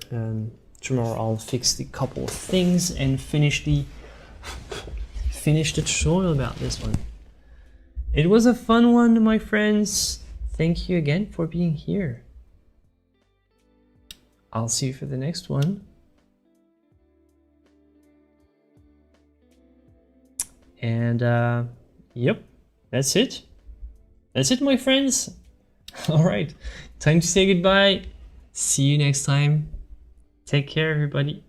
Tomorrow I'll fix the couple of things and finish the tutorial about this one. It was a fun one, my friends. Thank you again for being here. I'll see you for the next one. And yep, that's it. That's it, my friends. All right, time to say goodbye. See you next time. Take care, everybody.